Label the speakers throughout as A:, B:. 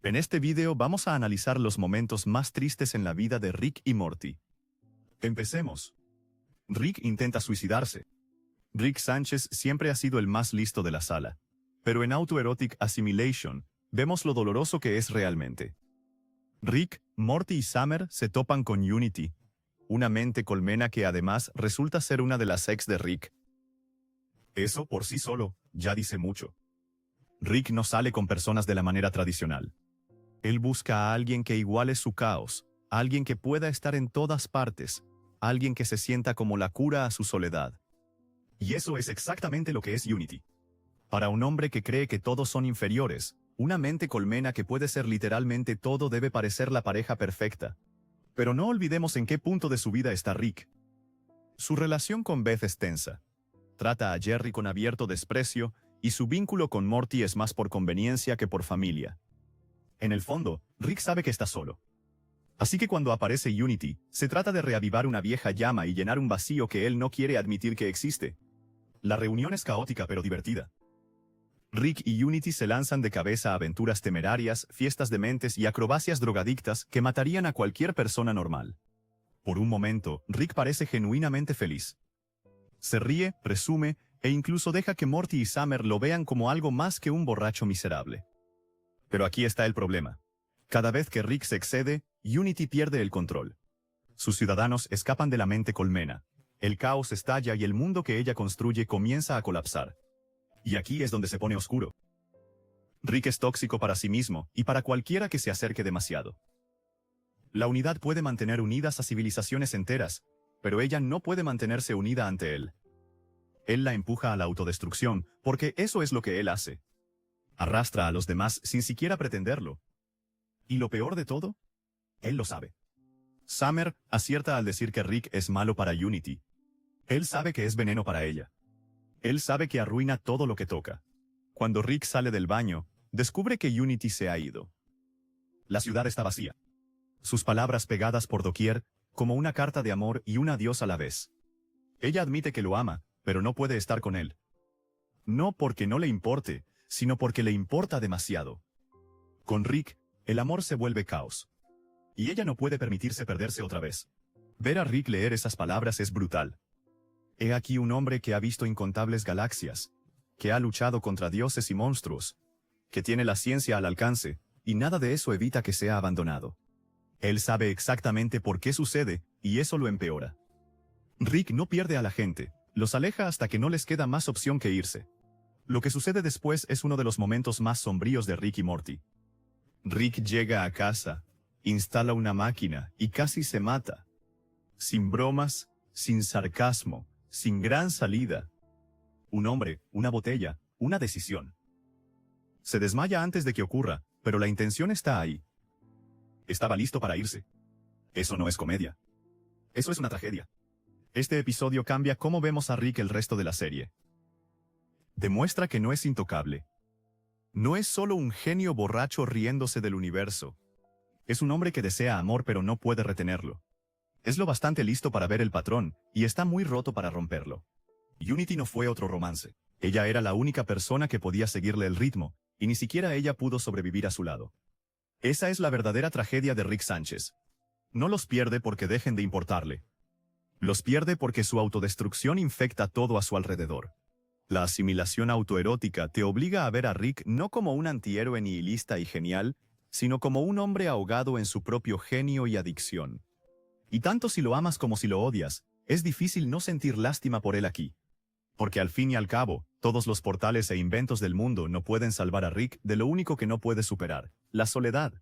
A: En este video vamos a analizar los momentos más tristes en la vida de Rick y Morty. Empecemos. Rick intenta suicidarse. Rick Sánchez siempre ha sido el más listo de la sala. Pero en Autoerotic Assimilation, vemos lo doloroso que es realmente. Rick, Morty y Summer se topan con Unity, una mente colmena que además resulta ser una de las ex de Rick. Eso por sí solo ya dice mucho. Rick no sale con personas de la manera tradicional. Él busca a alguien que iguale su caos, alguien que pueda estar en todas partes, alguien que se sienta como la cura a su soledad. Y eso es exactamente lo que es Unity. Para un hombre que cree que todos son inferiores, una mente colmena que puede ser literalmente todo debe parecer la pareja perfecta. Pero no olvidemos en qué punto de su vida está Rick. Su relación con Beth es tensa. Trata a Jerry con abierto desprecio, y su vínculo con Morty es más por conveniencia que por familia. En el fondo, Rick sabe que está solo. Así que cuando aparece Unity, se trata de reavivar una vieja llama y llenar un vacío que él no quiere admitir que existe. La reunión es caótica pero divertida. Rick y Unity se lanzan de cabeza a aventuras temerarias, fiestas dementes y acrobacias drogadictas que matarían a cualquier persona normal. Por un momento, Rick parece genuinamente feliz. Se ríe, presume, e incluso deja que Morty y Summer lo vean como algo más que un borracho miserable. Pero aquí está el problema. Cada vez que Rick se excede, Unity pierde el control. Sus ciudadanos escapan de la mente colmena. El caos estalla y el mundo que ella construye comienza a colapsar. Y aquí es donde se pone oscuro. Rick es tóxico para sí mismo y para cualquiera que se acerque demasiado. La unidad puede mantener unidas a civilizaciones enteras, pero ella no puede mantenerse unida ante él. Él la empuja a la autodestrucción, porque eso es lo que él hace. Arrastra a los demás sin siquiera pretenderlo. ¿Y lo peor de todo? Él lo sabe. Summer acierta al decir que Rick es malo para Unity. Él sabe que es veneno para ella. Él sabe que arruina todo lo que toca. Cuando Rick sale del baño, descubre que Unity se ha ido. La ciudad está vacía. Sus palabras pegadas por doquier, como una carta de amor y un adiós a la vez. Ella admite que lo ama, pero no puede estar con él. No porque no le importe, sino porque le importa demasiado. Con Rick, el amor se vuelve caos. Y ella no puede permitirse perderse otra vez. Ver a Rick leer esas palabras es brutal. He aquí un hombre que ha visto incontables galaxias, que ha luchado contra dioses y monstruos, que tiene la ciencia al alcance, y nada de eso evita que sea abandonado. Él sabe exactamente por qué sucede, y eso lo empeora. Rick no pierde a la gente, los aleja hasta que no les queda más opción que irse. Lo que sucede después es uno de los momentos más sombríos de Rick y Morty. Rick llega a casa, instala una máquina y casi se mata. Sin bromas, sin sarcasmo, sin gran salida. Un hombre, una botella, una decisión. Se desmaya antes de que ocurra, pero la intención está ahí. Estaba listo para irse. Eso no es comedia. Eso es una tragedia. Este episodio cambia cómo vemos a Rick el resto de la serie. Demuestra que no es intocable. No es solo un genio borracho riéndose del universo. Es un hombre que desea amor pero no puede retenerlo. Es lo bastante listo para ver el patrón, y está muy roto para romperlo. Unity no fue otro romance. Ella era la única persona que podía seguirle el ritmo, y ni siquiera ella pudo sobrevivir a su lado. Esa es la verdadera tragedia de Rick Sánchez. No los pierde porque dejen de importarle. Los pierde porque su autodestrucción infecta todo a su alrededor. La asimilación autoerótica te obliga a ver a Rick no como un antihéroe nihilista y genial, sino como un hombre ahogado en su propio genio y adicción. Y tanto si lo amas como si lo odias, es difícil no sentir lástima por él aquí. Porque al fin y al cabo, todos los portales e inventos del mundo no pueden salvar a Rick de lo único que no puede superar, la soledad.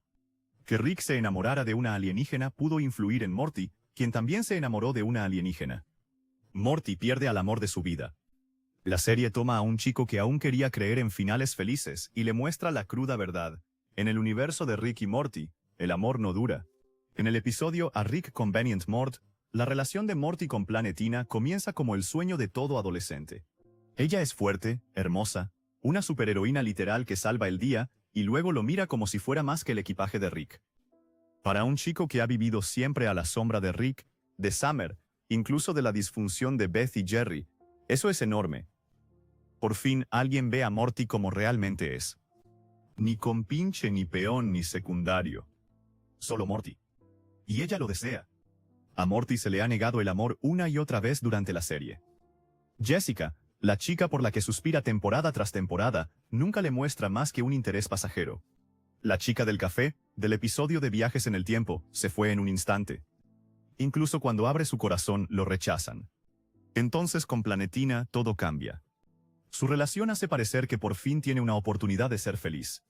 A: Que Rick se enamorara de una alienígena pudo influir en Morty, quien también se enamoró de una alienígena. Morty pierde al amor de su vida. La serie toma a un chico que aún quería creer en finales felices y le muestra la cruda verdad. En el universo de Rick y Morty, el amor no dura. En el episodio A Rick Convenient Mort, la relación de Morty con Planetina comienza como el sueño de todo adolescente. Ella es fuerte, hermosa, una superheroína literal que salva el día, y luego lo mira como si fuera más que el equipaje de Rick. Para un chico que ha vivido siempre a la sombra de Rick, de Summer, incluso de la disfunción de Beth y Jerry, eso es enorme. Por fin alguien ve a Morty como realmente es. Ni con pinche, ni peón, ni secundario. Solo Morty. Y ella lo desea. A Morty se le ha negado el amor una y otra vez durante la serie. Jessica, la chica por la que suspira temporada tras temporada, nunca le muestra más que un interés pasajero. La chica del café, del episodio de Viajes en el Tiempo, se fue en un instante. Incluso cuando abre su corazón, lo rechazan. Entonces con Planetina todo cambia. Su relación hace parecer que por fin tiene una oportunidad de ser feliz.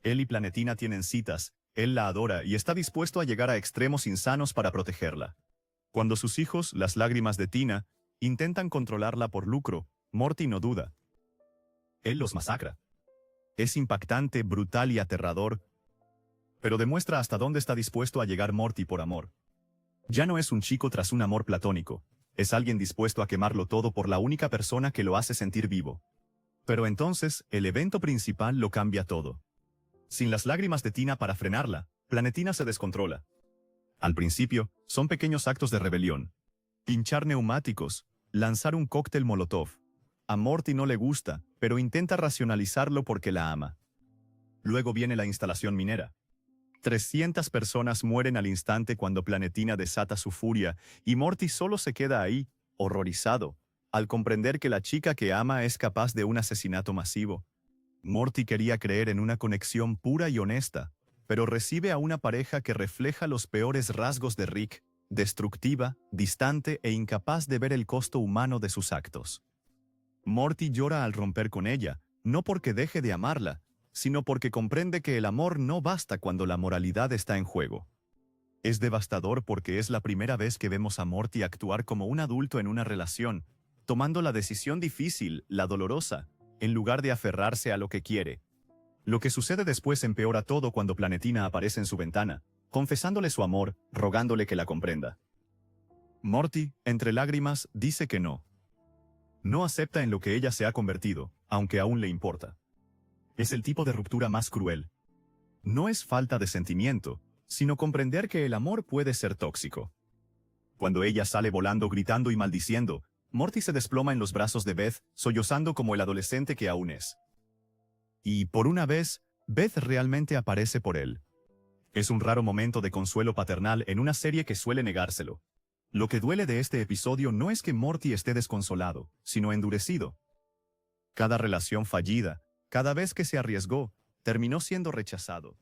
A: Él y Planetina tienen citas, él la adora y está dispuesto a llegar a extremos insanos para protegerla. Cuando sus hijos, las lágrimas de Tina, intentan controlarla por lucro, Morty no duda. Él los masacra. Es impactante, brutal y aterrador, pero demuestra hasta dónde está dispuesto a llegar Morty por amor. Ya no es un chico tras un amor platónico, es alguien dispuesto a quemarlo todo por la única persona que lo hace sentir vivo. Pero entonces, el evento principal lo cambia todo. Sin las lágrimas de Tina para frenarla, Planetina se descontrola. Al principio, son pequeños actos de rebelión. Pinchar neumáticos, lanzar un cóctel molotov. A Morty no le gusta, pero intenta racionalizarlo porque la ama. Luego viene la instalación minera. 300 personas mueren al instante cuando Planetina desata su furia, y Morty solo se queda ahí, horrorizado, al comprender que la chica que ama es capaz de un asesinato masivo. Morty quería creer en una conexión pura y honesta, pero recibe a una pareja que refleja los peores rasgos de Rick, destructiva, distante e incapaz de ver el costo humano de sus actos. Morty llora al romper con ella, no porque deje de amarla, sino porque comprende que el amor no basta cuando la moralidad está en juego. Es devastador porque es la primera vez que vemos a Morty actuar como un adulto en una relación, tomando la decisión difícil, la dolorosa, en lugar de aferrarse a lo que quiere. Lo que sucede después empeora todo cuando Planetina aparece en su ventana, confesándole su amor, rogándole que la comprenda. Morty, entre lágrimas, dice que no. No acepta en lo que ella se ha convertido, aunque aún le importa. Es el tipo de ruptura más cruel. No es falta de sentimiento, sino comprender que el amor puede ser tóxico. Cuando ella sale volando gritando y maldiciendo, Morty se desploma en los brazos de Beth, sollozando como el adolescente que aún es. Y, por una vez, Beth realmente aparece por él. Es un raro momento de consuelo paternal en una serie que suele negárselo. Lo que duele de este episodio no es que Morty esté desconsolado, sino endurecido. Cada relación fallida, cada vez que se arriesgó, terminó siendo rechazado.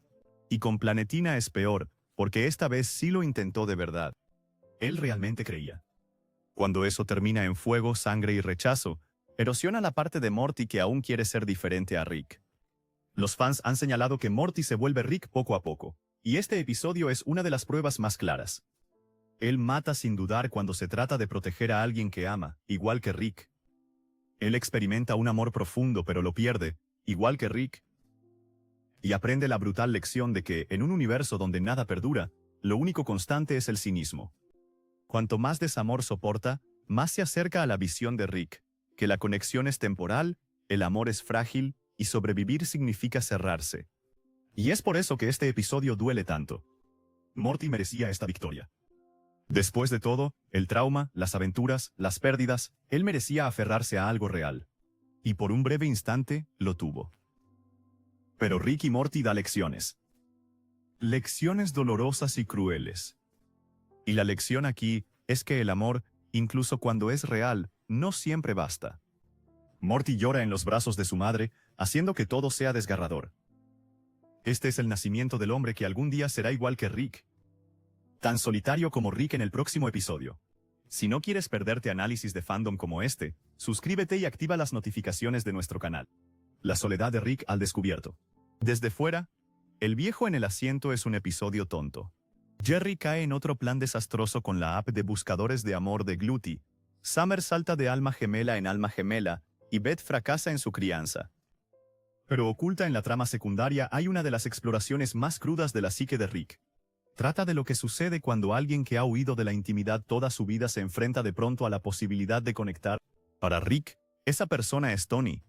A: Y con Planetina es peor, porque esta vez sí lo intentó de verdad. Él realmente creía. Cuando eso termina en fuego, sangre y rechazo, erosiona la parte de Morty que aún quiere ser diferente a Rick. Los fans han señalado que Morty se vuelve Rick poco a poco, y este episodio es una de las pruebas más claras. Él mata sin dudar cuando se trata de proteger a alguien que ama, igual que Rick. Él experimenta un amor profundo pero lo pierde, igual que Rick. Y aprende la brutal lección de que, en un universo donde nada perdura, lo único constante es el cinismo. Cuanto más desamor soporta, más se acerca a la visión de Rick, que la conexión es temporal, el amor es frágil, y sobrevivir significa cerrarse. Y es por eso que este episodio duele tanto. Morty merecía esta victoria. Después de todo, el trauma, las aventuras, las pérdidas, él merecía aferrarse a algo real. Y por un breve instante, lo tuvo. Pero Rick y Morty da lecciones. Lecciones dolorosas y crueles. Y la lección aquí es que el amor, incluso cuando es real, no siempre basta. Morty llora en los brazos de su madre, haciendo que todo sea desgarrador. Este es el nacimiento del hombre que algún día será igual que Rick. Tan solitario como Rick en el próximo episodio. Si no quieres perderte análisis de fandom como este, suscríbete y activa las notificaciones de nuestro canal. La soledad de Rick al descubierto. Desde fuera, el viejo en el asiento es un episodio tonto. Jerry cae en otro plan desastroso con la app de buscadores de amor de Gluty. Summer salta de alma gemela en alma gemela, y Beth fracasa en su crianza. Pero oculta en la trama secundaria hay una de las exploraciones más crudas de la psique de Rick. Trata de lo que sucede cuando alguien que ha huido de la intimidad toda su vida se enfrenta de pronto a la posibilidad de conectar. Para Rick, esa persona es Tony.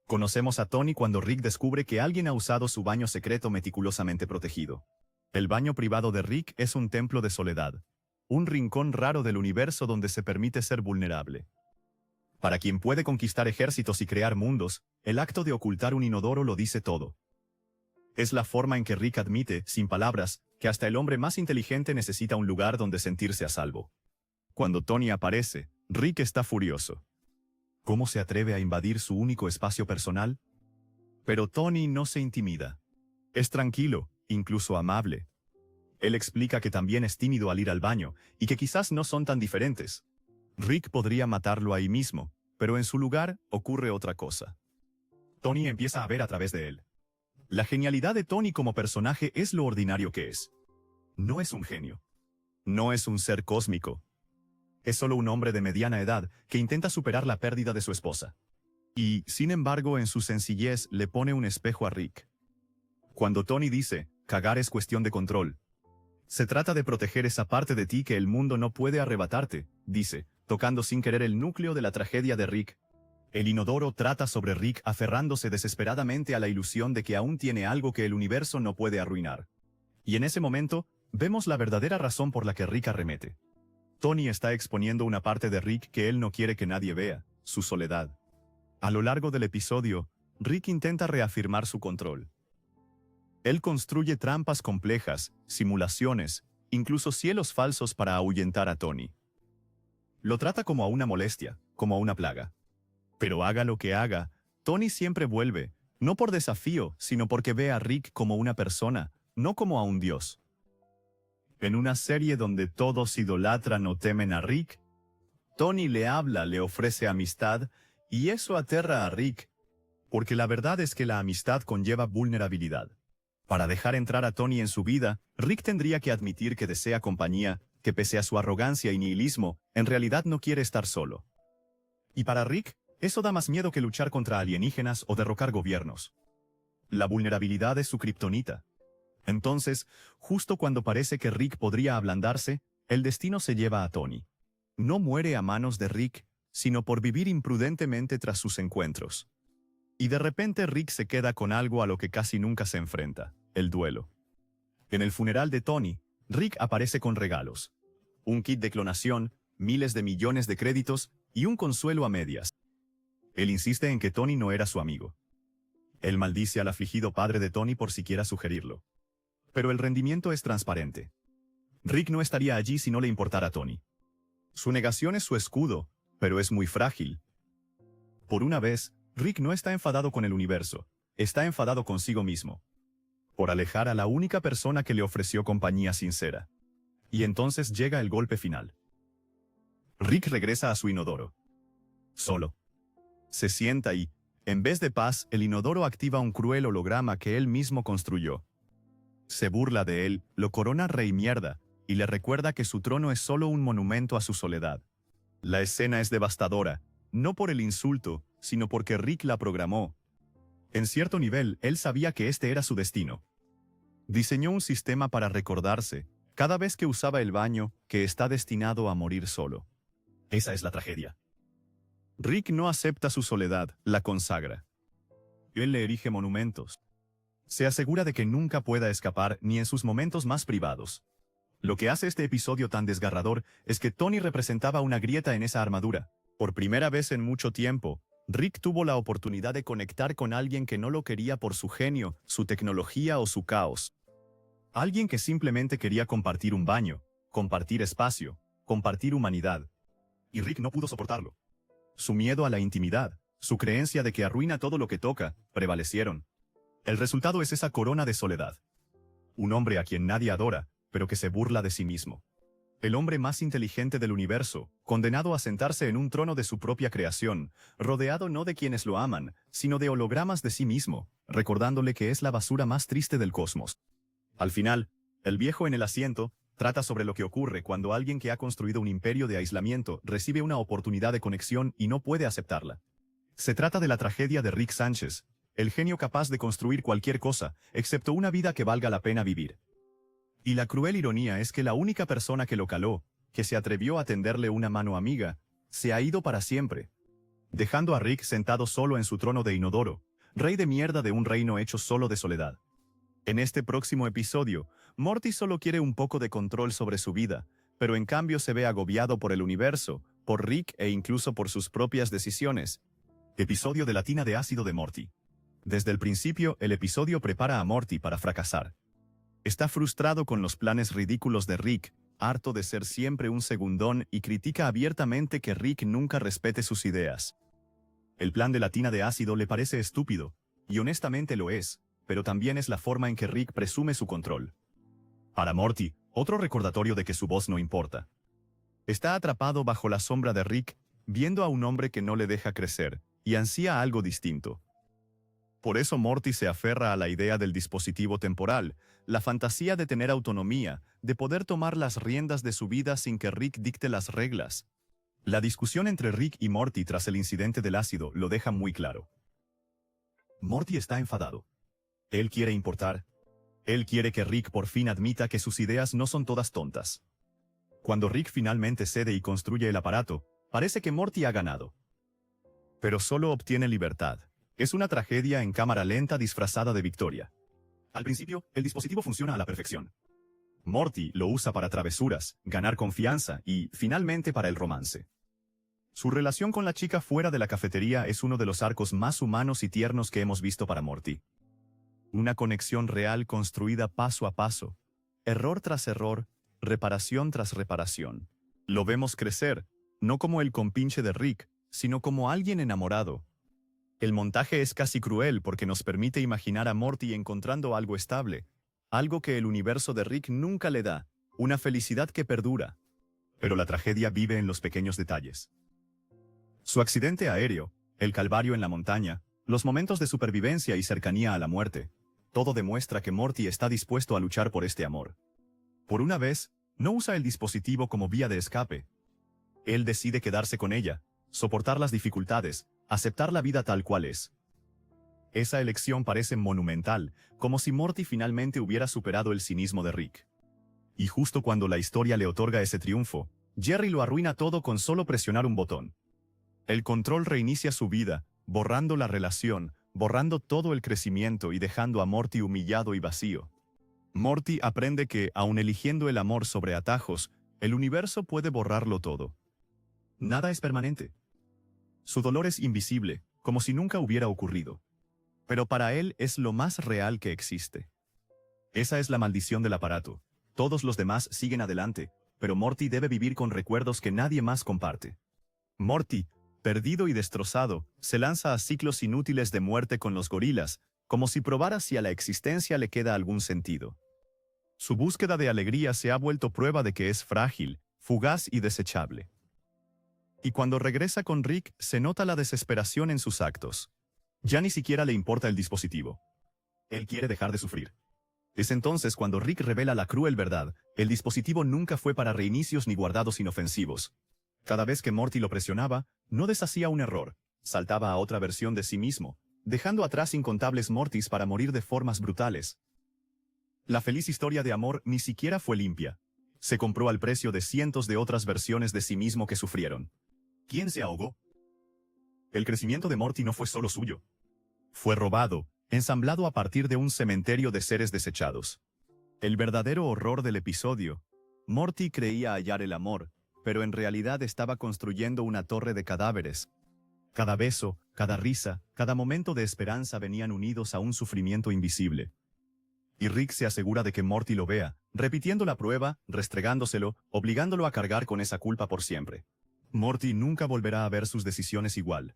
A: Conocemos a Tony cuando Rick descubre que alguien ha usado su baño secreto meticulosamente protegido. El baño privado de Rick es un templo de soledad. Un rincón raro del universo donde se permite ser vulnerable. Para quien puede conquistar ejércitos y crear mundos, el acto de ocultar un inodoro lo dice todo. Es la forma en que Rick admite, sin palabras, que hasta el hombre más inteligente necesita un lugar donde sentirse a salvo. Cuando Tony aparece, Rick está furioso. ¿Cómo se atreve a invadir su único espacio personal? Pero Tony no se intimida. Es tranquilo, incluso amable. Él explica que también es tímido al ir al baño, y que quizás no son tan diferentes. Rick podría matarlo ahí mismo, pero en su lugar ocurre otra cosa. Tony empieza a ver a través de él. La genialidad de Tony como personaje es lo ordinario que es. No es un genio. No es un ser cósmico. Es solo un hombre de mediana edad que intenta superar la pérdida de su esposa. Y, sin embargo, en su sencillez le pone un espejo a Rick. Cuando Tony dice, cagar es cuestión de control. Se trata de proteger esa parte de ti que el mundo no puede arrebatarte, dice, tocando sin querer el núcleo de la tragedia de Rick. El inodoro trata sobre Rick aferrándose desesperadamente a la ilusión de que aún tiene algo que el universo no puede arruinar. Y en ese momento, vemos la verdadera razón por la que Rick arremete. Tony está exponiendo una parte de Rick que él no quiere que nadie vea, su soledad. A lo largo del episodio, Rick intenta reafirmar su control. Él construye trampas complejas, simulaciones, incluso cielos falsos para ahuyentar a Tony. Lo trata como a una molestia, como a una plaga. Pero haga lo que haga, Tony siempre vuelve, no por desafío, sino porque ve a Rick como una persona, no como a un dios. En una serie donde todos idolatran o temen a Rick, Tony le habla, le ofrece amistad, y eso aterra a Rick, porque la verdad es que la amistad conlleva vulnerabilidad. Para dejar entrar a Tony en su vida, Rick tendría que admitir que desea compañía, que pese a su arrogancia y nihilismo, en realidad no quiere estar solo. Y para Rick, eso da más miedo que luchar contra alienígenas o derrocar gobiernos. La vulnerabilidad es su kriptonita. Entonces, justo cuando parece que Rick podría ablandarse, el destino se lleva a Tony. No muere a manos de Rick, sino por vivir imprudentemente tras sus encuentros. Y de repente Rick se queda con algo a lo que casi nunca se enfrenta, el duelo. En el funeral de Tony, Rick aparece con regalos. Un kit de clonación, miles de millones de créditos y un consuelo a medias. Él insiste en que Tony no era su amigo. Él maldice al afligido padre de Tony por siquiera sugerirlo. Pero el rendimiento es transparente. Rick no estaría allí si no le importara a Tony. Su negación es su escudo, pero es muy frágil. Por una vez, Rick no está enfadado con el universo, está enfadado consigo mismo. Por alejar a la única persona que le ofreció compañía sincera. Y entonces llega el golpe final. Rick regresa a su inodoro. Solo. Se sienta y, en vez de paz, el inodoro activa un cruel holograma que él mismo construyó. Se burla de él, lo corona rey mierda, y le recuerda que su trono es solo un monumento a su soledad. La escena es devastadora, no por el insulto, sino porque Rick la programó. En cierto nivel, él sabía que este era su destino. Diseñó un sistema para recordarse, cada vez que usaba el baño, que está destinado a morir solo. Esa es la tragedia. Rick no acepta su soledad, la consagra. Él le erige monumentos. Se asegura de que nunca pueda escapar ni en sus momentos más privados. Lo que hace este episodio tan desgarrador es que Tony representaba una grieta en esa armadura. Por primera vez en mucho tiempo, Rick tuvo la oportunidad de conectar con alguien que no lo quería por su genio, su tecnología o su caos. Alguien que simplemente quería compartir un baño, compartir espacio, compartir humanidad. Y Rick no pudo soportarlo. Su miedo a la intimidad, su creencia de que arruina todo lo que toca, prevalecieron. El resultado es esa corona de soledad. Un hombre a quien nadie adora, pero que se burla de sí mismo. El hombre más inteligente del universo, condenado a sentarse en un trono de su propia creación, rodeado no de quienes lo aman, sino de hologramas de sí mismo, recordándole que es la basura más triste del cosmos. Al final, el viejo en el asiento, trata sobre lo que ocurre cuando alguien que ha construido un imperio de aislamiento recibe una oportunidad de conexión y no puede aceptarla. Se trata de la tragedia de Rick Sánchez, el genio capaz de construir cualquier cosa, excepto una vida que valga la pena vivir. Y la cruel ironía es que la única persona que lo caló, que se atrevió a tenderle una mano amiga, se ha ido para siempre, dejando a Rick sentado solo en su trono de inodoro, rey de mierda de un reino hecho solo de soledad. En este próximo episodio, Morty solo quiere un poco de control sobre su vida, pero en cambio se ve agobiado por el universo, por Rick e incluso por sus propias decisiones. Episodio de la tina de ácido de Morty. Desde el principio, el episodio prepara a Morty para fracasar. Está frustrado con los planes ridículos de Rick, harto de ser siempre un segundón y critica abiertamente que Rick nunca respete sus ideas. El plan de la tina de ácido le parece estúpido, y honestamente lo es, pero también es la forma en que Rick presume su control. Para Morty, otro recordatorio de que su voz no importa. Está atrapado bajo la sombra de Rick, viendo a un hombre que no le deja crecer, y ansía algo distinto. Por eso Morty se aferra a la idea del dispositivo temporal, la fantasía de tener autonomía, de poder tomar las riendas de su vida sin que Rick dicte las reglas. La discusión entre Rick y Morty tras el incidente del ácido lo deja muy claro. Morty está enfadado. Él quiere importar. Él quiere que Rick por fin admita que sus ideas no son todas tontas. Cuando Rick finalmente cede y construye el aparato, parece que Morty ha ganado. Pero solo obtiene libertad. Es una tragedia en cámara lenta disfrazada de victoria. Al principio, el dispositivo funciona a la perfección. Morty lo usa para travesuras, ganar confianza y, finalmente, para el romance. Su relación con la chica fuera de la cafetería es uno de los arcos más humanos y tiernos que hemos visto para Morty. Una conexión real construida paso a paso, error tras error, reparación tras reparación. Lo vemos crecer, no como el compinche de Rick, sino como alguien enamorado. El montaje es casi cruel porque nos permite imaginar a Morty encontrando algo estable, algo que el universo de Rick nunca le da, una felicidad que perdura. Pero la tragedia vive en los pequeños detalles. Su accidente aéreo, el calvario en la montaña, los momentos de supervivencia y cercanía a la muerte, todo demuestra que Morty está dispuesto a luchar por este amor. Por una vez, no usa el dispositivo como vía de escape. Él decide quedarse con ella, soportar las dificultades, aceptar la vida tal cual es. Esa elección parece monumental, como si Morty finalmente hubiera superado el cinismo de Rick. Y justo cuando la historia le otorga ese triunfo, Jerry lo arruina todo con solo presionar un botón. El control reinicia su vida, borrando la relación, borrando todo el crecimiento y dejando a Morty humillado y vacío. Morty aprende que, aun eligiendo el amor sobre atajos, el universo puede borrarlo todo. Nada es permanente. Su dolor es invisible, como si nunca hubiera ocurrido. Pero para él es lo más real que existe. Esa es la maldición del aparato. Todos los demás siguen adelante, pero Morty debe vivir con recuerdos que nadie más comparte. Morty, perdido y destrozado, se lanza a ciclos inútiles de muerte con los gorilas, como si probara si a la existencia le queda algún sentido. Su búsqueda de alegría se ha vuelto prueba de que es frágil, fugaz y desechable. Y cuando regresa con Rick, se nota la desesperación en sus actos. Ya ni siquiera le importa el dispositivo. Él quiere dejar de sufrir. Es entonces cuando Rick revela la cruel verdad: el dispositivo nunca fue para reinicios ni guardados inofensivos. Cada vez que Morty lo presionaba, no deshacía un error, saltaba a otra versión de sí mismo, dejando atrás incontables Mortys para morir de formas brutales. La feliz historia de amor ni siquiera fue limpia. Se compró al precio de cientos de otras versiones de sí mismo que sufrieron. ¿Quién se ahogó? El crecimiento de Morty no fue solo suyo. Fue robado, ensamblado a partir de un cementerio de seres desechados. El verdadero horror del episodio: Morty creía hallar el amor, pero en realidad estaba construyendo una torre de cadáveres. Cada beso, cada risa, cada momento de esperanza venían unidos a un sufrimiento invisible. Y Rick se asegura de que Morty lo vea, repitiendo la prueba, restregándoselo, obligándolo a cargar con esa culpa por siempre. Morty nunca volverá a ver sus decisiones igual.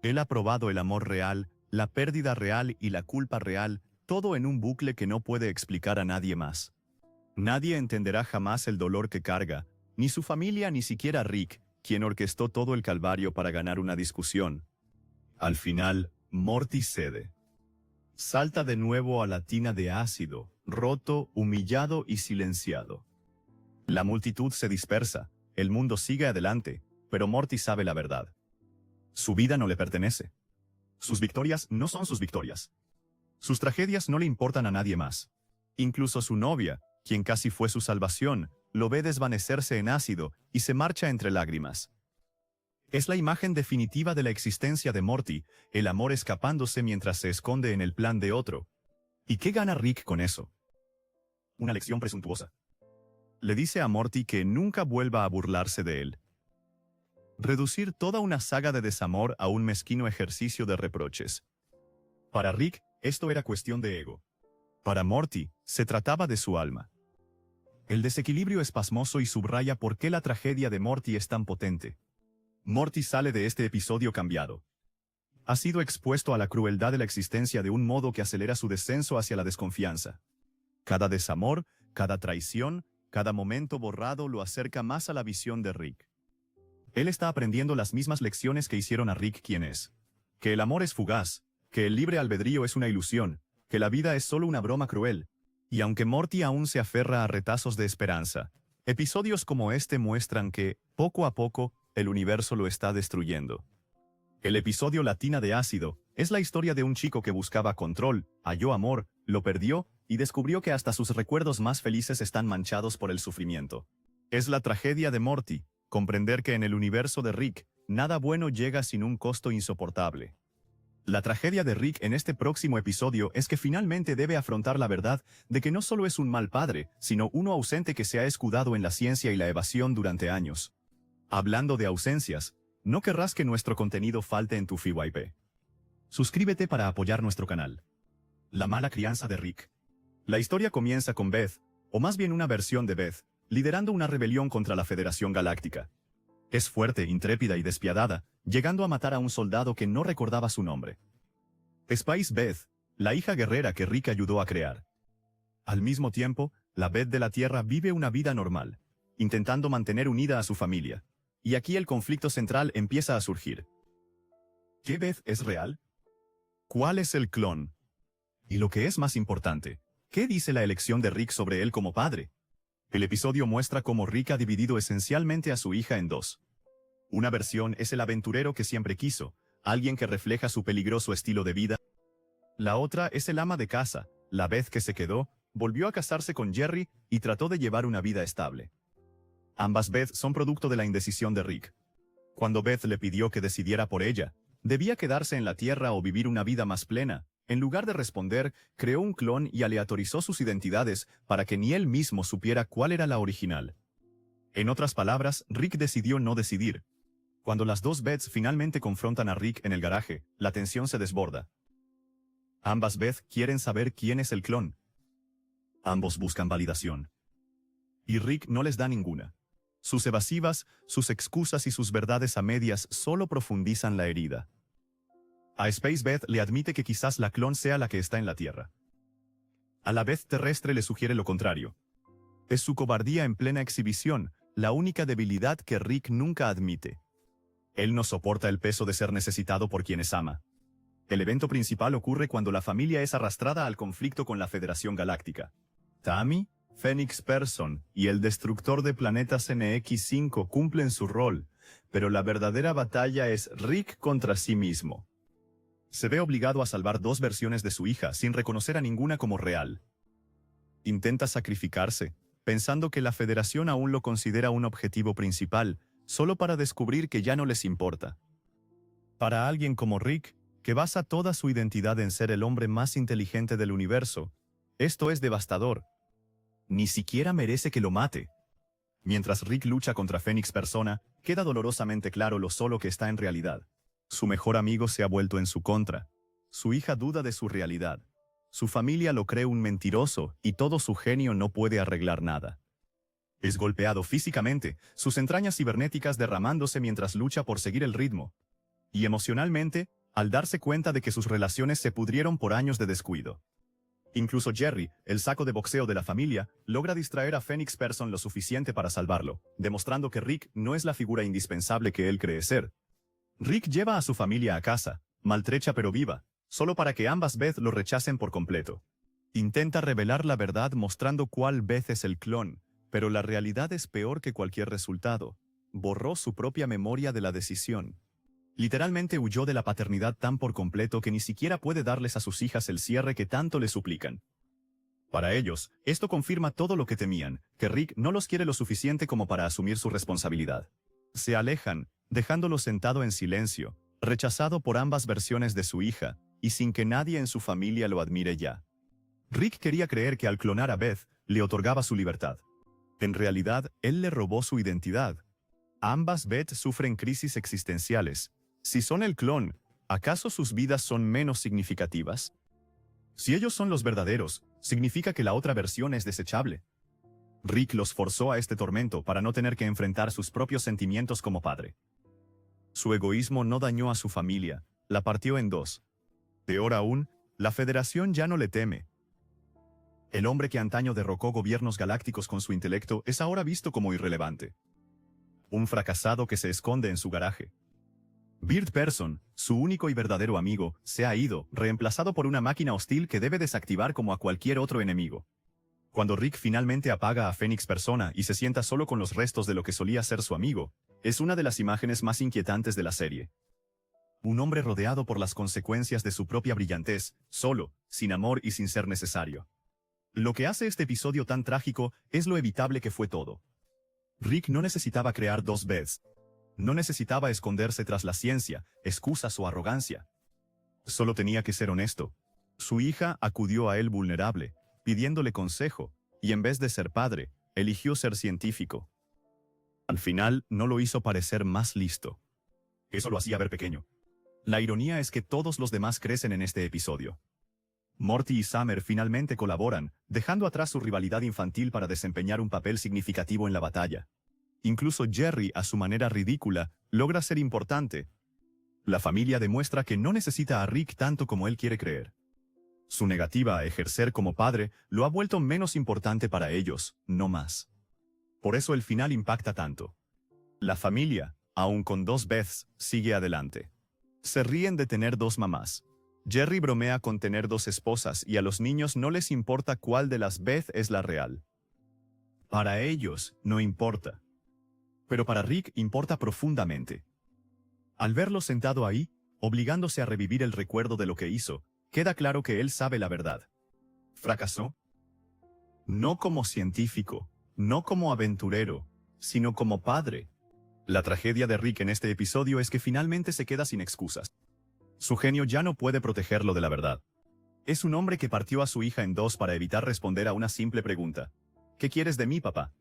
A: Él ha probado el amor real, la pérdida real y la culpa real, todo en un bucle que no puede explicar a nadie más. Nadie entenderá jamás el dolor que carga, ni su familia ni siquiera Rick, quien orquestó todo el calvario para ganar una discusión. Al final, Morty cede. Salta de nuevo a la tina de ácido, roto, humillado y silenciado. La multitud se dispersa, el mundo sigue adelante, pero Morty sabe la verdad. Su vida no le pertenece. Sus victorias no son sus victorias. Sus tragedias no le importan a nadie más. Incluso su novia, quien casi fue su salvación, lo ve desvanecerse en ácido y se marcha entre lágrimas. Es la imagen definitiva de la existencia de Morty, el amor escapándose mientras se esconde en el plan de otro. ¿Y qué gana Rick con eso? Una lección presuntuosa. Le dice a Morty que nunca vuelva a burlarse de él. Reducir toda una saga de desamor a un mezquino ejercicio de reproches. Para Rick, esto era cuestión de ego. Para Morty, se trataba de su alma. El desequilibrio es pasmoso y subraya por qué la tragedia de Morty es tan potente. Morty sale de este episodio cambiado. Ha sido expuesto a la crueldad de la existencia de un modo que acelera su descenso hacia la desconfianza. Cada desamor, cada traición, cada momento borrado lo acerca más a la visión de Rick. Él está aprendiendo las mismas lecciones que hicieron a Rick quien es. Que el amor es fugaz, que el libre albedrío es una ilusión, que la vida es solo una broma cruel. Y aunque Morty aún se aferra a retazos de esperanza, episodios como este muestran que, poco a poco, el universo lo está destruyendo. El episodio Latina de Ácido es la historia de un chico que buscaba control, halló amor, lo perdió y descubrió que hasta sus recuerdos más felices están manchados por el sufrimiento. Es la tragedia de Morty, comprender que en el universo de Rick, nada bueno llega sin un costo insoportable. La tragedia de Rick en este próximo episodio es que finalmente debe afrontar la verdad de que no solo es un mal padre, sino uno ausente que se ha escudado en la ciencia y la evasión durante años. Hablando de ausencias, no querrás que nuestro contenido falte en tu FYP. Suscríbete para apoyar nuestro canal. La mala crianza de Rick. La historia comienza con Beth, o más bien una versión de Beth, liderando una rebelión contra la Federación Galáctica. Es fuerte, intrépida y despiadada, llegando a matar a un soldado que no recordaba su nombre. Spice Beth, la hija guerrera que Rick ayudó a crear. Al mismo tiempo, la Beth de la Tierra vive una vida normal, intentando mantener unida a su familia. Y aquí el conflicto central empieza a surgir. ¿Qué Beth es real? ¿Cuál es el clon? Y lo que es más importante, ¿qué dice la elección de Rick sobre él como padre? El episodio muestra cómo Rick ha dividido esencialmente a su hija en dos. Una versión es el aventurero que siempre quiso, alguien que refleja su peligroso estilo de vida. La otra es el ama de casa, la Beth que se quedó, volvió a casarse con Jerry y trató de llevar una vida estable. Ambas Beth son producto de la indecisión de Rick. Cuando Beth le pidió que decidiera por ella, debía quedarse en la Tierra o vivir una vida más plena. En lugar de responder, creó un clon y aleatorizó sus identidades para que ni él mismo supiera cuál era la original. En otras palabras, Rick decidió no decidir. Cuando las dos Beths finalmente confrontan a Rick en el garaje, la tensión se desborda. Ambas Beth quieren saber quién es el clon. Ambos buscan validación. Y Rick no les da ninguna. Sus evasivas, sus excusas y sus verdades a medias solo profundizan la herida. A Space Beth le admite que quizás la clon sea la que está en la Tierra. A la Beth terrestre le sugiere lo contrario. Es su cobardía en plena exhibición, la única debilidad que Rick nunca admite. Él no soporta el peso de ser necesitado por quienes ama. El evento principal ocurre cuando la familia es arrastrada al conflicto con la Federación Galáctica. Tammy, Phoenix Person y el destructor de planetas NX-5 cumplen su rol, pero la verdadera batalla es Rick contra sí mismo. Se ve obligado a salvar dos versiones de su hija sin reconocer a ninguna como real. Intenta sacrificarse, pensando que la Federación aún lo considera un objetivo principal, solo para descubrir que ya no les importa. Para alguien como Rick, que basa toda su identidad en ser el hombre más inteligente del universo, esto es devastador. Ni siquiera merece que lo mate. Mientras Rick lucha contra Phoenix Persona, queda dolorosamente claro lo solo que está en realidad. Su mejor amigo se ha vuelto en su contra. Su hija duda de su realidad. Su familia lo cree un mentiroso y todo su genio no puede arreglar nada. Es golpeado físicamente, sus entrañas cibernéticas derramándose mientras lucha por seguir el ritmo. Y emocionalmente, al darse cuenta de que sus relaciones se pudrieron por años de descuido. Incluso Jerry, el saco de boxeo de la familia, logra distraer a Phoenix Person lo suficiente para salvarlo, demostrando que Rick no es la figura indispensable que él cree ser. Rick lleva a su familia a casa, maltrecha pero viva, solo para que ambas Beth lo rechacen por completo. Intenta revelar la verdad mostrando cuál Beth es el clon, pero la realidad es peor que cualquier resultado. Borró su propia memoria de la decisión. Literalmente huyó de la paternidad tan por completo que ni siquiera puede darles a sus hijas el cierre que tanto le suplican. Para ellos, esto confirma todo lo que temían, que Rick no los quiere lo suficiente como para asumir su responsabilidad. Se alejan, dejándolo sentado en silencio, rechazado por ambas versiones de su hija, y sin que nadie en su familia lo admire ya. Rick quería creer que al clonar a Beth, le otorgaba su libertad. En realidad, él le robó su identidad. Ambas Beth sufren crisis existenciales. Si son el clon, ¿Acaso sus vidas son menos significativas? Si ellos son los verdaderos, significa que la otra versión es desechable. Rick los forzó a este tormento para no tener que enfrentar sus propios sentimientos como padre. Su egoísmo no dañó a su familia, la partió en dos. Peor aún, la Federación ya no le teme. El hombre que antaño derrocó gobiernos galácticos con su intelecto es ahora visto como irrelevante. Un fracasado que se esconde en su garaje. Byrd Person, su único y verdadero amigo, se ha ido, reemplazado por una máquina hostil que debe desactivar como a cualquier otro enemigo. Cuando Rick finalmente apaga a Fénix Persona y se sienta solo con los restos de lo que solía ser su amigo, es una de las imágenes más inquietantes de la serie. Un hombre rodeado por las consecuencias de su propia brillantez, solo, sin amor y sin ser necesario. Lo que hace este episodio tan trágico es lo evitable que fue todo. Rick no necesitaba crear dos Beths. No necesitaba esconderse tras la ciencia, excusas o arrogancia. Solo tenía que ser honesto. Su hija acudió a él vulnerable, pidiéndole consejo, y en vez de ser padre, eligió ser científico. Al final, no lo hizo parecer más listo. Eso lo hacía ver pequeño. La ironía es que todos los demás crecen en este episodio. Morty y Summer finalmente colaboran, dejando atrás su rivalidad infantil para desempeñar un papel significativo en la batalla. Incluso Jerry, a su manera ridícula, logra ser importante. La familia demuestra que no necesita a Rick tanto como él quiere creer. Su negativa a ejercer como padre lo ha vuelto menos importante para ellos, no más. Por eso el final impacta tanto. La familia, aun con dos Beths, sigue adelante. Se ríen de tener dos mamás. Jerry bromea con tener dos esposas y a los niños no les importa cuál de las Beth es la real. Para ellos, no importa. Pero para Rick importa profundamente. Al verlo sentado ahí, obligándose a revivir el recuerdo de lo que hizo, queda claro que él sabe la verdad. ¿Fracasó? No como científico, no como aventurero, sino como padre. La tragedia de Rick en este episodio es que finalmente se queda sin excusas. Su genio ya no puede protegerlo de la verdad. Es un hombre que partió a su hija en dos para evitar responder a una simple pregunta. ¿Qué quieres de mí, papá?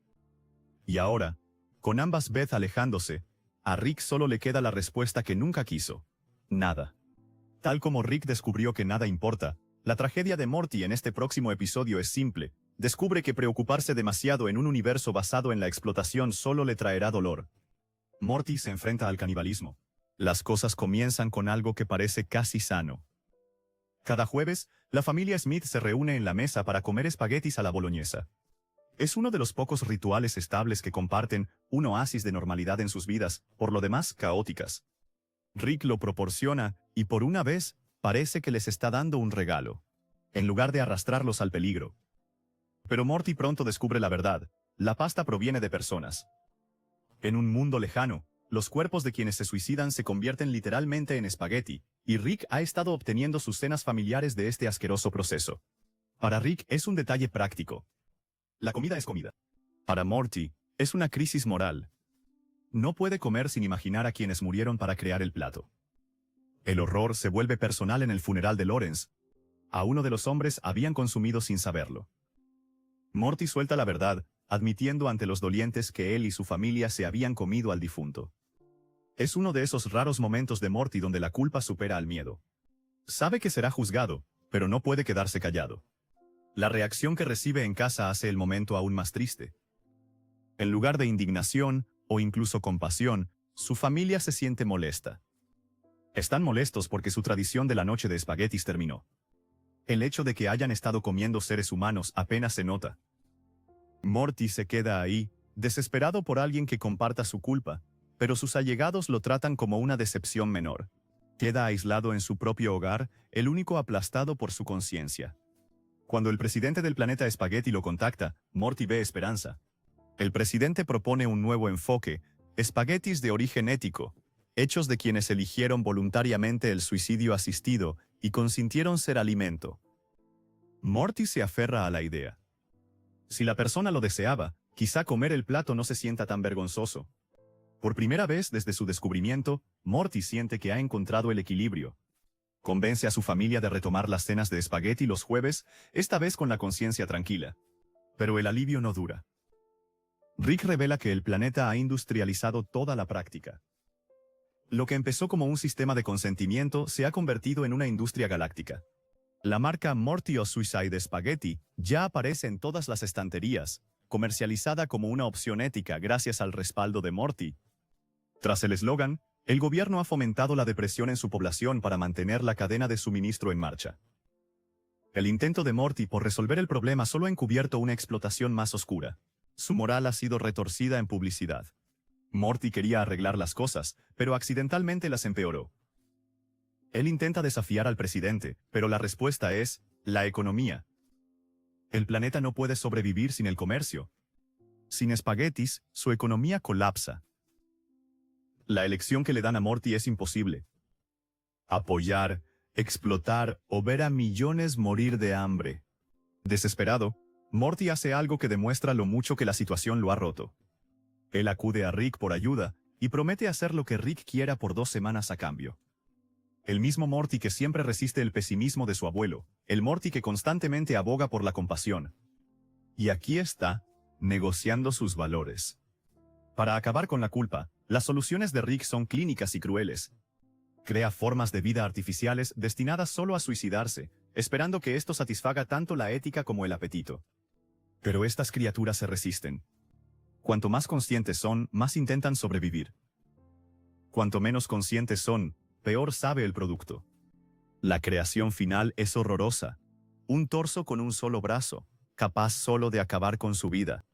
A: Y ahora, con ambas Beth alejándose, a Rick solo le queda la respuesta que nunca quiso. Nada. Tal como Rick descubrió que nada importa, la tragedia de Morty en este próximo episodio es simple. Descubre que preocuparse demasiado en un universo basado en la explotación solo le traerá dolor. Morty se enfrenta al canibalismo. Las cosas comienzan con algo que parece casi sano. Cada jueves, la familia Smith se reúne en la mesa para comer espaguetis a la boloñesa. Es uno de los pocos rituales estables que comparten, un oasis de normalidad en sus vidas, por lo demás caóticas. Rick lo proporciona, y por una vez, parece que les está dando un regalo, en lugar de arrastrarlos al peligro. Pero Morty pronto descubre la verdad: la pasta proviene de personas. En un mundo lejano, los cuerpos de quienes se suicidan se convierten literalmente en espagueti, y Rick ha estado obteniendo sus cenas familiares de este asqueroso proceso. Para Rick es un detalle práctico. La comida es comida. Para Morty, es una crisis moral. No puede comer sin imaginar a quienes murieron para crear el plato. El horror se vuelve personal en el funeral de Lawrence. A uno de los hombres habían consumido sin saberlo. Morty suelta la verdad, admitiendo ante los dolientes que él y su familia se habían comido al difunto. Es uno de esos raros momentos de Morty donde la culpa supera al miedo. Sabe que será juzgado, pero no puede quedarse callado. La reacción que recibe en casa hace el momento aún más triste. En lugar de indignación, o incluso compasión, su familia se siente molesta. Están molestos porque su tradición de la noche de espaguetis terminó. El hecho de que hayan estado comiendo seres humanos apenas se nota. Morty se queda ahí, desesperado por alguien que comparta su culpa, pero sus allegados lo tratan como una decepción menor. Queda aislado en su propio hogar, el único aplastado por su conciencia. Cuando el presidente del planeta Espagueti lo contacta, Morty ve esperanza. El presidente propone un nuevo enfoque: espaguetis de origen ético, hechos de quienes eligieron voluntariamente el suicidio asistido y consintieron ser alimento. Morty se aferra a la idea. Si la persona lo deseaba, quizá comer el plato no se sienta tan vergonzoso. Por primera vez desde su descubrimiento, Morty siente que ha encontrado el equilibrio. Convence a su familia de retomar las cenas de espagueti los jueves, esta vez con la conciencia tranquila. Pero el alivio no dura. Rick revela que el planeta ha industrializado toda la práctica. Lo que empezó como un sistema de consentimiento se ha convertido en una industria galáctica. La marca Morty o Suicide Spaghetti ya aparece en todas las estanterías, comercializada como una opción ética gracias al respaldo de Morty. Tras el eslogan, el gobierno ha fomentado la depresión en su población para mantener la cadena de suministro en marcha. El intento de Morty por resolver el problema solo ha encubierto una explotación más oscura. Su moral ha sido retorcida en publicidad. Morty quería arreglar las cosas, pero accidentalmente las empeoró. Él intenta desafiar al presidente, pero la respuesta es la economía. El planeta no puede sobrevivir sin el comercio. Sin espaguetis, su economía colapsa. La elección que le dan a Morty es imposible. Apoyar, explotar o ver a millones morir de hambre. Desesperado, Morty hace algo que demuestra lo mucho que la situación lo ha roto. Él acude a Rick por ayuda y promete hacer lo que Rick quiera por 2 semanas a cambio. El mismo Morty que siempre resiste el pesimismo de su abuelo, el Morty que constantemente aboga por la compasión. Y aquí está, negociando sus valores. Para acabar con la culpa, las soluciones de Rick son clínicas y crueles. Crea formas de vida artificiales destinadas solo a suicidarse, esperando que esto satisfaga tanto la ética como el apetito. Pero estas criaturas se resisten. Cuanto más conscientes son, más intentan sobrevivir. Cuanto menos conscientes son, peor sabe el producto. La creación final es horrorosa. Un torso con un solo brazo, capaz solo de acabar con su vida.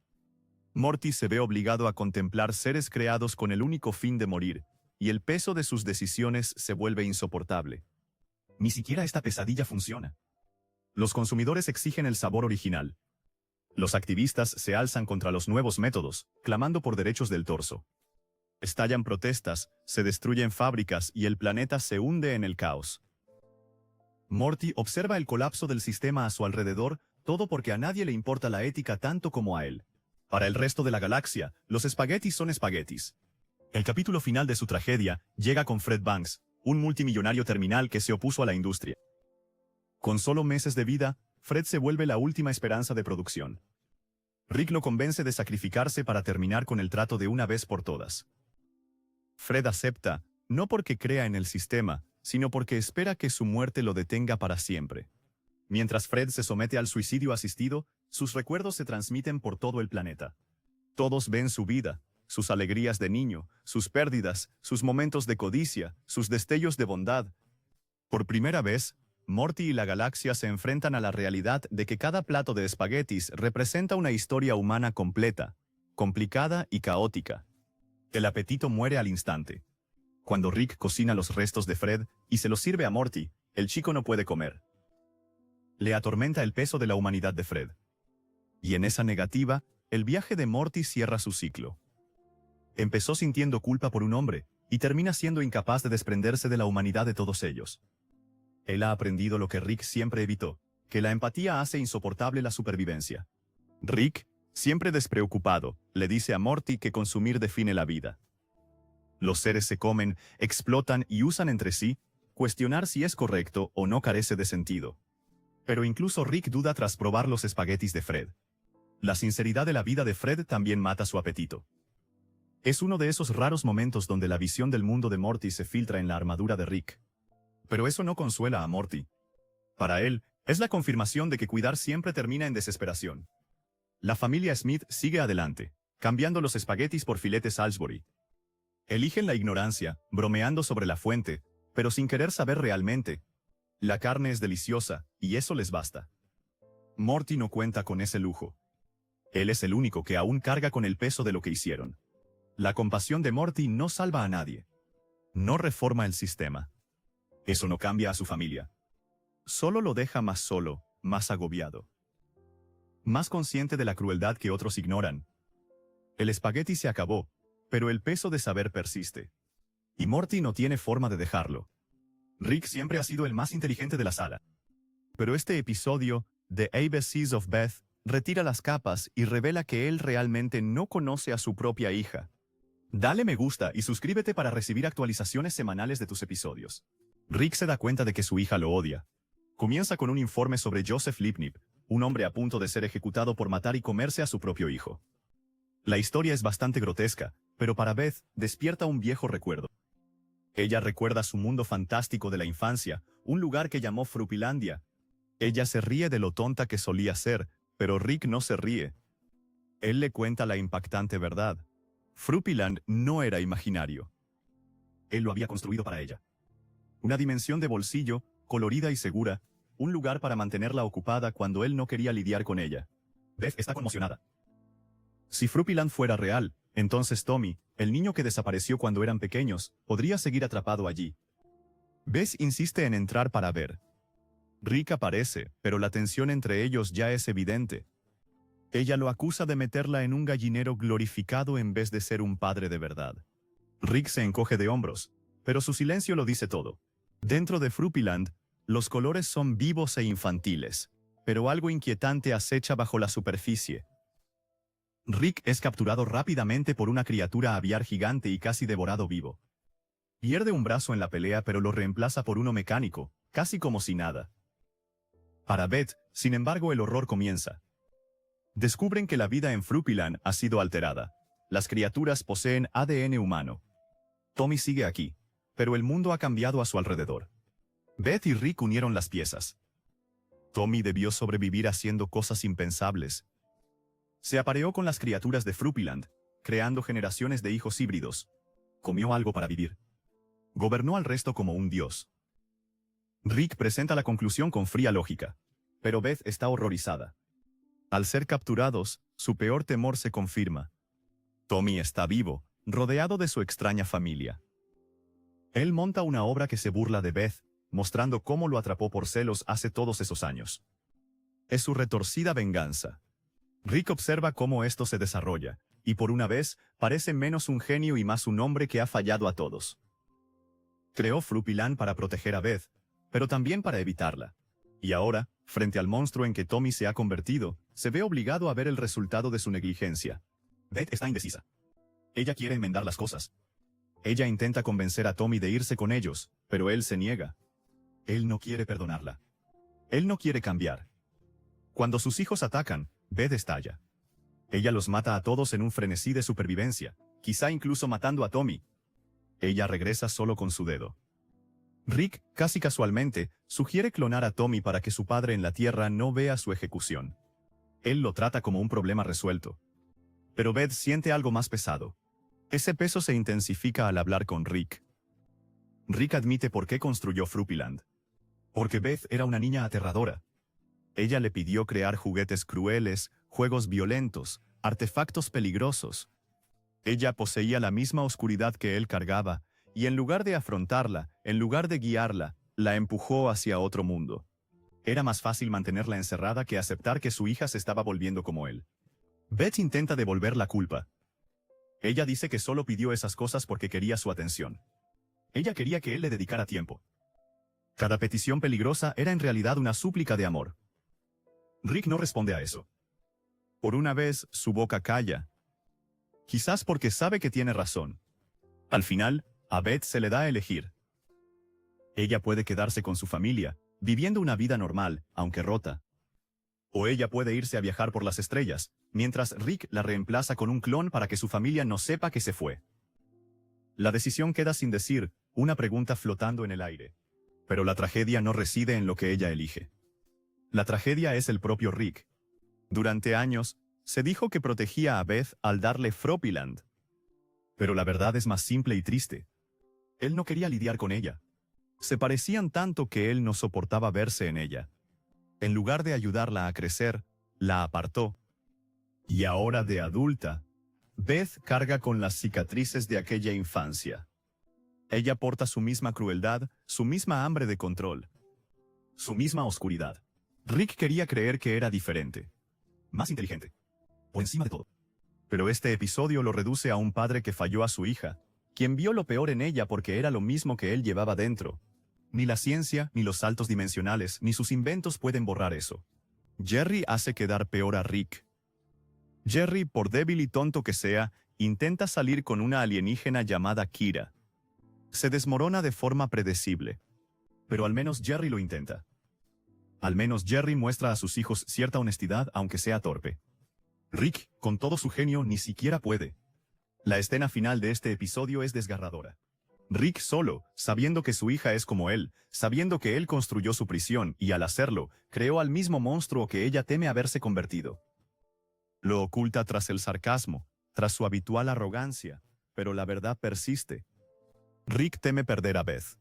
A: Morty se ve obligado a contemplar seres creados con el único fin de morir, y el peso de sus decisiones se vuelve insoportable. Ni siquiera esta pesadilla funciona. Los consumidores exigen el sabor original. Los activistas se alzan contra los nuevos métodos, clamando por derechos del torso. Estallan protestas, se destruyen fábricas y el planeta se hunde en el caos. Morty observa el colapso del sistema a su alrededor, todo porque a nadie le importa la ética tanto como a él. Para el resto de la galaxia, los espaguetis son espaguetis. El capítulo final de su tragedia llega con Fred Banks, un multimillonario terminal que se opuso a la industria. Con solo meses de vida, Fred se vuelve la última esperanza de producción. Rick lo convence de sacrificarse para terminar con el trato de una vez por todas. Fred acepta, no porque crea en el sistema, sino porque espera que su muerte lo detenga para siempre. Mientras Fred se somete al suicidio asistido, sus recuerdos se transmiten por todo el planeta. Todos ven su vida, sus alegrías de niño, sus pérdidas, sus momentos de codicia, sus destellos de bondad. Por primera vez, Morty y la galaxia se enfrentan a la realidad de que cada plato de espaguetis representa una historia humana completa, complicada y caótica. El apetito muere al instante. Cuando Rick cocina los restos de Fred y se los sirve a Morty, el chico no puede comer. Le atormenta el peso de la humanidad de Fred. Y en esa negativa, el viaje de Morty cierra su ciclo. Empezó sintiendo culpa por un hombre, y termina siendo incapaz de desprenderse de la humanidad de todos ellos. Él ha aprendido lo que Rick siempre evitó, que la empatía hace insoportable la supervivencia. Rick, siempre despreocupado, le dice a Morty que consumir define la vida. Los seres se comen, explotan y usan entre sí, cuestionar si es correcto o no carece de sentido. Pero incluso Rick duda tras probar los espaguetis de Fred. La sinceridad de la vida de Fred también mata su apetito. Es uno de esos raros momentos donde la visión del mundo de Morty se filtra en la armadura de Rick. Pero eso no consuela a Morty. Para él, es la confirmación de que cuidar siempre termina en desesperación. La familia Smith sigue adelante, cambiando los espaguetis por filetes Salisbury. Eligen la ignorancia, bromeando sobre la fuente, pero sin querer saber realmente. La carne es deliciosa, y eso les basta. Morty no cuenta con ese lujo. Él es el único que aún carga con el peso de lo que hicieron. La compasión de Morty no salva a nadie. No reforma el sistema. Eso no cambia a su familia. Solo lo deja más solo, más agobiado. Más consciente de la crueldad que otros ignoran. El espagueti se acabó, pero el peso de saber persiste. Y Morty no tiene forma de dejarlo. Rick siempre ha sido el más inteligente de la sala. Pero este episodio, The ABCs of Beth, retira las capas y revela que él realmente no conoce a su propia hija. Dale me gusta y suscríbete para recibir actualizaciones semanales de tus episodios. Rick se da cuenta de que su hija lo odia. Comienza con un informe sobre Joseph Lipnip, un hombre a punto de ser ejecutado por matar y comerse a su propio hijo. La historia es bastante grotesca, pero para Beth despierta un viejo recuerdo. Ella recuerda su mundo fantástico de la infancia, un lugar que llamó Frupilandia. Ella se ríe de lo tonta que solía ser, pero Rick no se ríe. Él le cuenta la impactante verdad. Frupiland no era imaginario. Él lo había construido para ella. Una dimensión de bolsillo, colorida y segura, un lugar para mantenerla ocupada cuando él no quería lidiar con ella. Beth está conmocionada. Si Frupiland fuera real, entonces Tommy, el niño que desapareció cuando eran pequeños, podría seguir atrapado allí. Beth insiste en entrar para ver. Rick aparece, pero la tensión entre ellos ya es evidente. Ella lo acusa de meterla en un gallinero glorificado en vez de ser un padre de verdad. Rick se encoge de hombros, pero su silencio lo dice todo. Dentro de Frupiland, los colores son vivos e infantiles, pero algo inquietante acecha bajo la superficie. Rick es capturado rápidamente por una criatura aviar gigante y casi devorado vivo. Pierde un brazo en la pelea, pero lo reemplaza por uno mecánico, casi como si nada. Para Beth, sin embargo, el horror comienza. Descubren que la vida en Frupiland ha sido alterada. Las criaturas poseen ADN humano. Tommy sigue aquí, pero el mundo ha cambiado a su alrededor. Beth y Rick unieron las piezas. Tommy debió sobrevivir haciendo cosas impensables. Se apareó con las criaturas de Frupiland, creando generaciones de hijos híbridos. Comió algo para vivir. Gobernó al resto como un dios. Rick presenta la conclusión con fría lógica, pero Beth está horrorizada. Al ser capturados, su peor temor se confirma. Tommy está vivo, rodeado de su extraña familia. Él monta una obra que se burla de Beth, mostrando cómo lo atrapó por celos hace todos esos años. Es su retorcida venganza. Rick observa cómo esto se desarrolla, y por una vez, parece menos un genio y más un hombre que ha fallado a todos. Creó Frupiland para proteger a Beth, pero también para evitarla. Y ahora, frente al monstruo en que Tommy se ha convertido, se ve obligado a ver el resultado de su negligencia. Beth está indecisa. Ella quiere enmendar las cosas. Ella intenta convencer a Tommy de irse con ellos, pero él se niega. Él no quiere perdonarla. Él no quiere cambiar. Cuando sus hijos atacan, Beth estalla. Ella los mata a todos en un frenesí de supervivencia, quizá incluso matando a Tommy. Ella regresa solo con su dedo. Rick, casi casualmente, sugiere clonar a Tommy para que su padre en la Tierra no vea su ejecución. Él lo trata como un problema resuelto. Pero Beth siente algo más pesado. Ese peso se intensifica al hablar con Rick. Rick admite por qué construyó Frupiland. Porque Beth era una niña aterradora. Ella le pidió crear juguetes crueles, juegos violentos, artefactos peligrosos. Ella poseía la misma oscuridad que él cargaba, y en lugar de afrontarla, en lugar de guiarla, la empujó hacia otro mundo. Era más fácil mantenerla encerrada que aceptar que su hija se estaba volviendo como él. Beth intenta devolver la culpa. Ella dice que solo pidió esas cosas porque quería su atención. Ella quería que él le dedicara tiempo. Cada petición peligrosa era en realidad una súplica de amor. Rick no responde a eso. Por una vez, su boca calla. Quizás porque sabe que tiene razón. Al final, a Beth se le da a elegir. Ella puede quedarse con su familia, viviendo una vida normal, aunque rota. O ella puede irse a viajar por las estrellas, mientras Rick la reemplaza con un clon para que su familia no sepa que se fue. La decisión queda sin decir, una pregunta flotando en el aire. Pero la tragedia no reside en lo que ella elige. La tragedia es el propio Rick. Durante años, se dijo que protegía a Beth al darle Frupiland. Pero la verdad es más simple y triste. Él no quería lidiar con ella. Se parecían tanto que él no soportaba verse en ella. En lugar de ayudarla a crecer, la apartó. Y ahora de adulta, Beth carga con las cicatrices de aquella infancia. Ella porta su misma crueldad, su misma hambre de control, su misma oscuridad. Rick quería creer que era diferente, más inteligente, por encima de todo. Pero este episodio lo reduce a un padre que falló a su hija, quien vio lo peor en ella porque era lo mismo que él llevaba dentro. Ni la ciencia, ni los saltos dimensionales, ni sus inventos pueden borrar eso. Jerry hace quedar peor a Rick. Jerry, por débil y tonto que sea, intenta salir con una alienígena llamada Kira. Se desmorona de forma predecible. Pero al menos Jerry lo intenta. Al menos Jerry muestra a sus hijos cierta honestidad aunque sea torpe. Rick, con todo su genio, ni siquiera puede. La escena final de este episodio es desgarradora. Rick solo, sabiendo que su hija es como él, sabiendo que él construyó su prisión y al hacerlo, creó al mismo monstruo que ella teme haberse convertido. Lo oculta tras el sarcasmo, tras su habitual arrogancia, pero la verdad persiste. Rick teme perder a Beth.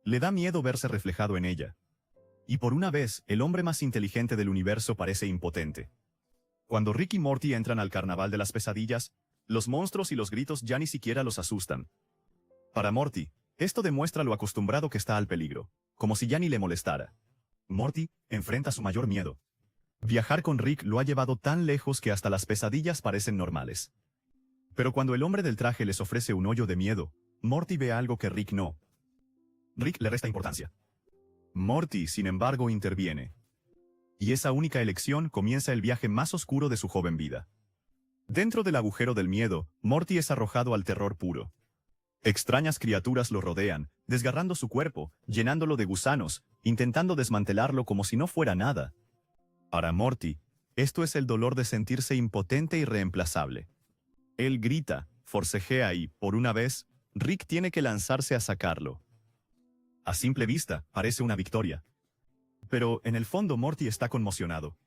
A: Le da miedo verse reflejado en ella. Y por una vez, el hombre más inteligente del universo parece impotente. Cuando Rick y Morty entran al carnaval de las pesadillas, los monstruos y los gritos ya ni siquiera los asustan. Para Morty, esto demuestra lo acostumbrado que está al peligro, como si ya ni le molestara. Morty enfrenta su mayor miedo. Viajar con Rick lo ha llevado tan lejos que hasta las pesadillas parecen normales. Pero cuando el hombre del traje les ofrece un hoyo de miedo, Morty ve algo que Rick no. Rick le resta importancia. Morty, sin embargo, interviene. Y esa única elección comienza el viaje más oscuro de su joven vida. Dentro del agujero del miedo, Morty es arrojado al terror puro. Extrañas criaturas lo rodean, desgarrando su cuerpo, llenándolo de gusanos, intentando desmantelarlo como si no fuera nada. Para Morty, esto es el dolor de sentirse impotente y reemplazable. Él grita, forcejea y, por una vez, Rick tiene que lanzarse a sacarlo. A simple vista, parece una victoria. Pero, en el fondo, Morty está conmocionado.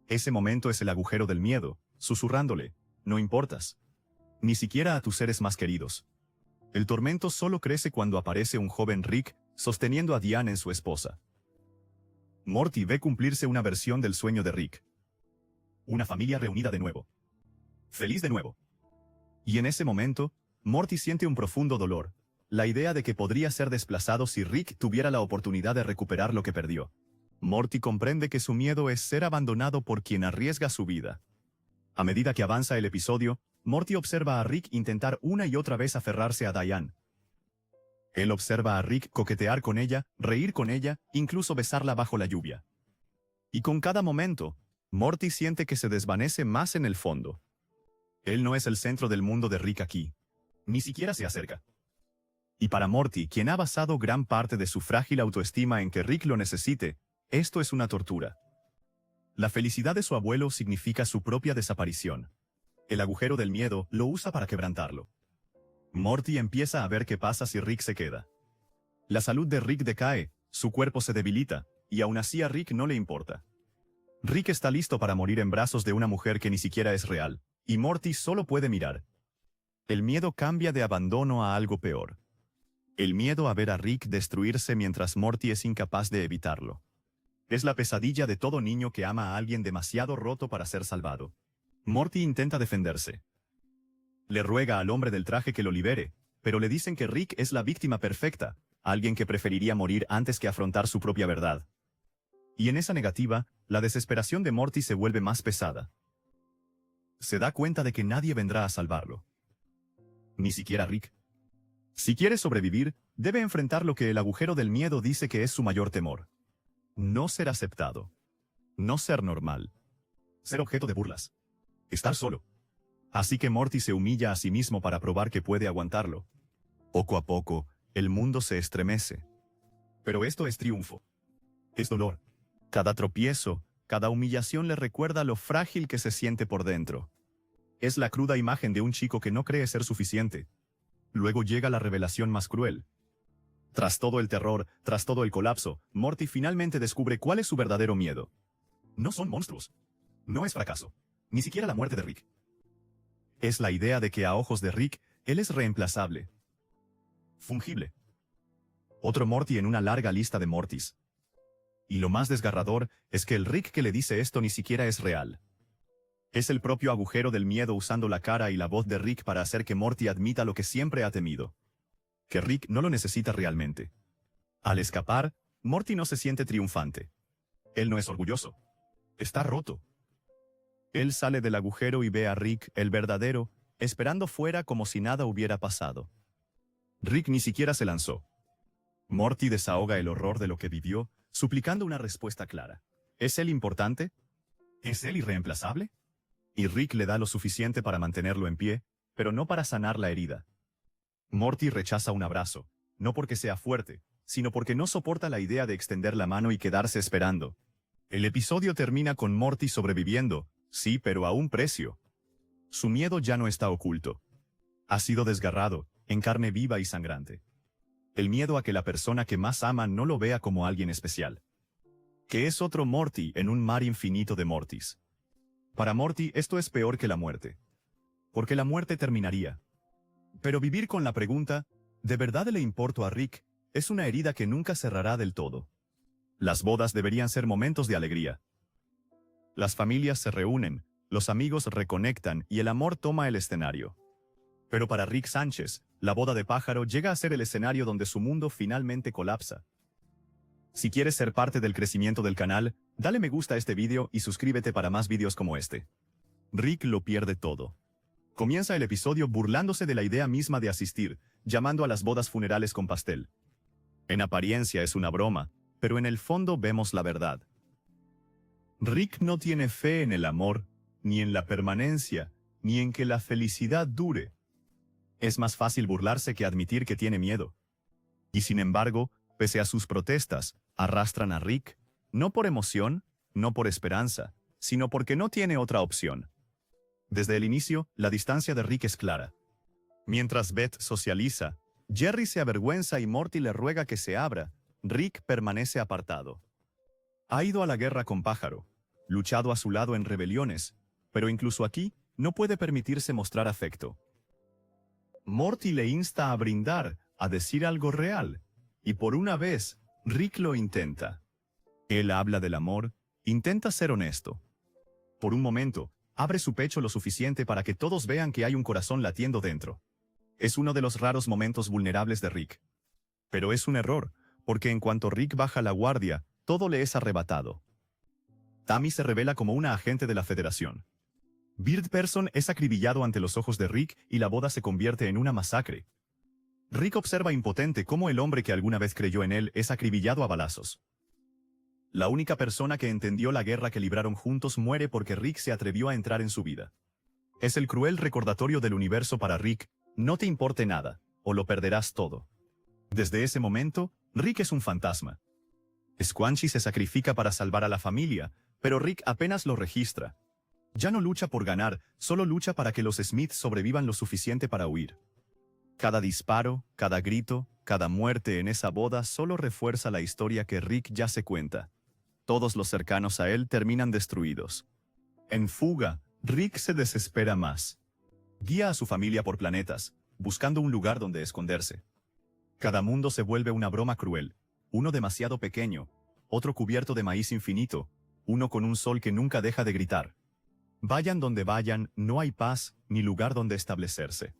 A: Ese momento es el agujero del miedo, susurrándole, no importas. Ni siquiera a tus seres más queridos. El tormento solo crece cuando aparece un joven Rick, sosteniendo a Diane en su esposa. Morty ve cumplirse una versión del sueño de Rick. Una familia reunida de nuevo. Feliz de nuevo. Y en ese momento, Morty siente un profundo dolor, la idea de que podría ser desplazado si Rick tuviera la oportunidad de recuperar lo que perdió. Morty comprende que su miedo es ser abandonado por quien arriesga su vida. A medida que avanza el episodio, Morty observa a Rick intentar una y otra vez aferrarse a Diane. Él observa a Rick coquetear con ella, reír con ella, incluso besarla bajo la lluvia. Y con cada momento, Morty siente que se desvanece más en el fondo. Él no es el centro del mundo de Rick aquí. Ni siquiera se acerca. Y para Morty, quien ha basado gran parte de su frágil autoestima en que Rick lo necesite, esto es una tortura. La felicidad de su abuelo significa su propia desaparición. El agujero del miedo lo usa para quebrantarlo. Morty empieza a ver qué pasa si Rick se queda. La salud de Rick decae, su cuerpo se debilita, y aún así a Rick no le importa. Rick está listo para morir en brazos de una mujer que ni siquiera es real, y Morty solo puede mirar. El miedo cambia de abandono a algo peor. El miedo a ver a Rick destruirse mientras Morty es incapaz de evitarlo. Es la pesadilla de todo niño que ama a alguien demasiado roto para ser salvado. Morty intenta defenderse. Le ruega al hombre del traje que lo libere, pero le dicen que Rick es la víctima perfecta, alguien que preferiría morir antes que afrontar su propia verdad. Y en esa negativa, la desesperación de Morty se vuelve más pesada. Se da cuenta de que nadie vendrá a salvarlo. Ni siquiera Rick. Si quiere sobrevivir, debe enfrentar lo que el agujero del miedo dice que es su mayor temor. No ser aceptado. No ser normal. Ser objeto de burlas. Estar solo. Así que Morty se humilla a sí mismo para probar que puede aguantarlo. Poco a poco, el mundo se estremece. Pero esto es triunfo. Es dolor. Cada tropiezo, cada humillación le recuerda lo frágil que se siente por dentro. Es la cruda imagen de un chico que no cree ser suficiente. Luego llega la revelación más cruel. Tras todo el terror, tras todo el colapso, Morty finalmente descubre cuál es su verdadero miedo. No son monstruos. No es fracaso. Ni siquiera la muerte de Rick. Es la idea de que a ojos de Rick, él es reemplazable. Fungible. Otro Morty en una larga lista de Mortys. Y lo más desgarrador es que el Rick que le dice esto ni siquiera es real. Es el propio agujero del miedo usando la cara y la voz de Rick para hacer que Morty admita lo que siempre ha temido. Que Rick no lo necesita realmente. Al escapar, Morty no se siente triunfante. Él no es orgulloso. Está roto. Él sale del agujero y ve a Rick, el verdadero, esperando fuera como si nada hubiera pasado. Rick ni siquiera se lanzó. Morty desahoga el horror de lo que vivió, suplicando una respuesta clara. ¿Es él importante? ¿Es él irreemplazable? Y Rick le da lo suficiente para mantenerlo en pie, pero no para sanar la herida. Morty rechaza un abrazo, no porque sea fuerte, sino porque no soporta la idea de extender la mano y quedarse esperando. El episodio termina con Morty sobreviviendo, sí, pero a un precio. Su miedo ya no está oculto. Ha sido desgarrado, en carne viva y sangrante. El miedo a que la persona que más ama no lo vea como alguien especial. Que es otro Morty en un mar infinito de Mortys. Para Morty esto es peor que la muerte. Porque la muerte terminaría. Pero vivir con la pregunta, ¿de verdad le importo a Rick?, es una herida que nunca cerrará del todo. Las bodas deberían ser momentos de alegría. Las familias se reúnen, los amigos reconectan y el amor toma el escenario. Pero para Rick Sánchez, la boda de pájaro llega a ser el escenario donde su mundo finalmente colapsa. Si quieres ser parte del crecimiento del canal, dale me gusta a este vídeo y suscríbete para más vídeos como este. Rick lo pierde todo. Comienza el episodio burlándose de la idea misma de asistir, llamando a las bodas funerales con pastel. En apariencia es una broma, pero en el fondo vemos la verdad. Rick no tiene fe en el amor, ni en la permanencia, ni en que la felicidad dure. Es más fácil burlarse que admitir que tiene miedo. Y sin embargo, pese a sus protestas, arrastran a Rick, no por emoción, no por esperanza, sino porque no tiene otra opción. Desde el inicio, la distancia de Rick es clara. Mientras Beth socializa, Jerry se avergüenza y Morty le ruega que se abra, Rick permanece apartado. Ha ido a la guerra con Pájaro, luchado a su lado en rebeliones, pero incluso aquí no puede permitirse mostrar afecto. Morty le insta a brindar, a decir algo real, y por una vez, Rick lo intenta. Él habla del amor, intenta ser honesto. Por un momento, abre su pecho lo suficiente para que todos vean que hay un corazón latiendo dentro. Es uno de los raros momentos vulnerables de Rick. Pero es un error, porque en cuanto Rick baja la guardia, todo le es arrebatado. Tammy se revela como una agente de la Federación. Bird Person es acribillado ante los ojos de Rick y la boda se convierte en una masacre. Rick observa impotente cómo el hombre que alguna vez creyó en él es acribillado a balazos. La única persona que entendió la guerra que libraron juntos muere porque Rick se atrevió a entrar en su vida. Es el cruel recordatorio del universo para Rick: no te importe nada, o lo perderás todo. Desde ese momento, Rick es un fantasma. Squanchy se sacrifica para salvar a la familia, pero Rick apenas lo registra. Ya no lucha por ganar, solo lucha para que los Smith sobrevivan lo suficiente para huir. Cada disparo, cada grito, cada muerte en esa boda solo refuerza la historia que Rick ya se cuenta. Todos los cercanos a él terminan destruidos. En fuga, Rick se desespera más. Guía a su familia por planetas, buscando un lugar donde esconderse. Cada mundo se vuelve una broma cruel, uno demasiado pequeño, otro cubierto de maíz infinito, uno con un sol que nunca deja de gritar. Vayan donde vayan, no hay paz ni lugar donde establecerse.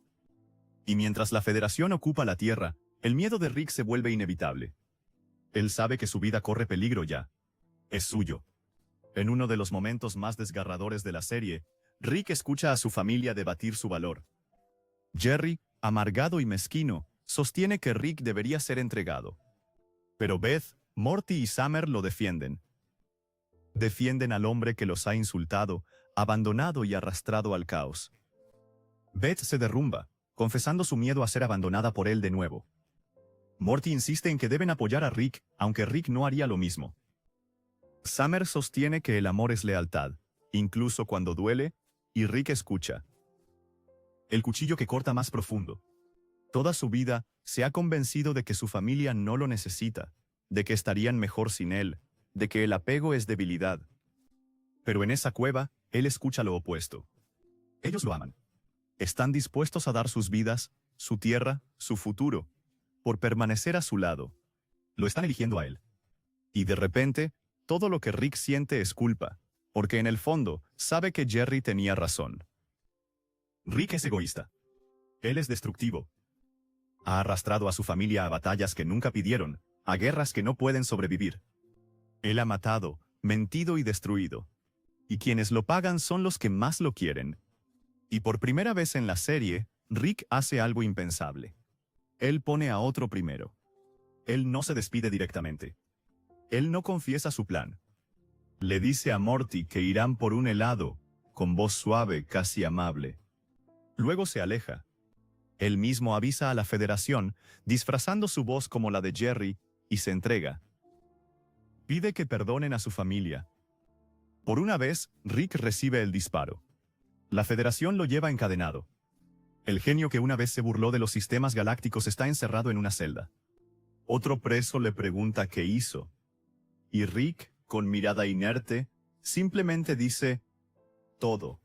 A: Y mientras la Federación ocupa la Tierra, el miedo de Rick se vuelve inevitable. Él sabe que su vida corre peligro ya. Es suyo. En uno de los momentos más desgarradores de la serie, Rick escucha a su familia debatir su valor. Jerry, amargado y mezquino, sostiene que Rick debería ser entregado. Pero Beth, Morty y Summer lo defienden. Defienden al hombre que los ha insultado, abandonado y arrastrado al caos. Beth se derrumba, confesando su miedo a ser abandonada por él de nuevo. Morty insiste en que deben apoyar a Rick, aunque Rick no haría lo mismo. Summer sostiene que el amor es lealtad, incluso cuando duele, y Rick escucha. El cuchillo que corta más profundo. Toda su vida, se ha convencido de que su familia no lo necesita, de que estarían mejor sin él, de que el apego es debilidad. Pero en esa cueva, él escucha lo opuesto. Ellos lo aman. Están dispuestos a dar sus vidas, su tierra, su futuro, por permanecer a su lado. Lo están eligiendo a él. Y de repente, todo lo que Rick siente es culpa, porque en el fondo, sabe que Jerry tenía razón. Rick es egoísta. Él es destructivo. Ha arrastrado a su familia a batallas que nunca pidieron, a guerras que no pueden sobrevivir. Él ha matado, mentido y destruido. Y quienes lo pagan son los que más lo quieren. Y por primera vez en la serie, Rick hace algo impensable. Él pone a otro primero. Él no se despide directamente. Él no confiesa su plan. Le dice a Morty que irán por un helado, con voz suave, casi amable. Luego se aleja. Él mismo avisa a la Federación, disfrazando su voz como la de Jerry, y se entrega. Pide que perdonen a su familia. Por una vez, Rick recibe el disparo. La Federación lo lleva encadenado. El genio que una vez se burló de los sistemas galácticos está encerrado en una celda. Otro preso le pregunta qué hizo. Y Rick, con mirada inerte, simplemente dice, todo.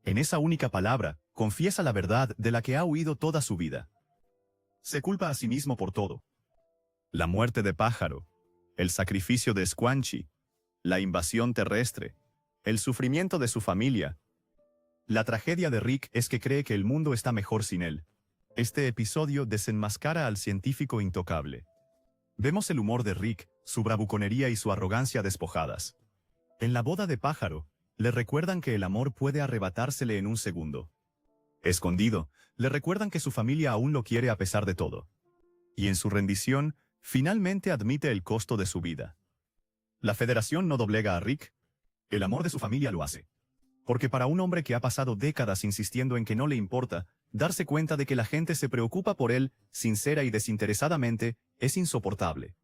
A: En esa única palabra, confiesa la verdad de la que ha huido toda su vida. Se culpa a sí mismo por todo. La muerte de Pájaro, el sacrificio de Squanchy, la invasión terrestre, el sufrimiento de su familia. La tragedia de Rick es que cree que el mundo está mejor sin él. Este episodio desenmascara al científico intocable. Vemos el humor de Rick, su bravuconería y su arrogancia despojadas. En la boda de Pájaro, le recuerdan que el amor puede arrebatársele en un segundo. Escondido, le recuerdan que su familia aún lo quiere a pesar de todo. Y en su rendición, finalmente admite el costo de su vida. La Federación no doblega a Rick. El amor de su familia lo hace. Porque para un hombre que ha pasado décadas insistiendo en que no le importa, darse cuenta de que la gente se preocupa por él, sincera y desinteresadamente, es insoportable.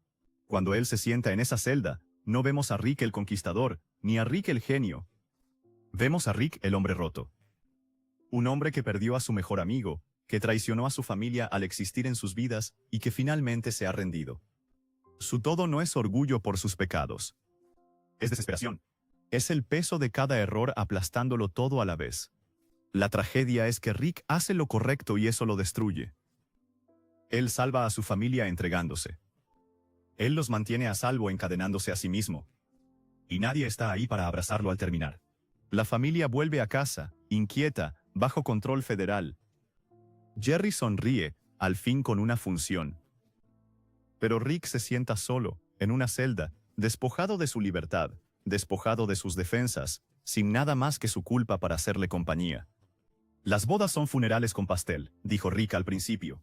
A: Cuando él se sienta en esa celda, no vemos a Rick el conquistador, ni a Rick el genio. Vemos a Rick el hombre roto. Un hombre que perdió a su mejor amigo, que traicionó a su familia al existir en sus vidas y que finalmente se ha rendido. Su todo no es orgullo por sus pecados. Es desesperación. Es el peso de cada error aplastándolo todo a la vez. La tragedia es que Rick hace lo correcto y eso lo destruye. Él salva a su familia entregándose. Él los mantiene a salvo encadenándose a sí mismo. Y nadie está ahí para abrazarlo al terminar. La familia vuelve a casa, inquieta, bajo control federal. Jerry sonríe, al fin con una función. Pero Rick se sienta solo, en una celda, despojado de su libertad, despojado de sus defensas, sin nada más que su culpa para hacerle compañía. Las bodas son funerales con pastel, dijo Rick al principio.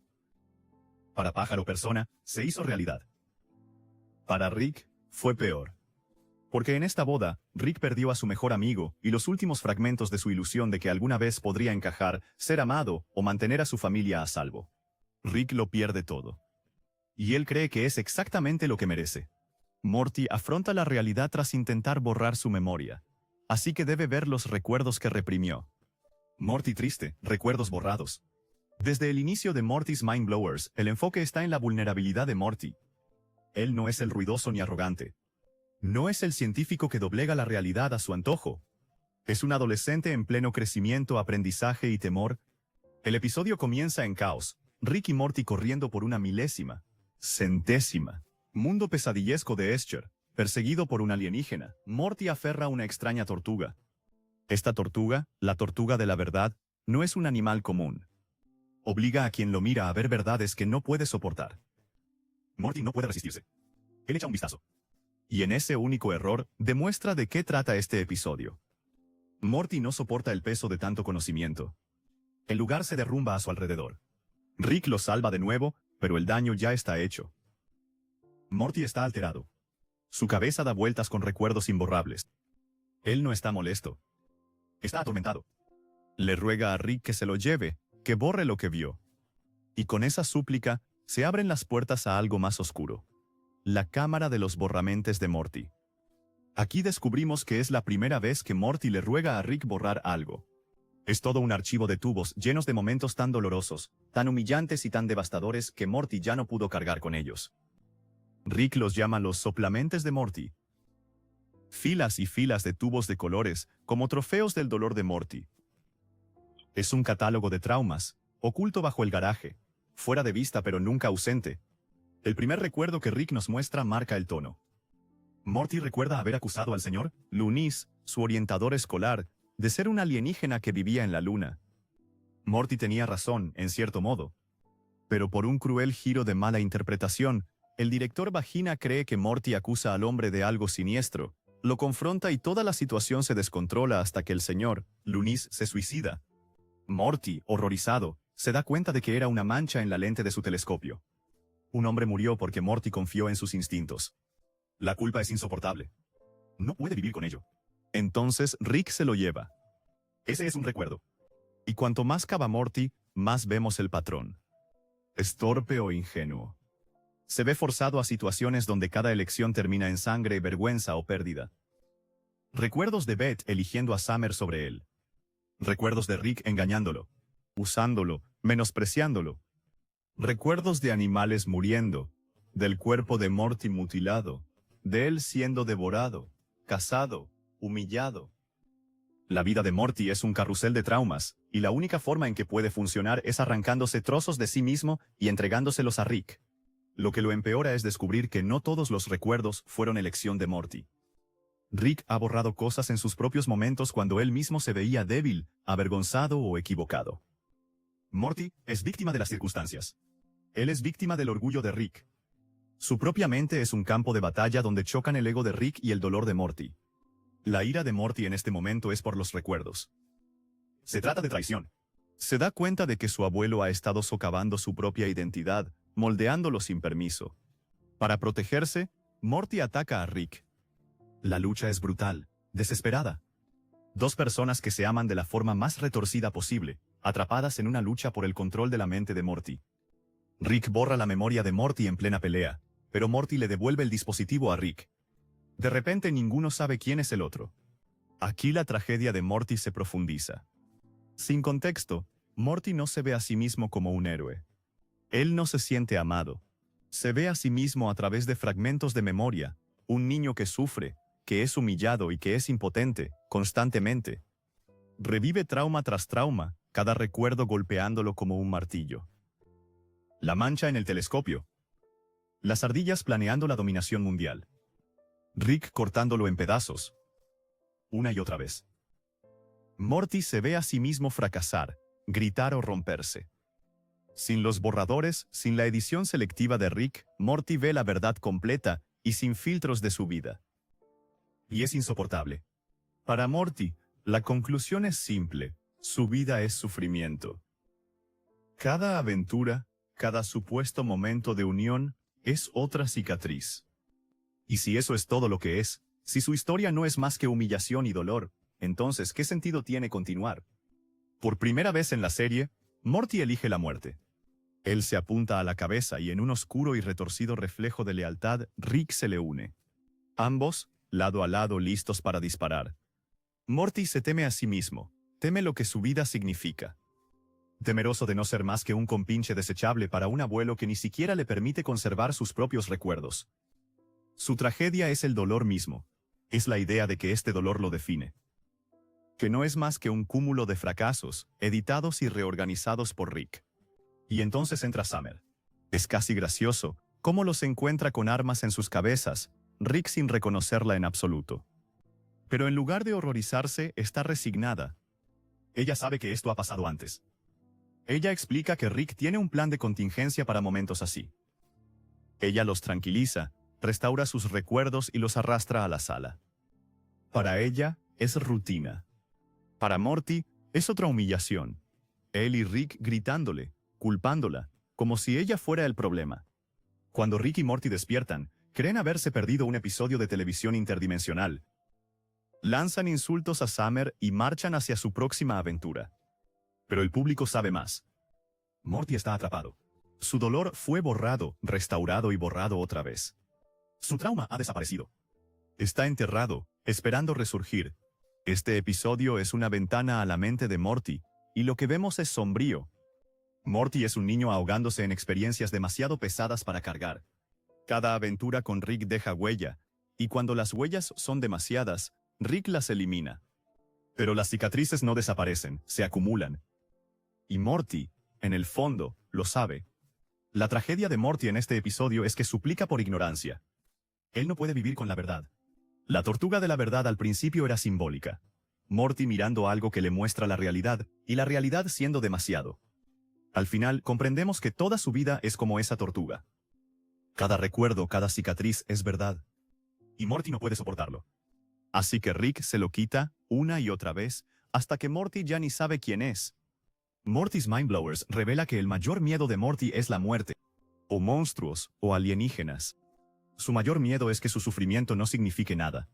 A: Para Pájaro persona, se hizo realidad. Para Rick, fue peor. Porque en esta boda, Rick perdió a su mejor amigo y los últimos fragmentos de su ilusión de que alguna vez podría encajar, ser amado o mantener a su familia a salvo. Rick lo pierde todo. Y él cree que es exactamente lo que merece. Morty afronta la realidad tras intentar borrar su memoria. Así que debe ver los recuerdos que reprimió. Morty triste, recuerdos borrados. Desde el inicio de Morty's Mind Blowers, el enfoque está en la vulnerabilidad de Morty. Él no es el ruidoso ni arrogante. No es el científico que doblega la realidad a su antojo. Es un adolescente en pleno crecimiento, aprendizaje y temor. El episodio comienza en caos, Rick y Morty corriendo por una milésima, centésima, mundo pesadillesco de Escher, perseguido por un alienígena. Morty aferra a una extraña tortuga. Esta tortuga, la tortuga de la verdad, no es un animal común. Obliga a quien lo mira a ver verdades que no puede soportar. Morty no puede resistirse. Él echa un vistazo. Y en ese único error, demuestra de qué trata este episodio. Morty no soporta el peso de tanto conocimiento. El lugar se derrumba a su alrededor. Rick lo salva de nuevo, pero el daño ya está hecho. Morty está alterado. Su cabeza da vueltas con recuerdos imborrables. Él no está molesto. Está atormentado. Le ruega a Rick que se lo lleve, que borre lo que vio. Y con esa súplica, se abren las puertas a algo más oscuro. La cámara de los borramentes de Morty. Aquí descubrimos que es la primera vez que Morty le ruega a Rick borrar algo. Es todo un archivo de tubos llenos de momentos tan dolorosos, tan humillantes y tan devastadores que Morty ya no pudo cargar con ellos. Rick los llama los soplamentes de Morty. Filas y filas de tubos de colores, como trofeos del dolor de Morty. Es un catálogo de traumas, oculto bajo el garaje, fuera de vista pero nunca ausente. El primer recuerdo que Rick nos muestra marca el tono. Morty recuerda haber acusado al señor Lunis, su orientador escolar, de ser un alienígena que vivía en la luna. Morty tenía razón, en cierto modo. Pero por un cruel giro de mala interpretación, el director Vagina cree que Morty acusa al hombre de algo siniestro, lo confronta y toda la situación se descontrola hasta que el señor Lunis se suicida. Morty, horrorizado, se da cuenta de que era una mancha en la lente de su telescopio. Un hombre murió porque Morty confió en sus instintos. La culpa es insoportable. No puede vivir con ello. Entonces Rick se lo lleva. Ese es un recuerdo. Y cuanto más cava Morty, más vemos el patrón. Es torpe o ingenuo. Se ve forzado a situaciones donde cada elección termina en sangre, vergüenza o pérdida. Recuerdos de Beth eligiendo a Summer sobre él. Recuerdos de Rick engañándolo. usándolo, menospreciándolo. Recuerdos de animales muriendo, del cuerpo de Morty mutilado, de él siendo devorado, cazado, humillado. La vida de Morty es un carrusel de traumas, y la única forma en que puede funcionar es arrancándose trozos de sí mismo y entregándoselos a Rick. Lo que lo empeora es descubrir que no todos los recuerdos fueron elección de Morty. Rick ha borrado cosas en sus propios momentos cuando él mismo se veía débil, avergonzado o equivocado. Morty es víctima de las circunstancias. Él es víctima del orgullo de Rick. Su propia mente es un campo de batalla donde chocan el ego de Rick y el dolor de Morty. La ira de Morty en este momento es por los recuerdos. Se trata de traición. Se da cuenta de que su abuelo ha estado socavando su propia identidad, moldeándolo sin permiso. Para protegerse, Morty ataca a Rick. La lucha es brutal, desesperada. Dos personas que se aman de la forma más retorcida posible, atrapadas en una lucha por el control de la mente de Morty. Rick borra la memoria de Morty en plena pelea, pero Morty le devuelve el dispositivo a Rick. De repente ninguno sabe quién es el otro. Aquí la tragedia de Morty se profundiza. Sin contexto, Morty no se ve a sí mismo como un héroe. Él no se siente amado. Se ve a sí mismo a través de fragmentos de memoria, un niño que sufre, que es humillado y que es impotente, constantemente. Revive trauma tras trauma, cada recuerdo golpeándolo como un martillo. La mancha en el telescopio. Las ardillas planeando la dominación mundial. Rick cortándolo en pedazos. Una y otra vez. Morty se ve a sí mismo fracasar, gritar o romperse. Sin los borradores, sin la edición selectiva de Rick, Morty ve la verdad completa y sin filtros de su vida. Y es insoportable. Para Morty, la conclusión es simple: su vida es sufrimiento. Cada aventura, cada supuesto momento de unión, es otra cicatriz. Y si eso es todo lo que es, si su historia no es más que humillación y dolor, entonces ¿qué sentido tiene continuar? Por primera vez en la serie, Morty elige la muerte. Él se apunta a la cabeza y en un oscuro y retorcido reflejo de lealtad, Rick se le une. Ambos, lado a lado, listos para disparar. Morty se teme a sí mismo, teme lo que su vida significa. Temeroso de no ser más que un compinche desechable para un abuelo que ni siquiera le permite conservar sus propios recuerdos. Su tragedia es el dolor mismo. Es la idea de que este dolor lo define. Que no es más que un cúmulo de fracasos, editados y reorganizados por Rick. Y entonces entra Summer. Es casi gracioso cómo los encuentra con armas en sus cabezas, Rick sin reconocerla en absoluto. Pero en lugar de horrorizarse, está resignada. Ella sabe que esto ha pasado antes. Ella explica que Rick tiene un plan de contingencia para momentos así. Ella los tranquiliza, restaura sus recuerdos y los arrastra a la sala. Para ella, es rutina. Para Morty, es otra humillación. Él y Rick gritándole, culpándola, como si ella fuera el problema. Cuando Rick y Morty despiertan, creen haberse perdido un episodio de televisión interdimensional. Lanzan insultos a Summer y marchan hacia su próxima aventura. Pero el público sabe más. Morty está atrapado. Su dolor fue borrado, restaurado y borrado otra vez. Su trauma ha desaparecido. Está enterrado, esperando resurgir. Este episodio es una ventana a la mente de Morty, y lo que vemos es sombrío. Morty es un niño ahogándose en experiencias demasiado pesadas para cargar. Cada aventura con Rick deja huella, y cuando las huellas son demasiadas, Rick las elimina. Pero las cicatrices no desaparecen, se acumulan. Y Morty, en el fondo, lo sabe. La tragedia de Morty en este episodio es que suplica por ignorancia. Él no puede vivir con la verdad. La tortuga de la verdad al principio era simbólica. Morty mirando algo que le muestra la realidad, y la realidad siendo demasiado. Al final, comprendemos que toda su vida es como esa tortuga. Cada recuerdo, cada cicatriz es verdad. Y Morty no puede soportarlo. Así que Rick se lo quita, una y otra vez, hasta que Morty ya ni sabe quién es. Morty's Mindblowers revela que el mayor miedo de Morty es la muerte, o monstruos, o alienígenas. Su mayor miedo es que su sufrimiento no signifique nada.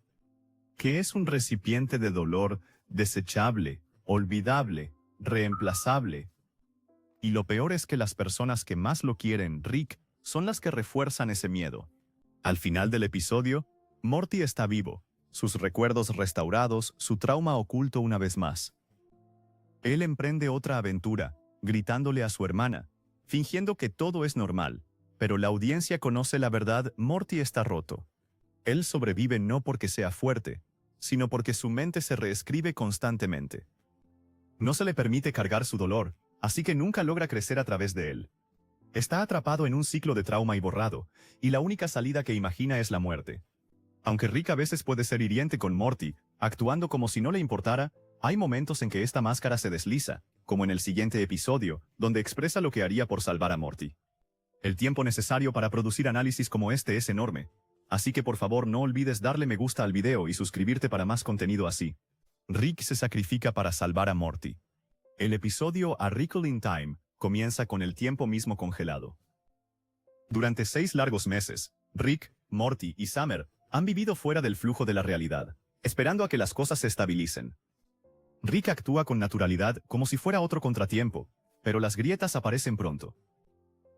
A: Que es un recipiente de dolor, desechable, olvidable, reemplazable. Y lo peor es que las personas que más lo quieren, Rick, son las que refuerzan ese miedo. Al final del episodio, Morty está vivo, sus recuerdos restaurados, su trauma oculto una vez más. Él emprende otra aventura, gritándole a su hermana, fingiendo que todo es normal. Pero la audiencia conoce la verdad, Morty está roto. Él sobrevive no porque sea fuerte, sino porque su mente se reescribe constantemente. No se le permite cargar su dolor, así que nunca logra crecer a través de él. Está atrapado en un ciclo de trauma y borrado, y la única salida que imagina es la muerte. Aunque Rick a veces puede ser hiriente con Morty, actuando como si no le importara, hay momentos en que esta máscara se desliza, como en el siguiente episodio, donde expresa lo que haría por salvar a Morty. El tiempo necesario para producir análisis como este es enorme, así que por favor no olvides darle me gusta al video y suscribirte para más contenido así. Rick se sacrifica para salvar a Morty. El episodio A Wrinkle in Time comienza con el tiempo mismo congelado. Durante 6 largos meses, Rick, Morty y Summer han vivido fuera del flujo de la realidad, esperando a que las cosas se estabilicen. Rick actúa con naturalidad como si fuera otro contratiempo, pero las grietas aparecen pronto.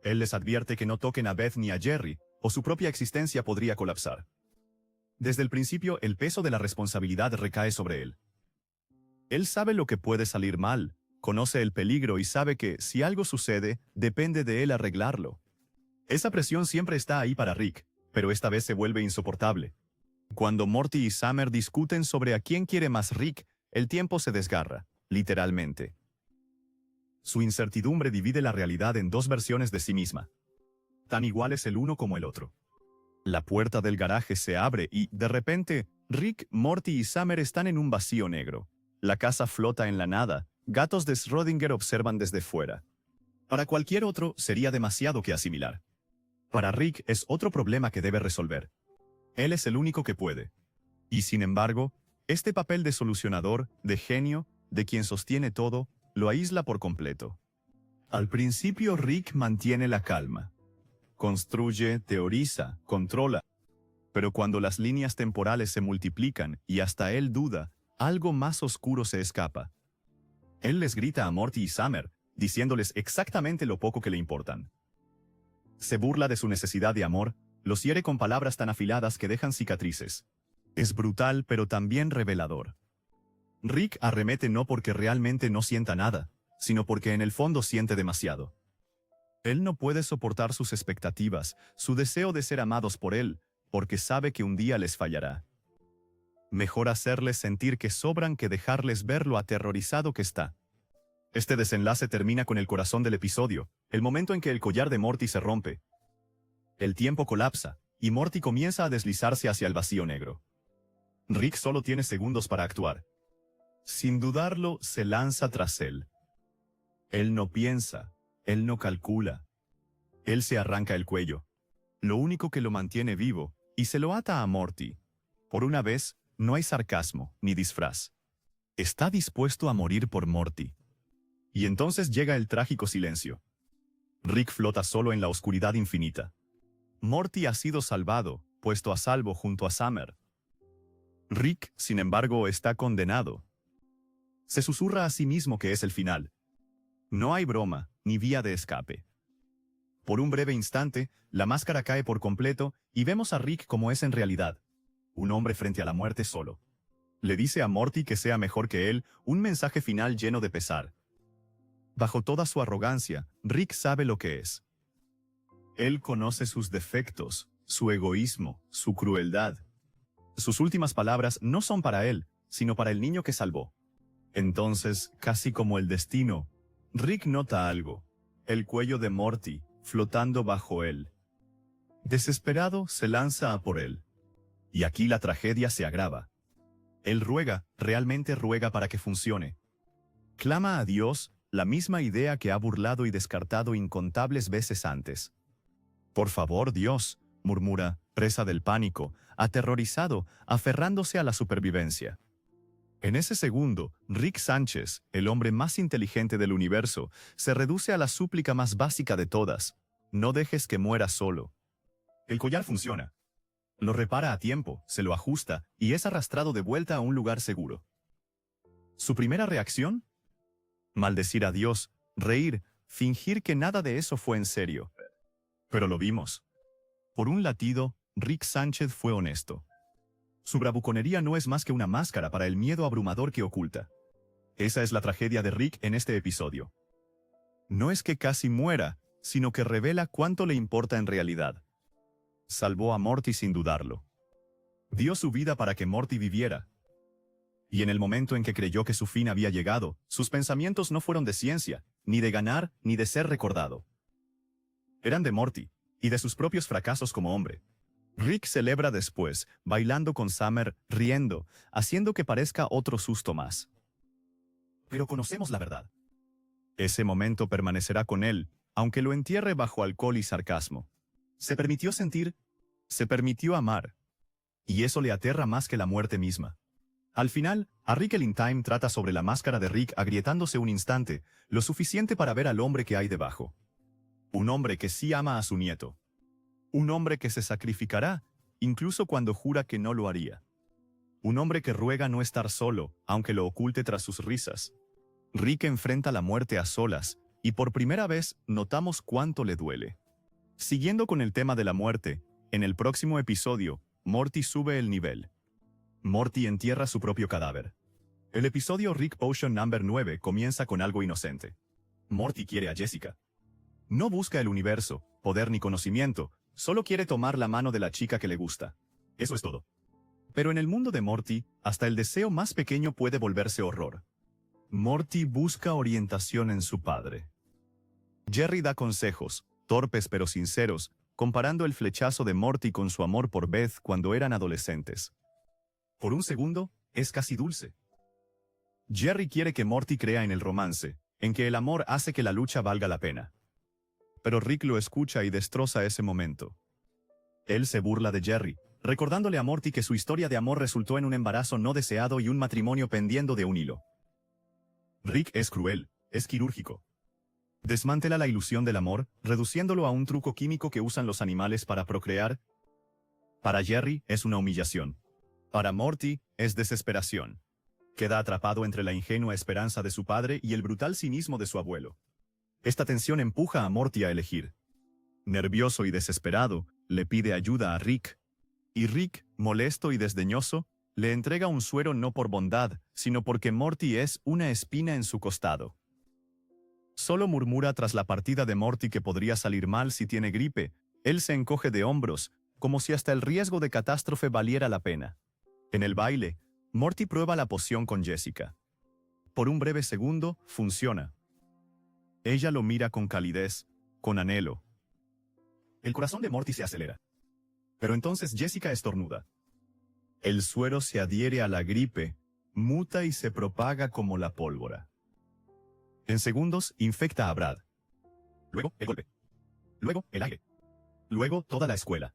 A: Él les advierte que no toquen a Beth ni a Jerry, o su propia existencia podría colapsar. Desde el principio, el peso de la responsabilidad recae sobre él. Él sabe lo que puede salir mal, conoce el peligro y sabe que, si algo sucede, depende de él arreglarlo. Esa presión siempre está ahí para Rick, pero esta vez se vuelve insoportable. Cuando Morty y Summer discuten sobre a quién quiere más Rick, el tiempo se desgarra, literalmente. Su incertidumbre divide la realidad en 2 versiones de sí misma, tan iguales el uno como el otro. La puerta del garaje se abre y, de repente, Rick, Morty y Summer están en un vacío negro. La casa flota en la nada, gatos de Schrödinger observan desde fuera. Para cualquier otro, sería demasiado que asimilar. Para Rick es otro problema que debe resolver. Él es el único que puede. Y sin embargo, este papel de solucionador, de genio, de quien sostiene todo, lo aísla por completo. Al principio Rick mantiene la calma. Construye, teoriza, controla. Pero cuando las líneas temporales se multiplican y hasta él duda, algo más oscuro se escapa. Él les grita a Morty y Summer, diciéndoles exactamente lo poco que le importan. Se burla de su necesidad de amor, los hiere con palabras tan afiladas que dejan cicatrices. Es brutal pero también revelador. Rick arremete no porque realmente no sienta nada, sino porque en el fondo siente demasiado. Él no puede soportar sus expectativas, su deseo de ser amados por él, porque sabe que un día les fallará. Mejor hacerles sentir que sobran que dejarles ver lo aterrorizado que está. Este desenlace termina con el corazón del episodio, el momento en que el collar de Morty se rompe. El tiempo colapsa, y Morty comienza a deslizarse hacia el vacío negro. Rick solo tiene segundos para actuar. Sin dudarlo, se lanza tras él. Él no piensa, él no calcula. Él se arranca el cuello. Lo único que lo mantiene vivo, y se lo ata a Morty. Por una vez, no hay sarcasmo, ni disfraz. Está dispuesto a morir por Morty. Y entonces llega el trágico silencio. Rick flota solo en la oscuridad infinita. Morty ha sido salvado, puesto a salvo junto a Summer. Rick, sin embargo, está condenado. Se susurra a sí mismo que es el final. No hay broma, ni vía de escape. Por un breve instante, la máscara cae por completo y vemos a Rick como es en realidad. Un hombre frente a la muerte solo. Le dice a Morty que sea mejor que él, un mensaje final lleno de pesar. Bajo toda su arrogancia, Rick sabe lo que es. Él conoce sus defectos, su egoísmo, su crueldad. Sus últimas palabras no son para él, sino para el niño que salvó. Entonces, casi como el destino, Rick nota algo. El cuello de Morty, flotando bajo él. Desesperado, se lanza a por él. Y aquí la tragedia se agrava. Él ruega, realmente ruega para que funcione. Clama a Dios, la misma idea que ha burlado y descartado incontables veces antes. Por favor, Dios, murmura, presa del pánico, aterrorizado, aferrándose a la supervivencia. En ese segundo, Rick Sánchez, el hombre más inteligente del universo, se reduce a la súplica más básica de todas. No dejes que muera solo. El collar funciona. Lo repara a tiempo, se lo ajusta y es arrastrado de vuelta a un lugar seguro. ¿Su primera reacción? Maldecir a Dios, reír, fingir que nada de eso fue en serio. Pero lo vimos. Por un latido, Rick Sánchez fue honesto. Su bravuconería no es más que una máscara para el miedo abrumador que oculta. Esa es la tragedia de Rick en este episodio. No es que casi muera, sino que revela cuánto le importa en realidad. Salvó a Morty sin dudarlo. Dio su vida para que Morty viviera. Y en el momento en que creyó que su fin había llegado, sus pensamientos no fueron de ciencia, ni de ganar, ni de ser recordado. Eran de Morty, y de sus propios fracasos como hombre. Rick celebra después, bailando con Summer, riendo, haciendo que parezca otro susto más. Pero conocemos la verdad. Ese momento permanecerá con él, aunque lo entierre bajo alcohol y sarcasmo. Se permitió sentir, se permitió amar. Y eso le aterra más que la muerte misma. Al final, A Wrinkle in Time trata sobre la máscara de Rick agrietándose un instante, lo suficiente para ver al hombre que hay debajo. Un hombre que sí ama a su nieto. Un hombre que se sacrificará, incluso cuando jura que no lo haría. Un hombre que ruega no estar solo, aunque lo oculte tras sus risas. Rick enfrenta la muerte a solas, y por primera vez notamos cuánto le duele. Siguiendo con el tema de la muerte, en el próximo episodio, Morty sube el nivel. Morty entierra su propio cadáver. El episodio Rick Potion No. 9 comienza con algo inocente. Morty quiere a Jessica. No busca el universo, poder ni conocimiento, solo quiere tomar la mano de la chica que le gusta. Eso es todo. Pero en el mundo de Morty, hasta el deseo más pequeño puede volverse horror. Morty busca orientación en su padre. Jerry da consejos, torpes pero sinceros, comparando el flechazo de Morty con su amor por Beth cuando eran adolescentes. Por un segundo, es casi dulce. Jerry quiere que Morty crea en el romance, en que el amor hace que la lucha valga la pena. Pero Rick lo escucha y destroza ese momento. Él se burla de Jerry, recordándole a Morty que su historia de amor resultó en un embarazo no deseado y un matrimonio pendiendo de un hilo. Rick es cruel, es quirúrgico. Desmantela la ilusión del amor, reduciéndolo a un truco químico que usan los animales para procrear. Para Jerry es una humillación. Para Morty es desesperación. Queda atrapado entre la ingenua esperanza de su padre y el brutal cinismo de su abuelo. Esta tensión empuja a Morty a elegir. Nervioso y desesperado, le pide ayuda a Rick. Y Rick, molesto y desdeñoso, le entrega un suero no por bondad, sino porque Morty es una espina en su costado. Solo murmura tras la partida de Morty que podría salir mal si tiene gripe. Él se encoge de hombros, como si hasta el riesgo de catástrofe valiera la pena. En el baile, Morty prueba la poción con Jessica. Por un breve segundo, funciona. Ella lo mira con calidez, con anhelo. El corazón de Morty se acelera. Pero entonces Jessica estornuda. El suero se adhiere a la gripe, muta y se propaga como la pólvora. En segundos, infecta a Brad. Luego, el golpe. Luego, el aire. Luego, toda la escuela.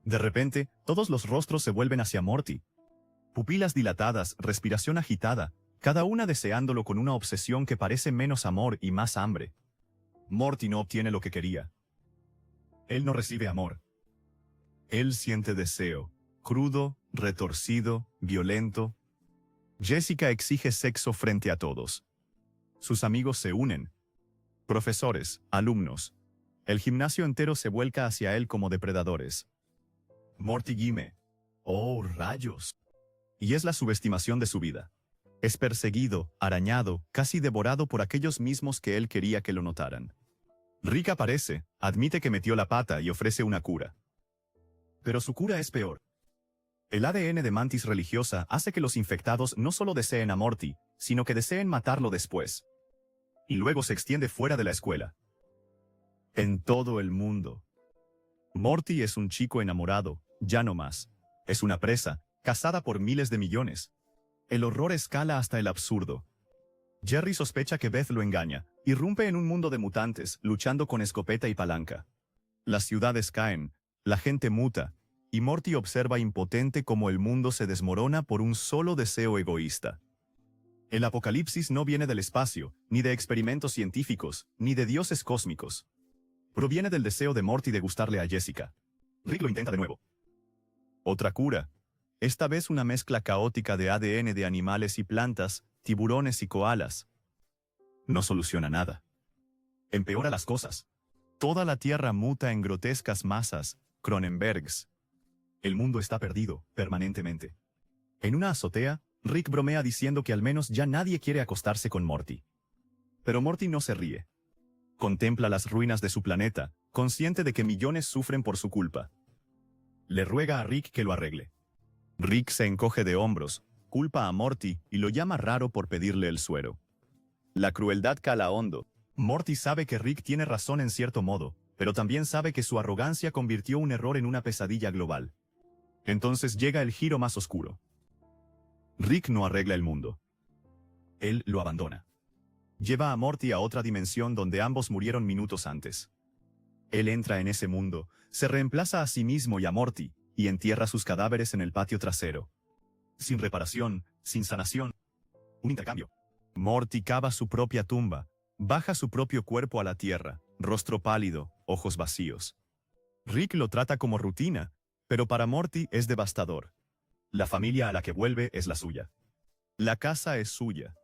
A: De repente, todos los rostros se vuelven hacia Morty. Pupilas dilatadas, respiración agitada, cada una deseándolo con una obsesión que parece menos amor y más hambre. Morty no obtiene lo que quería. Él no recibe amor. Él siente deseo, crudo, retorcido, violento. Jessica exige sexo frente a todos. Sus amigos se unen. Profesores, alumnos. El gimnasio entero se vuelca hacia él como depredadores. Morty gime. ¡Oh, rayos! Y es la subestimación de su vida. Es perseguido, arañado, casi devorado por aquellos mismos que él quería que lo notaran. Rick aparece, admite que metió la pata y ofrece una cura. Pero su cura es peor. El ADN de Mantis religiosa hace que los infectados no solo deseen a Morty, sino que deseen matarlo después. Y luego se extiende fuera de la escuela. En todo el mundo. Morty es un chico enamorado, ya no más. Es una presa, cazada por miles de millones. El horror escala hasta el absurdo. Jerry sospecha que Beth lo engaña, irrumpe en un mundo de mutantes, luchando con escopeta y palanca. Las ciudades caen, la gente muta, y Morty observa impotente cómo el mundo se desmorona por un solo deseo egoísta. El apocalipsis no viene del espacio, ni de experimentos científicos, ni de dioses cósmicos. Proviene del deseo de Morty de gustarle a Jessica. Rick lo intenta de nuevo. Otra cura. Esta vez una mezcla caótica de ADN de animales y plantas, tiburones y koalas. No soluciona nada. Empeora las cosas. Toda la Tierra muta en grotescas masas, Cronenbergs. El mundo está perdido, permanentemente. En una azotea, Rick bromea diciendo que al menos ya nadie quiere acostarse con Morty. Pero Morty no se ríe. Contempla las ruinas de su planeta, consciente de que millones sufren por su culpa. Le ruega a Rick que lo arregle. Rick se encoge de hombros, culpa a Morty y lo llama raro por pedirle el suero. La crueldad cala hondo. Morty sabe que Rick tiene razón en cierto modo, pero también sabe que su arrogancia convirtió un error en una pesadilla global. Entonces llega el giro más oscuro. Rick no arregla el mundo. Él lo abandona. Lleva a Morty a otra dimensión donde ambos murieron minutos antes. Él entra en ese mundo, se reemplaza a sí mismo y a Morty, y entierra sus cadáveres en el patio trasero. Sin reparación, sin sanación. Un intercambio. Morty cava su propia tumba, baja su propio cuerpo a la tierra, rostro pálido, ojos vacíos. Rick lo trata como rutina, pero para Morty es devastador. La familia a la que vuelve es la suya. La casa es suya.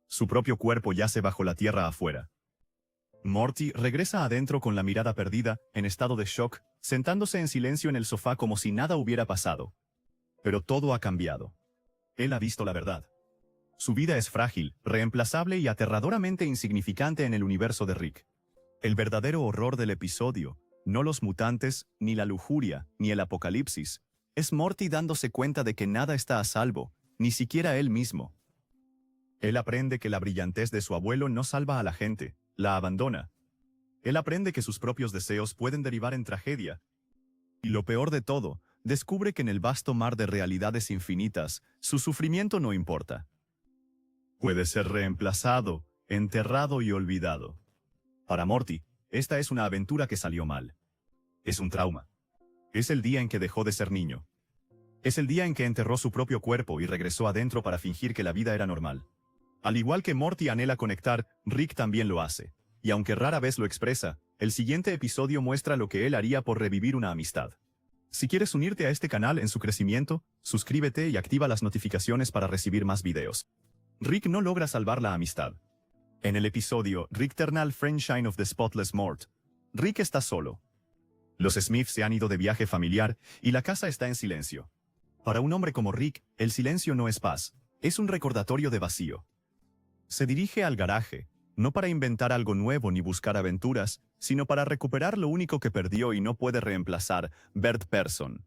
A: Su propio cuerpo yace bajo la tierra afuera. Morty regresa adentro con la mirada perdida, en estado de shock, sentándose en silencio en el sofá como si nada hubiera pasado. Pero todo ha cambiado. Él ha visto la verdad. Su vida es frágil, reemplazable y aterradoramente insignificante en el universo de Rick. El verdadero horror del episodio, no los mutantes, ni la lujuria, ni el apocalipsis, es Morty dándose cuenta de que nada está a salvo, ni siquiera él mismo. Él aprende que la brillantez de su abuelo no salva a la gente, la abandona. Él aprende que sus propios deseos pueden derivar en tragedia. Y lo peor de todo, descubre que en el vasto mar de realidades infinitas, su sufrimiento no importa. Puede ser reemplazado, enterrado y olvidado. Para Morty, esta es una aventura que salió mal. Es un trauma. Es el día en que dejó de ser niño. Es el día en que enterró su propio cuerpo y regresó adentro para fingir que la vida era normal. Al igual que Morty anhela conectar, Rick también lo hace. Y aunque rara vez lo expresa, el siguiente episodio muestra lo que él haría por revivir una amistad. Si quieres unirte a este canal en su crecimiento, suscríbete y activa las notificaciones para recibir más videos. Rick no logra salvar la amistad. En el episodio Rick-Ternal Friendshine of the Spotless Mort, Rick está solo. Los Smith se han ido de viaje familiar y la casa está en silencio. Para un hombre como Rick, el silencio no es paz, es un recordatorio de vacío. Se dirige al garaje, no para inventar algo nuevo ni buscar aventuras, sino para recuperar lo único que perdió y no puede reemplazar, Bert Person.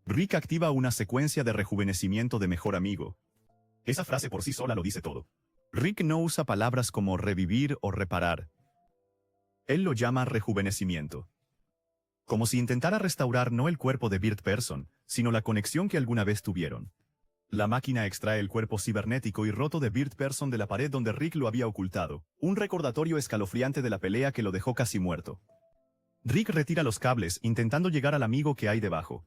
A: Rick activa una secuencia de rejuvenecimiento de mejor amigo. Esa frase por sí sola lo dice todo. Rick no usa palabras como revivir o reparar. Él lo llama rejuvenecimiento. Como si intentara restaurar no el cuerpo de Bert Person, sino la conexión que alguna vez tuvieron. La máquina extrae el cuerpo cibernético y roto de Bert Person de la pared donde Rick lo había ocultado, un recordatorio escalofriante de la pelea que lo dejó casi muerto. Rick retira los cables intentando llegar al amigo que hay debajo.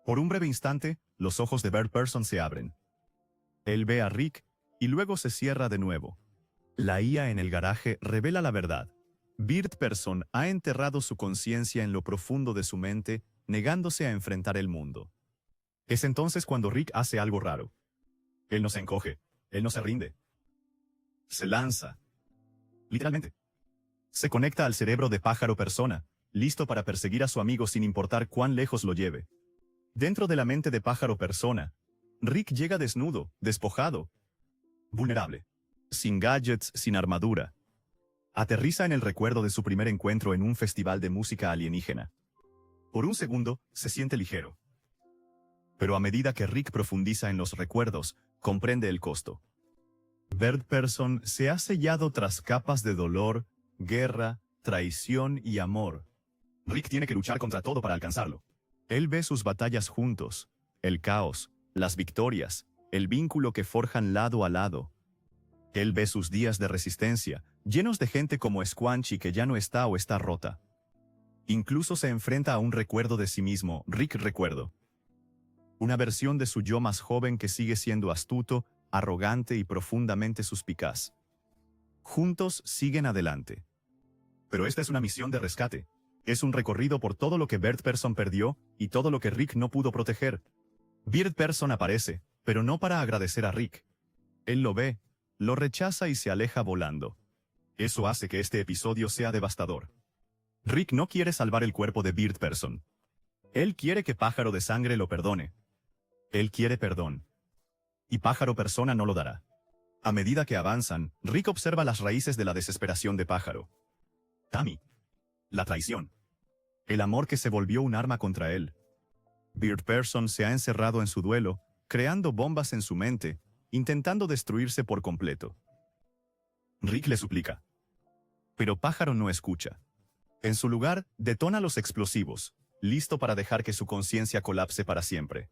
A: Por un breve instante, los ojos de Bert Person se abren. Él ve a Rick, y luego se cierra de nuevo. La IA en el garaje revela la verdad. Bert Person ha enterrado su conciencia en lo profundo de su mente, negándose a enfrentar el mundo. Es entonces cuando Rick hace algo raro. Él no se encoge, él no se rinde. Se lanza. Literalmente. Se conecta al cerebro de Pájaro Persona, listo para perseguir a su amigo sin importar cuán lejos lo lleve. Dentro de la mente de Pájaro Persona, Rick llega desnudo, despojado, vulnerable, sin gadgets, sin armadura. Aterriza en el recuerdo de su primer encuentro en un festival de música alienígena. Por un segundo, se siente ligero. Pero a medida que Rick profundiza en los recuerdos, comprende el costo. Bert Person se ha sellado tras capas de dolor, guerra, traición y amor. Rick tiene que luchar contra todo para alcanzarlo. Él ve sus batallas juntos, el caos, las victorias, el vínculo que forjan lado a lado. Él ve sus días de resistencia, llenos de gente como Squanchy que ya no está o está rota. Incluso se enfrenta a un recuerdo de sí mismo, Rick Recuerdo. Una versión de su yo más joven que sigue siendo astuto, arrogante y profundamente suspicaz. Juntos siguen adelante. Pero esta es una misión de rescate. Es un recorrido por todo lo que Bert Person perdió y todo lo que Rick no pudo proteger. Bert Person aparece, pero no para agradecer a Rick. Él lo ve, lo rechaza y se aleja volando. Eso hace que este episodio sea devastador. Rick no quiere salvar el cuerpo de Bert Person. Él quiere que Pájaro de Sangre lo perdone. Él quiere perdón. Y Pájaro Persona no lo dará. A medida que avanzan, Rick observa las raíces de la desesperación de Pájaro. Tammy. La traición. El amor que se volvió un arma contra él. Bird Person se ha encerrado en su duelo, creando bombas en su mente, intentando destruirse por completo. Rick le suplica. Pero Pájaro no escucha. En su lugar, detona los explosivos, listo para dejar que su conciencia colapse para siempre.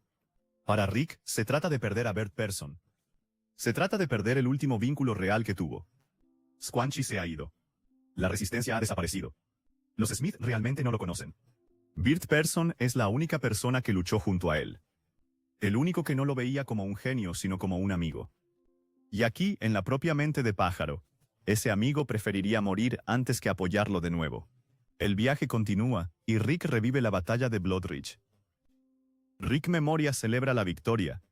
A: Para Rick, se trata de perder a Bird Person. Se trata de perder el último vínculo real que tuvo. Squanchy se ha ido. La resistencia ha desaparecido. Los Smith realmente no lo conocen. Bird Person es la única persona que luchó junto a él. El único que no lo veía como un genio, sino como un amigo. Y aquí, en la propia mente de Pájaro, ese amigo preferiría morir antes que apoyarlo de nuevo. El viaje continúa, y Rick revive la batalla de Blood Ridge. Rick Memoria celebra la victoria,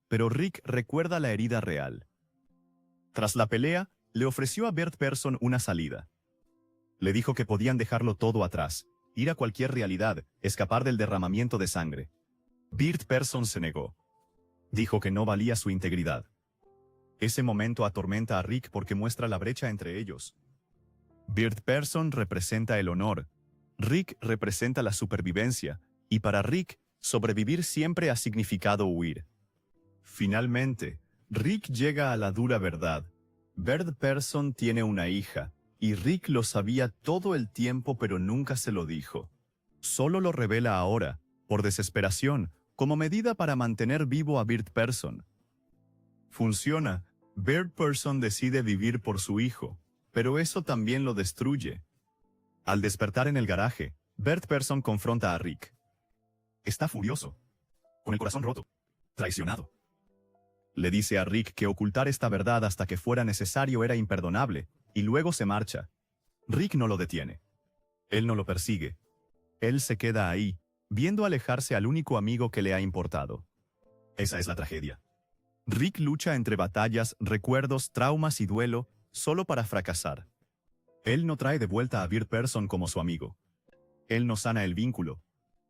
A: pero Rick recuerda la herida real. Tras la pelea, le ofreció a Bird Person una salida. Le dijo que podían dejarlo todo atrás, ir a cualquier realidad, escapar del derramamiento de sangre. Bird Person se negó. Dijo que no valía su integridad. Ese momento atormenta a Rick porque muestra la brecha entre ellos. Bird Person representa el honor. Rick representa la supervivencia, y para Rick, sobrevivir siempre ha significado huir. Finalmente, Rick llega a la dura verdad. Bird Person tiene una hija, y Rick lo sabía todo el tiempo pero nunca se lo dijo. Solo lo revela ahora, por desesperación, como medida para mantener vivo a Bird Person. Funciona. Bird Person decide vivir por su hijo, pero eso también lo destruye. Al despertar en el garaje, Bird Person confronta a Rick. Está furioso, con el corazón roto, traicionado. Le dice a Rick que ocultar esta verdad hasta que fuera necesario era imperdonable, y luego se marcha. Rick no lo detiene. Él no lo persigue. Él se queda ahí, viendo alejarse al único amigo que le ha importado. Esa es la tragedia. Rick lucha entre batallas, recuerdos, traumas y duelo, solo para fracasar. Él no trae de vuelta a Bird Person como su amigo. Él no sana el vínculo.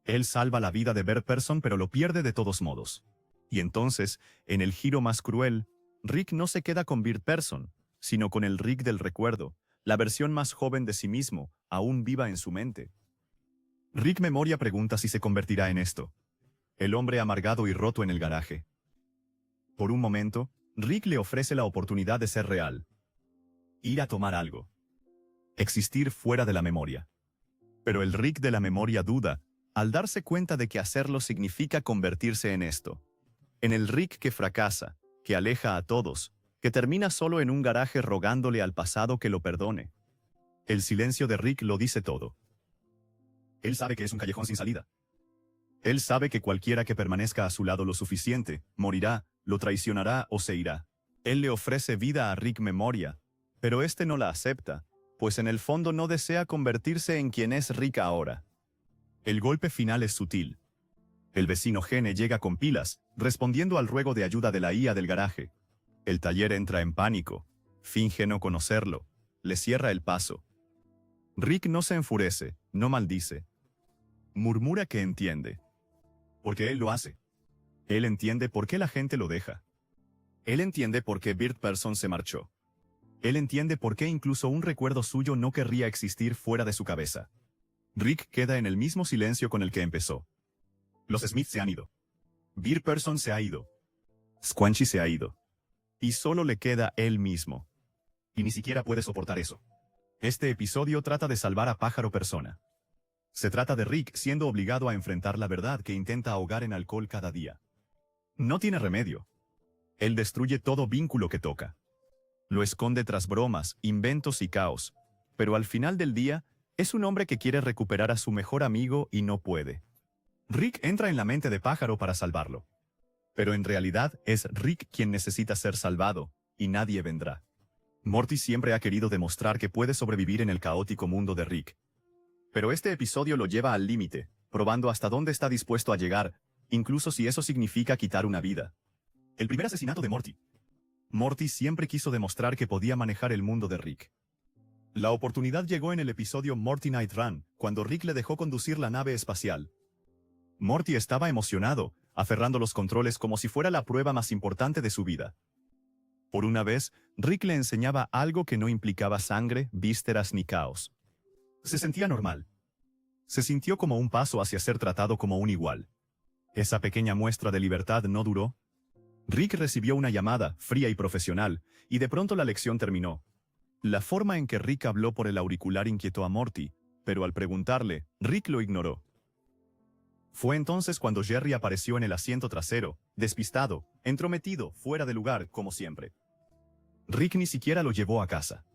A: Él salva la vida de Bird Person pero lo pierde de todos modos. Y entonces, en el giro más cruel, Rick no se queda con Bird Person, sino con el Rick del recuerdo, la versión más joven de sí mismo, aún viva en su mente. Rick Memoria pregunta si se convertirá en esto. El hombre amargado y roto en el garaje. Por un momento, Rick le ofrece la oportunidad de ser real. Ir a tomar algo. Existir fuera de la memoria. Pero el Rick de la memoria duda, al darse cuenta de que hacerlo significa convertirse en esto. En el Rick que fracasa, que aleja a todos, que termina solo en un garaje rogándole al pasado que lo perdone. El silencio de Rick lo dice todo. Él sabe que es un callejón sin salida. Él sabe que cualquiera que permanezca a su lado lo suficiente, morirá, lo traicionará o se irá. Él le ofrece vida a Rick Memoria, pero este no la acepta, pues en el fondo no desea convertirse en quien es Rick ahora. El golpe final es sutil. El vecino Gene llega con pilas, respondiendo al ruego de ayuda de la IA del garaje. El taller entra en pánico, finge no conocerlo, le cierra el paso. Rick no se enfurece, no maldice. Murmura que entiende. Porque él lo hace. Él entiende por qué la gente lo deja. Él entiende por qué Bird Person se marchó. Él entiende por qué incluso un recuerdo suyo no querría existir fuera de su cabeza. Rick queda en el mismo silencio con el que empezó. Los Smith se han ido. Bird Person se ha ido. Squanchy se ha ido. Y solo le queda él mismo. Y ni siquiera puede soportar eso. Este episodio trata de salvar a Pájaro Persona. Se trata de Rick siendo obligado a enfrentar la verdad que intenta ahogar en alcohol cada día. No tiene remedio. Él destruye todo vínculo que toca. Lo esconde tras bromas, inventos y caos. Pero al final del día, es un hombre que quiere recuperar a su mejor amigo y no puede. Rick entra en la mente de Pájaro para salvarlo. Pero en realidad es Rick quien necesita ser salvado, y nadie vendrá. Morty siempre ha querido demostrar que puede sobrevivir en el caótico mundo de Rick. Pero este episodio lo lleva al límite, probando hasta dónde está dispuesto a llegar, incluso si eso significa quitar una vida. El primer asesinato de Morty. Morty siempre quiso demostrar que podía manejar el mundo de Rick. La oportunidad llegó en el episodio Morty Night Run, cuando Rick le dejó conducir la nave espacial. Morty estaba emocionado, aferrando los controles como si fuera la prueba más importante de su vida. Por una vez, Rick le enseñaba algo que no implicaba sangre, vísceras ni caos. Se sentía normal. Se sintió como un paso hacia ser tratado como un igual. Esa pequeña muestra de libertad no duró. Rick recibió una llamada, fría y profesional, y de pronto la lección terminó. La forma en que Rick habló por el auricular inquietó a Morty, pero al preguntarle, Rick lo ignoró. Fue entonces cuando Jerry apareció en el asiento trasero, despistado, entrometido, fuera de lugar, como siempre. Rick ni siquiera lo llevó a casa.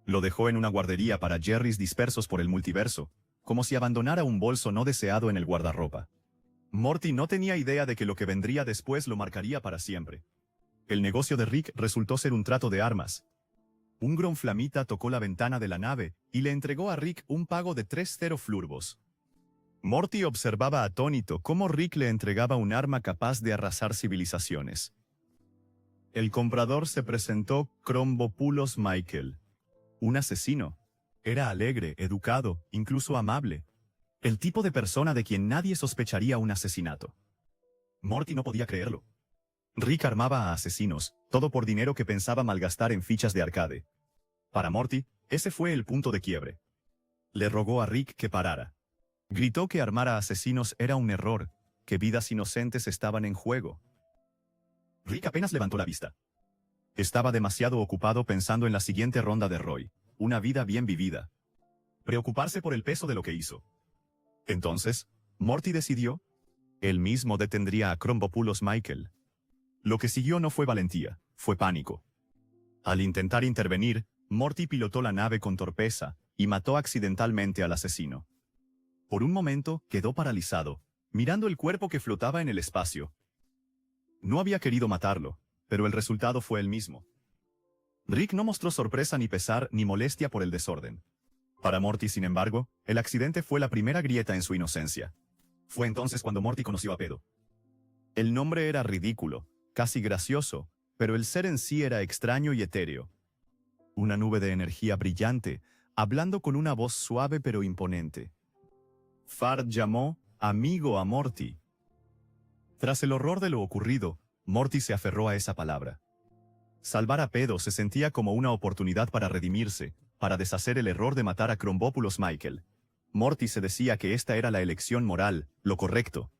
A: Lo dejó en una guardería para Jerrys dispersos por el multiverso, como si abandonara un bolso no deseado en el guardarropa. Morty no tenía idea de que lo que vendría después lo marcaría para siempre. El negocio de Rick resultó ser un trato de armas. Un Gronflamita tocó la ventana de la nave y le entregó a Rick un pago de 30 flurbos. Morty observaba atónito cómo Rick le entregaba un arma capaz de arrasar civilizaciones. El comprador se presentó Krombopulos Michael. Un asesino. Era alegre, educado, incluso amable. El tipo de persona de quien nadie sospecharía un asesinato. Morty no podía creerlo. Rick armaba a asesinos, todo por dinero que pensaba malgastar en fichas de arcade. Para Morty, ese fue el punto de quiebre. Le rogó a Rick que parara. Gritó que armar a asesinos era un error, que vidas inocentes estaban en juego. Rick apenas levantó la vista. Estaba demasiado ocupado pensando en la siguiente ronda de Roy, una vida bien vivida. Preocuparse por el peso de lo que hizo. Entonces, Morty decidió. Él mismo detendría a Krombopulos Michael. Lo que siguió no fue valentía, fue pánico. Al intentar intervenir, Morty pilotó la nave con torpeza y mató accidentalmente al asesino. Por un momento, quedó paralizado, mirando el cuerpo que flotaba en el espacio. No había querido matarlo, pero el resultado fue el mismo. Rick no mostró sorpresa ni pesar ni molestia por el desorden. Para Morty, sin embargo, el accidente fue la primera grieta en su inocencia. Fue entonces cuando Morty conoció a Pedo. El nombre era ridículo, casi gracioso, pero el ser en sí era extraño y etéreo. Una nube de energía brillante, hablando con una voz suave pero imponente. Fard llamó amigo a Morty. Tras el horror de lo ocurrido, Morty se aferró a esa palabra. Salvar a Pedo se sentía como una oportunidad para redimirse, para deshacer el error de matar a Krombopulos Michael. Morty se decía que esta era la elección moral, lo correcto.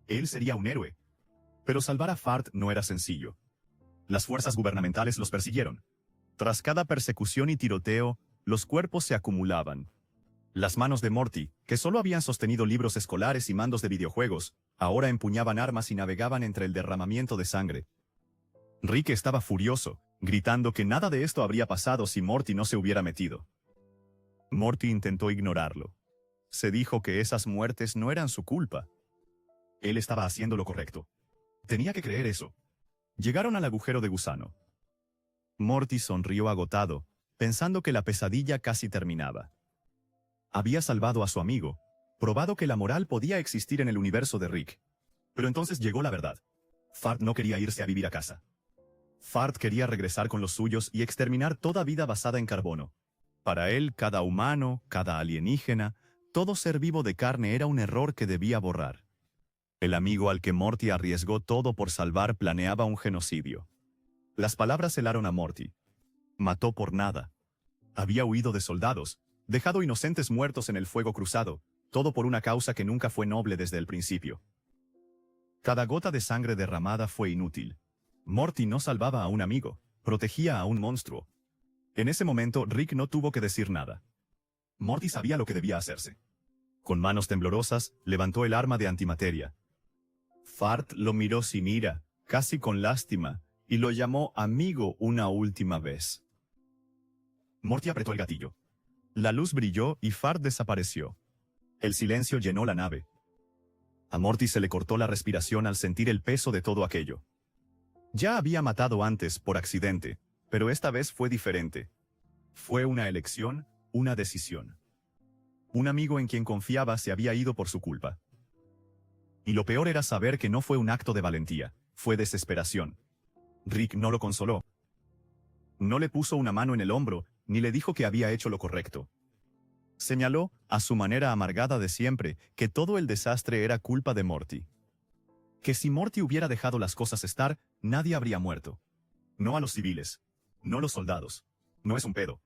A: Él sería un héroe. Pero salvar a Fard no era sencillo. Las fuerzas gubernamentales los persiguieron. Tras cada persecución y tiroteo, los cuerpos se acumulaban. Las manos de Morty, que solo habían sostenido libros escolares y mandos de videojuegos, ahora empuñaban armas y navegaban entre el derramamiento de sangre. Rick estaba furioso, gritando que nada de esto habría pasado si Morty no se hubiera metido. Morty intentó ignorarlo. Se dijo que esas muertes no eran su culpa. Él estaba haciendo lo correcto. Tenía que creer eso. Llegaron al agujero de gusano. Morty sonrió agotado, pensando que la pesadilla casi terminaba. Había salvado a su amigo, probado que la moral podía existir en el universo de Rick. Pero entonces llegó la verdad. Fard no quería irse a vivir a casa. Fard quería regresar con los suyos y exterminar toda vida basada en carbono. Para él, cada humano, cada alienígena, todo ser vivo de carne era un error que debía borrar. El amigo al que Morty arriesgó todo por salvar planeaba un genocidio. Las palabras helaron a Morty. Mató por nada. Había huido de soldados, dejado inocentes muertos en el fuego cruzado, todo por una causa que nunca fue noble desde el principio. Cada gota de sangre derramada fue inútil. Morty no salvaba a un amigo, protegía a un monstruo. En ese momento, Rick no tuvo que decir nada. Morty sabía lo que debía hacerse. Con manos temblorosas, levantó el arma de antimateria. Fard lo miró sin ira, casi con lástima, y lo llamó amigo una última vez. Morty apretó el gatillo. La luz brilló y Fard desapareció. El silencio llenó la nave. A Morty se le cortó la respiración al sentir el peso de todo aquello. Ya había matado antes por accidente, pero esta vez fue diferente. Fue una elección, una decisión. Un amigo en quien confiaba se había ido por su culpa. Y lo peor era saber que no fue un acto de valentía, fue desesperación. Rick no lo consoló. No le puso una mano en el hombro, ni le dijo que había hecho lo correcto. Señaló, a su manera amargada de siempre, que todo el desastre era culpa de Morty. Que si Morty hubiera dejado las cosas estar, nadie habría muerto. No a los civiles. No los soldados. No es un pedo.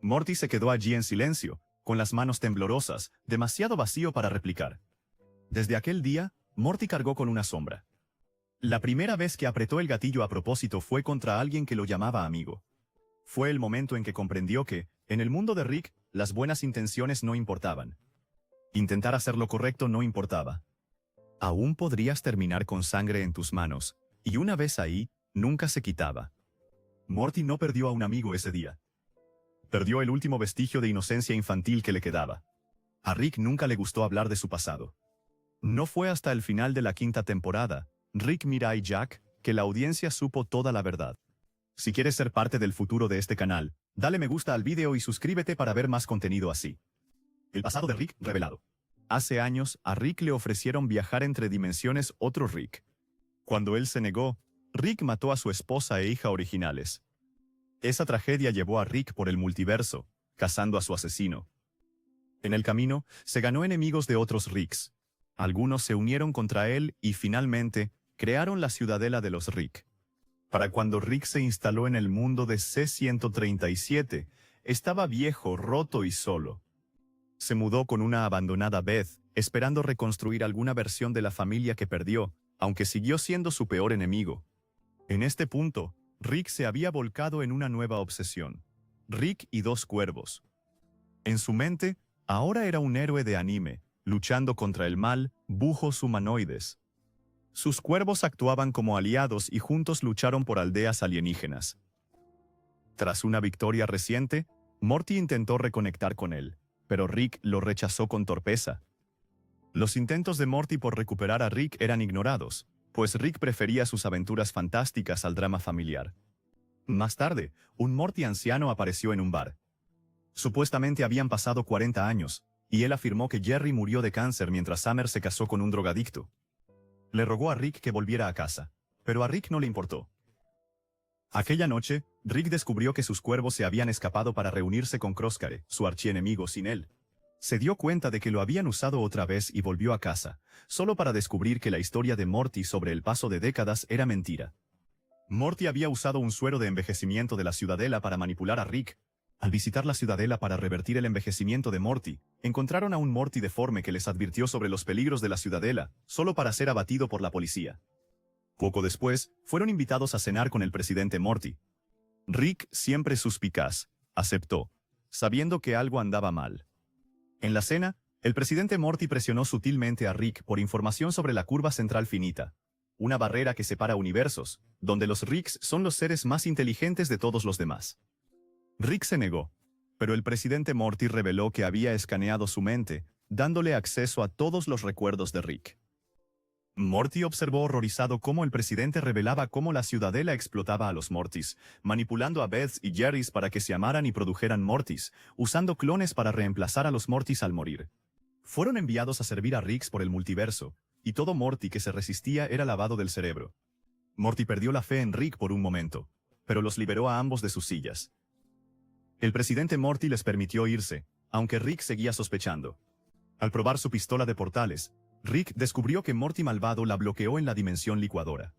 A: Morty se quedó allí en silencio, con las manos temblorosas, demasiado vacío para replicar. Desde aquel día, Morty cargó con una sombra. La primera vez que apretó el gatillo a propósito fue contra alguien que lo llamaba amigo. Fue el momento en que comprendió que, en el mundo de Rick, las buenas intenciones no importaban. Intentar hacer lo correcto no importaba. Aún podrías terminar con sangre en tus manos, y una vez ahí, nunca se quitaba. Morty no perdió a un amigo ese día. Perdió el último vestigio de inocencia infantil que le quedaba. A Rick nunca le gustó hablar de su pasado. No fue hasta el final de la quinta temporada, Rick, Mira y Jack, que la audiencia supo toda la verdad. Si quieres ser parte del futuro de este canal, dale me gusta al video y suscríbete para ver más contenido así. El pasado de Rick revelado. Hace años, a Rick le ofrecieron viajar entre dimensiones otro Rick. Cuando él se negó, Rick mató a su esposa e hija originales. Esa tragedia llevó a Rick por el multiverso, cazando a su asesino. En el camino, se ganó enemigos de otros Ricks. Algunos se unieron contra él y finalmente, crearon la ciudadela de los Rick. Para cuando Rick se instaló en el mundo de C-137, estaba viejo, roto y solo. Se mudó con una abandonada Beth, esperando reconstruir alguna versión de la familia que perdió, aunque siguió siendo su peor enemigo. En este punto, Rick se había volcado en una nueva obsesión. Rick y dos cuervos. En su mente, ahora era un héroe de anime, luchando contra el mal, bujos humanoides. Sus cuervos actuaban como aliados y juntos lucharon por aldeas alienígenas. Tras una victoria reciente, Morty intentó reconectar con él, pero Rick lo rechazó con torpeza. Los intentos de Morty por recuperar a Rick eran ignorados, pues Rick prefería sus aventuras fantásticas al drama familiar. Más tarde, un Morty anciano apareció en un bar. Supuestamente habían pasado 40 años, y él afirmó que Jerry murió de cáncer mientras Summer se casó con un drogadicto. Le rogó a Rick que volviera a casa, pero a Rick no le importó. Aquella noche, Rick descubrió que sus cuervos se habían escapado para reunirse con Crosscare, su archienemigo sin él. Se dio cuenta de que lo habían usado otra vez y volvió a casa, solo para descubrir que la historia de Morty sobre el paso de décadas era mentira. Morty había usado un suero de envejecimiento de la ciudadela para manipular a Rick. Al visitar la ciudadela para revertir el envejecimiento de Morty, encontraron a un Morty deforme que les advirtió sobre los peligros de la ciudadela, solo para ser abatido por la policía. Poco después, fueron invitados a cenar con el presidente Morty. Rick, siempre suspicaz, aceptó, sabiendo que algo andaba mal. En la cena, el presidente Morty presionó sutilmente a Rick por información sobre la curva central finita, una barrera que separa universos, donde los Ricks son los seres más inteligentes de todos los demás. Rick se negó, pero el presidente Morty reveló que había escaneado su mente, dándole acceso a todos los recuerdos de Rick. Morty observó horrorizado cómo el presidente revelaba cómo la ciudadela explotaba a los Mortys, manipulando a Beth y Jerrys para que se amaran y produjeran Mortys, usando clones para reemplazar a los Mortys al morir. Fueron enviados a servir a Ricks por el multiverso, y todo Morty que se resistía era lavado del cerebro. Morty perdió la fe en Rick por un momento, pero los liberó a ambos de sus sillas. El presidente Morty les permitió irse, aunque Rick seguía sospechando. Al probar su pistola de portales, Rick descubrió que Morty malvado la bloqueó en la dimensión licuadora.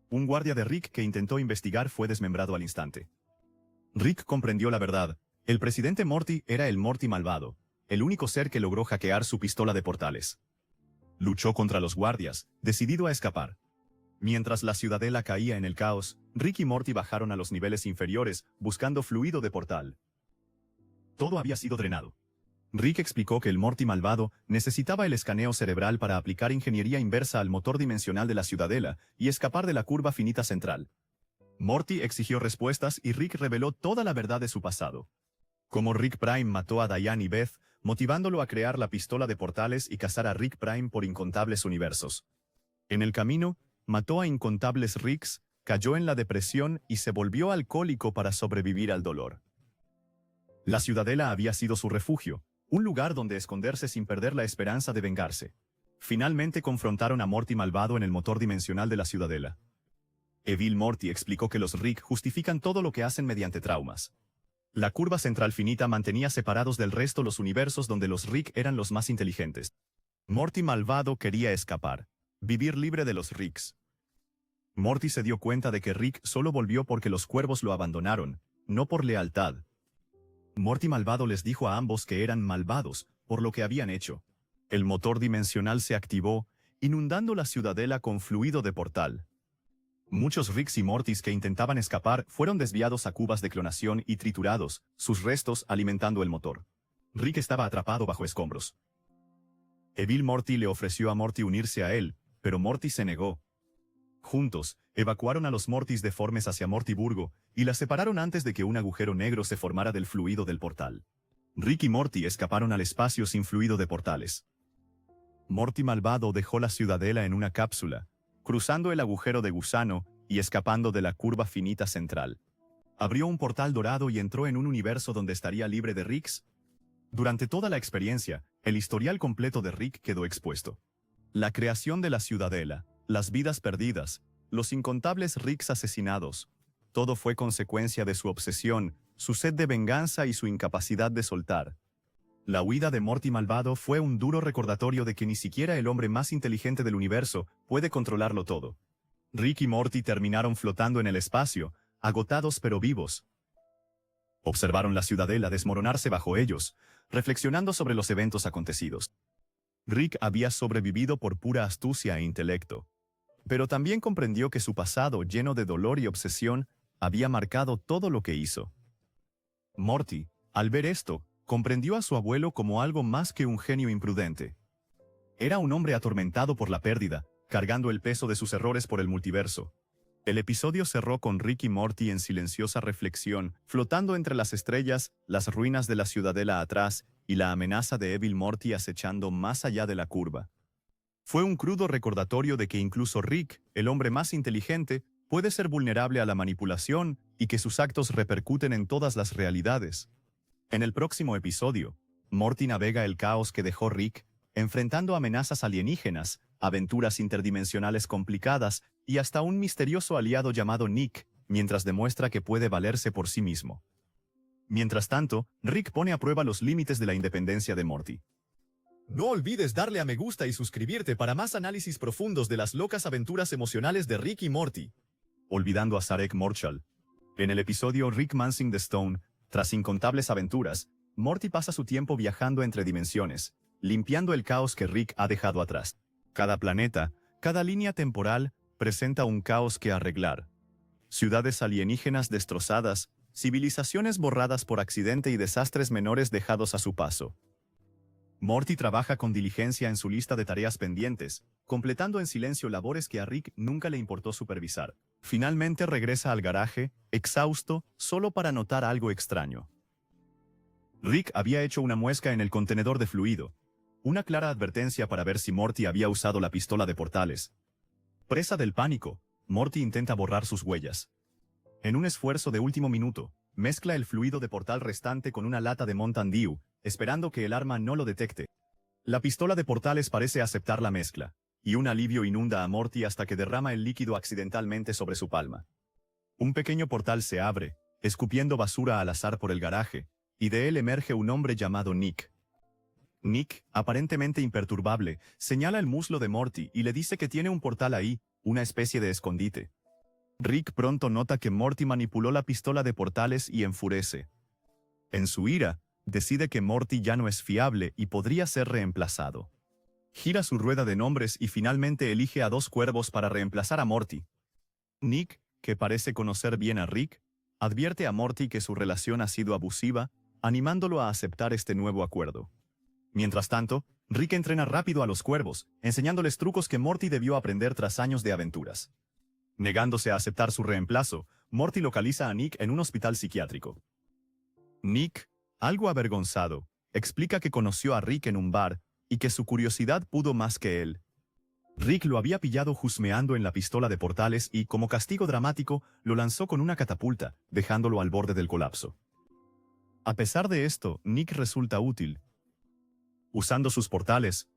A: Un guardia de Rick que intentó investigar fue desmembrado al instante. Rick comprendió la verdad. El presidente Morty era el Morty malvado, el único ser que logró hackear su pistola de portales. Luchó contra los guardias, decidido a escapar. Mientras la ciudadela caía en el caos, Rick y Morty bajaron a los niveles inferiores, buscando fluido de portal. Todo había sido drenado. Rick explicó que el Morty malvado necesitaba el escaneo cerebral para aplicar ingeniería inversa al motor dimensional de la ciudadela y escapar de la curva finita central. Morty exigió respuestas y Rick reveló toda la verdad de su pasado. Cómo Rick Prime mató a Diane y Beth, motivándolo a crear la pistola de portales y cazar a Rick Prime por incontables universos. En el camino, mató a incontables Ricks, cayó en la depresión y se volvió alcohólico para sobrevivir al dolor. La ciudadela había sido su refugio, un lugar donde esconderse sin perder la esperanza de vengarse. Finalmente confrontaron a Morty malvado en el motor dimensional de la ciudadela. Evil Morty explicó que los Rick justifican todo lo que hacen mediante traumas. La curva central finita mantenía separados del resto los universos donde los Rick eran los más inteligentes. Morty malvado quería escapar, vivir libre de los Ricks. Morty se dio cuenta de que Rick solo volvió porque los cuervos lo abandonaron, no por lealtad. Morty malvado les dijo a ambos que eran malvados por lo que habían hecho. El motor dimensional se activó, inundando la ciudadela con fluido de portal. Muchos Ricks y Mortys que intentaban escapar fueron desviados a cubas de clonación y triturados, sus restos alimentando el motor. Rick estaba atrapado bajo escombros. Evil Morty le ofreció a Morty unirse a él, pero Morty se negó. Juntos, evacuaron a los Mortys deformes hacia Mortyburgo y las separaron antes de que un agujero negro se formara del fluido del portal. Rick y Morty escaparon al espacio sin fluido de portales. Morty malvado dejó la ciudadela en una cápsula, cruzando el agujero de gusano y escapando de la curva finita central. Abrió un portal dorado y entró en un universo donde estaría libre de Ricks. Durante toda la experiencia, el historial completo de Rick quedó expuesto. La creación de la ciudadela, las vidas perdidas, los incontables Ricks asesinados, todo fue consecuencia de su obsesión, su sed de venganza y su incapacidad de soltar. La huida de Morty malvado fue un duro recordatorio de que ni siquiera el hombre más inteligente del universo puede controlarlo todo. Rick y Morty terminaron flotando en el espacio, agotados pero vivos. Observaron la ciudadela desmoronarse bajo ellos, reflexionando sobre los eventos acontecidos. Rick había sobrevivido por pura astucia e intelecto, pero también comprendió que su pasado, lleno de dolor y obsesión, había marcado todo lo que hizo. Morty, al ver esto, comprendió a su abuelo como algo más que un genio imprudente. Era un hombre atormentado por la pérdida, cargando el peso de sus errores por el multiverso. El episodio cerró con Rick y Morty en silenciosa reflexión, flotando entre las estrellas, las ruinas de la ciudadela atrás y la amenaza de Evil Morty acechando más allá de la curva. Fue un crudo recordatorio de que incluso Rick, el hombre más inteligente, puede ser vulnerable a la manipulación y que sus actos repercuten en todas las realidades. En el próximo episodio, Morty navega el caos que dejó Rick, enfrentando amenazas alienígenas, aventuras interdimensionales complicadas y hasta un misterioso aliado llamado Nick, mientras demuestra que puede valerse por sí mismo. Mientras tanto, Rick pone a prueba los límites de la independencia de Morty. No olvides darle a me gusta y suscribirte para más análisis profundos de las locas aventuras emocionales de Rick y Morty. Olvidando a Sarek Morchal. En el episodio Rick Mansing the Stone, tras incontables aventuras, Morty pasa su tiempo viajando entre dimensiones, limpiando el caos que Rick ha dejado atrás. Cada planeta, cada línea temporal, presenta un caos que arreglar. Ciudades alienígenas destrozadas, civilizaciones borradas por accidente y desastres menores dejados a su paso. Morty trabaja con diligencia en su lista de tareas pendientes, completando en silencio labores que a Rick nunca le importó supervisar. Finalmente regresa al garaje, exhausto, solo para notar algo extraño. Rick había hecho una muesca en el contenedor de fluido, una clara advertencia para ver si Morty había usado la pistola de portales. Presa del pánico, Morty intenta borrar sus huellas. En un esfuerzo de último minuto, mezcla el fluido de portal restante con una lata de Mountain Dew, esperando que el arma no lo detecte. La pistola de portales parece aceptar la mezcla, y un alivio inunda a Morty hasta que derrama el líquido accidentalmente sobre su palma. Un pequeño portal se abre, escupiendo basura al azar por el garaje, y de él emerge un hombre llamado Nick. Nick, aparentemente imperturbable, señala el muslo de Morty y le dice que tiene un portal ahí, una especie de escondite. Rick pronto nota que Morty manipuló la pistola de portales y enfurece. En su ira, decide que Morty ya no es fiable y podría ser reemplazado. Gira su rueda de nombres y finalmente elige a 2 cuervos para reemplazar a Morty. Nick, que parece conocer bien a Rick, advierte a Morty que su relación ha sido abusiva, animándolo a aceptar este nuevo acuerdo. Mientras tanto, Rick entrena rápido a los cuervos, enseñándoles trucos que Morty debió aprender tras años de aventuras. Negándose a aceptar su reemplazo, Morty localiza a Nick en un hospital psiquiátrico. Nick, algo avergonzado, explica que conoció a Rick en un bar y que su curiosidad pudo más que él. Rick lo había pillado husmeando en la pistola de portales y, como castigo dramático, lo lanzó con una catapulta, dejándolo al borde del colapso. A pesar de esto, Nick resulta útil. Usando sus portales,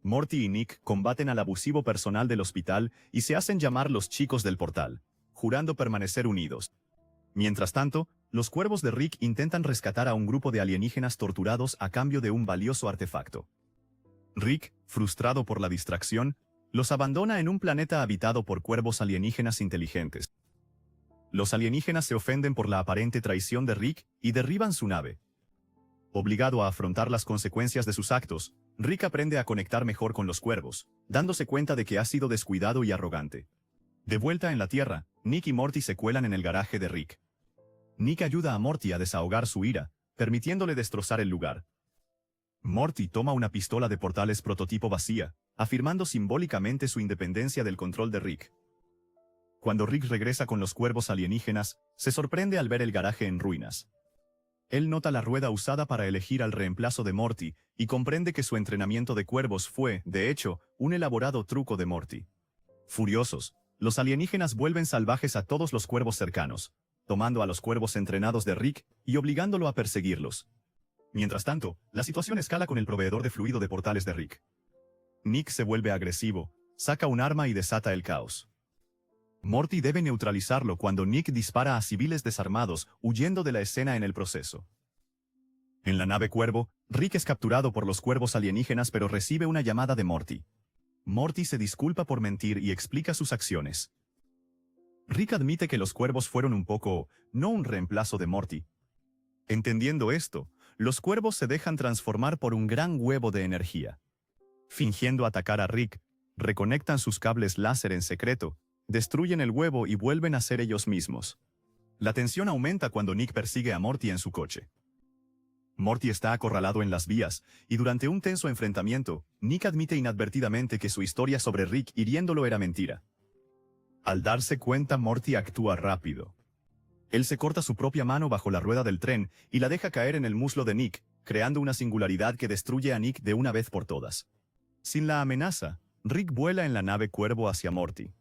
A: Morty y Nick combaten al abusivo personal del hospital y se hacen llamar los chicos del portal, jurando permanecer unidos. Mientras tanto, los cuervos de Rick intentan rescatar a un grupo de alienígenas torturados a cambio de un valioso artefacto. Rick, frustrado por la distracción, Los abandona en un planeta habitado por cuervos alienígenas inteligentes. Los alienígenas se ofenden por la aparente traición de Rick y derriban su nave. Obligado a afrontar las consecuencias de sus actos, Rick aprende a conectar mejor con los cuervos, dándose cuenta de que ha sido descuidado y arrogante. De vuelta en la Tierra, Nick y Morty se cuelan en el garaje de Rick. Nick ayuda a Morty a desahogar su ira, permitiéndole destrozar el lugar. Morty toma una pistola de portales prototipo vacía, afirmando simbólicamente su independencia del control de Rick. Cuando Rick regresa con los cuervos alienígenas, se sorprende al ver el garaje en ruinas. Él nota la rueda usada para elegir al reemplazo de Morty y comprende que su entrenamiento de cuervos fue, de hecho, un elaborado truco de Morty. Furiosos, los alienígenas vuelven salvajes a todos los cuervos cercanos, tomando a los cuervos entrenados de Rick y obligándolo a perseguirlos. Mientras tanto, la situación escala con el proveedor de fluido de portales de Rick. Nick se vuelve agresivo, saca un arma y desata el caos. Morty debe neutralizarlo cuando Nick dispara a civiles desarmados, huyendo de la escena en el proceso. En la nave Cuervo, Rick es capturado por los cuervos alienígenas pero recibe una llamada de Morty. Morty se disculpa por mentir y explica sus acciones. Rick admite que los cuervos fueron no un reemplazo de Morty. Entendiendo esto, los cuervos se dejan transformar por un gran huevo de energía. Fingiendo atacar a Rick, reconectan sus cables láser en secreto, destruyen el huevo y vuelven a ser ellos mismos. La tensión aumenta cuando Nick persigue a Morty en su coche. Morty está acorralado en las vías, y durante un tenso enfrentamiento, Nick admite inadvertidamente que su historia sobre Rick hiriéndolo era mentira. Al darse cuenta, Morty actúa rápido. Él se corta su propia mano bajo la rueda del tren y la deja caer en el muslo de Nick, creando una singularidad que destruye a Nick de una vez por todas. Sin la amenaza, Rick vuela en la nave Cuervo hacia Morty.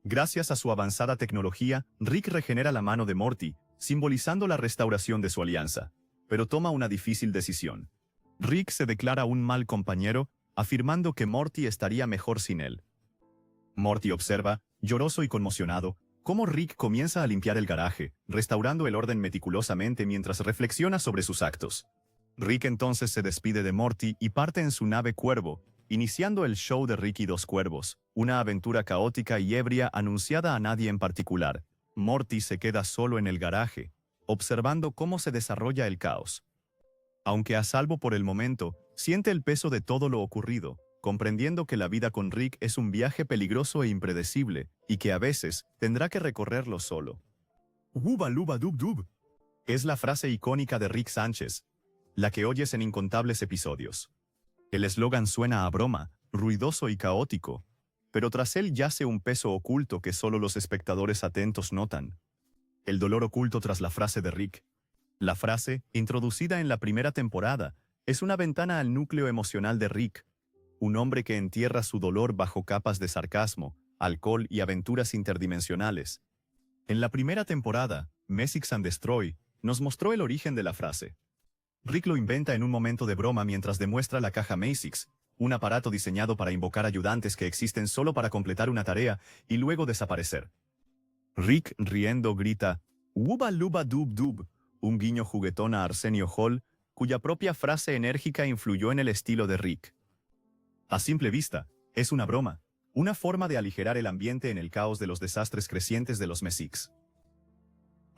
A: Gracias a su avanzada tecnología, Rick regenera la mano de Morty, simbolizando la restauración de su alianza, pero toma una difícil decisión. Rick se declara un mal compañero, afirmando que Morty estaría mejor sin él. Morty observa, lloroso y conmocionado, cómo Rick comienza a limpiar el garaje, restaurando el orden meticulosamente mientras reflexiona sobre sus actos. Rick entonces se despide de Morty y parte en su nave Cuervo, iniciando el show de Rick y dos cuervos, una aventura caótica y ebria anunciada a nadie en particular. Morty se queda solo en el garaje, observando cómo se desarrolla el caos. Aunque a salvo por el momento, siente el peso de todo lo ocurrido, comprendiendo que la vida con Rick es un viaje peligroso e impredecible, y que a veces tendrá que recorrerlo solo. "Uba luba dub dub" es la frase icónica de Rick Sánchez, la que oyes en incontables episodios. El eslogan suena a broma, ruidoso y caótico, pero tras él yace un peso oculto que solo los espectadores atentos notan. El dolor oculto tras la frase de Rick. La frase, introducida en la primera temporada, es una ventana al núcleo emocional de Rick, un hombre que entierra su dolor bajo capas de sarcasmo, alcohol y aventuras interdimensionales. En la primera temporada, Mesix and Destroy nos mostró el origen de la frase. Rick lo inventa en un momento de broma mientras demuestra la caja Mesix, un aparato diseñado para invocar ayudantes que existen solo para completar una tarea y luego desaparecer. Rick, riendo, grita, "Uba luba dub dub", un guiño juguetón a Arsenio Hall, cuya propia frase enérgica influyó en el estilo de Rick. A simple vista, es una broma, una forma de aligerar el ambiente en el caos de los desastres crecientes de los Mesix.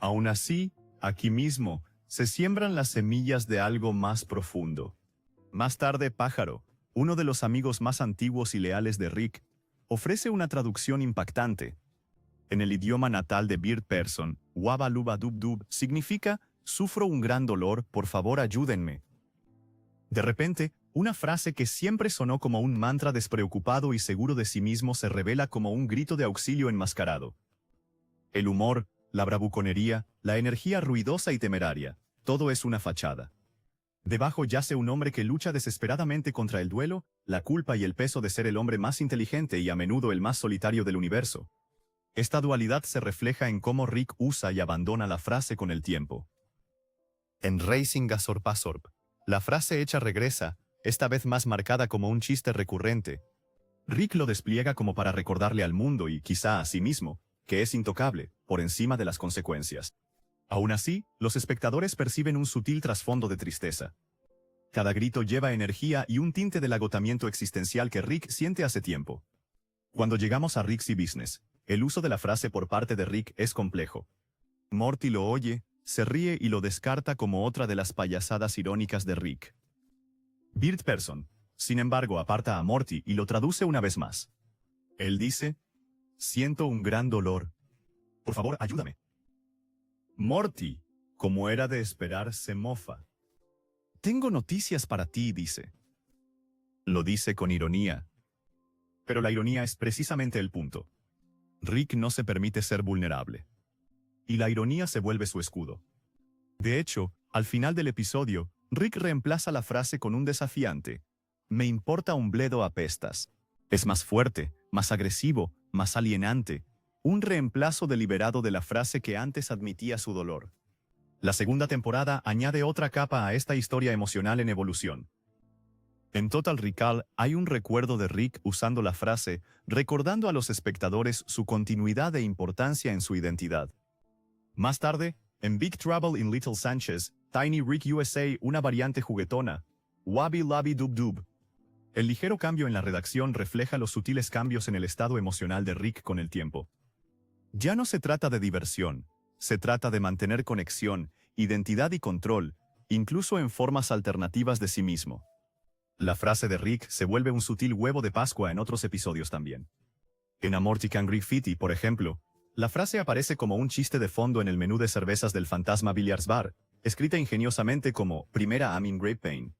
A: Aún así, aquí mismo, se siembran las semillas de algo más profundo. Más tarde, Pájaro, uno de los amigos más antiguos y leales de Rick, ofrece una traducción impactante. En el idioma natal de Bird Person, Waba luba dub dub significa "sufro un gran dolor, por favor ayúdenme". De repente, una frase que siempre sonó como un mantra despreocupado y seguro de sí mismo se revela como un grito de auxilio enmascarado. El humor, la bravuconería, la energía ruidosa y temeraria, todo es una fachada. Debajo yace un hombre que lucha desesperadamente contra el duelo, la culpa y el peso de ser el hombre más inteligente y a menudo el más solitario del universo. Esta dualidad se refleja en cómo Rick usa y abandona la frase con el tiempo. En Racing Gazorp, la frase hecha regresa, esta vez más marcada como un chiste recurrente. Rick lo despliega como para recordarle al mundo y quizá a sí mismo, que es intocable, por encima de las consecuencias. Aún así, los espectadores perciben un sutil trasfondo de tristeza. Cada grito lleva energía y un tinte del agotamiento existencial que Rick siente hace tiempo. Cuando llegamos a Rick's Business, el uso de la frase por parte de Rick es complejo. Morty lo oye, se ríe y lo descarta como otra de las payasadas irónicas de Rick. Bert Person, sin embargo, aparta a Morty y lo traduce una vez más. Él dice: «Siento un gran dolor. Por favor, ayúdame». Morty, como era de esperar, se mofa. «Tengo noticias para ti», dice. Lo dice con ironía. Pero la ironía es precisamente el punto. Rick no se permite ser vulnerable. Y la ironía se vuelve su escudo. De hecho, al final del episodio, Rick reemplaza la frase con un desafiante: «Me importa un bledo apestas». Es más fuerte, más agresivo, más alienante. Un reemplazo deliberado de la frase que antes admitía su dolor. La segunda temporada añade otra capa a esta historia emocional en evolución. En Total Recall hay un recuerdo de Rick usando la frase, recordando a los espectadores su continuidad e importancia en su identidad. Más tarde, en Big Trouble in Little Sanchez, Tiny Rick USA, una variante juguetona, Wabi Labi Dub Dub. El ligero cambio en la redacción refleja los sutiles cambios en el estado emocional de Rick con el tiempo. Ya no se trata de diversión, se trata de mantener conexión, identidad y control, incluso en formas alternativas de sí mismo. La frase de Rick se vuelve un sutil huevo de Pascua en otros episodios también. En A Morty Can Graffiti, por ejemplo, la frase aparece como un chiste de fondo en el menú de cervezas del Fantasma Billiards Bar, escrita ingeniosamente como «Primera I'm in great pain».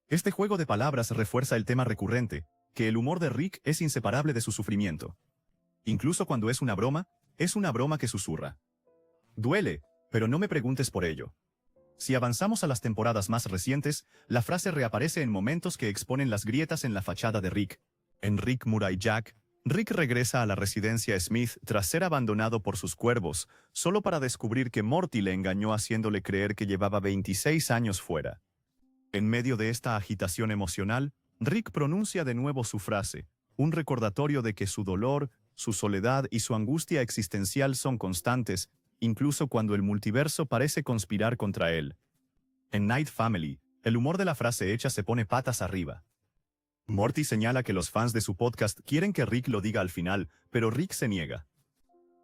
A: Este juego de palabras refuerza el tema recurrente, que el humor de Rick es inseparable de su sufrimiento. Incluso cuando es una broma que susurra. «Duele, pero no me preguntes por ello». Si avanzamos a las temporadas más recientes, la frase reaparece en momentos que exponen las grietas en la fachada de Rick. En Rick Murray Jack, Rick regresa a la residencia Smith tras ser abandonado por sus cuervos, solo para descubrir que Morty le engañó haciéndole creer que llevaba 26 años fuera. En medio de esta agitación emocional, Rick pronuncia de nuevo su frase, un recordatorio de que su dolor, su soledad y su angustia existencial son constantes, incluso cuando el multiverso parece conspirar contra él. En Night Family, el humor de la frase hecha se pone patas arriba. Morty señala que los fans de su podcast quieren que Rick lo diga al final, pero Rick se niega.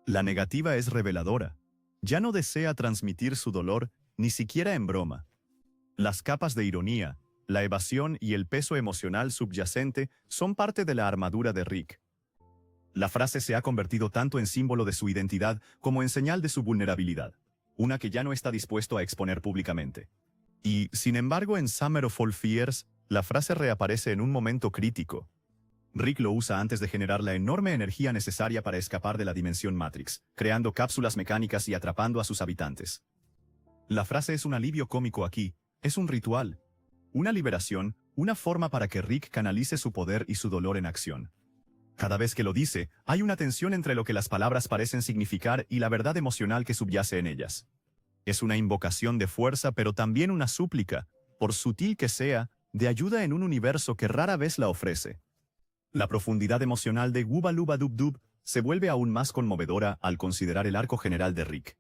A: La negativa es reveladora. Ya no desea transmitir su dolor, ni siquiera en broma. Las capas de ironía, la evasión y el peso emocional subyacente son parte de la armadura de Rick. La frase se ha convertido tanto en símbolo de su identidad como en señal de su vulnerabilidad, una que ya no está dispuesto a exponer públicamente. Y, sin embargo, en Summer of All Fears, la frase reaparece en un momento crítico. Rick lo usa antes de generar la enorme energía necesaria para escapar de la dimensión Matrix, creando cápsulas mecánicas y atrapando a sus habitantes. La frase es un alivio cómico aquí, es un ritual, una liberación, una forma para que Rick canalice su poder y su dolor en acción. Cada vez que lo dice, hay una tensión entre lo que las palabras parecen significar y la verdad emocional que subyace en ellas. Es una invocación de fuerza, pero también una súplica, por sutil que sea, de ayuda en un universo que rara vez la ofrece. La profundidad emocional de Wubba Lubba Dub Dub se vuelve aún más conmovedora al considerar el arco general de Rick.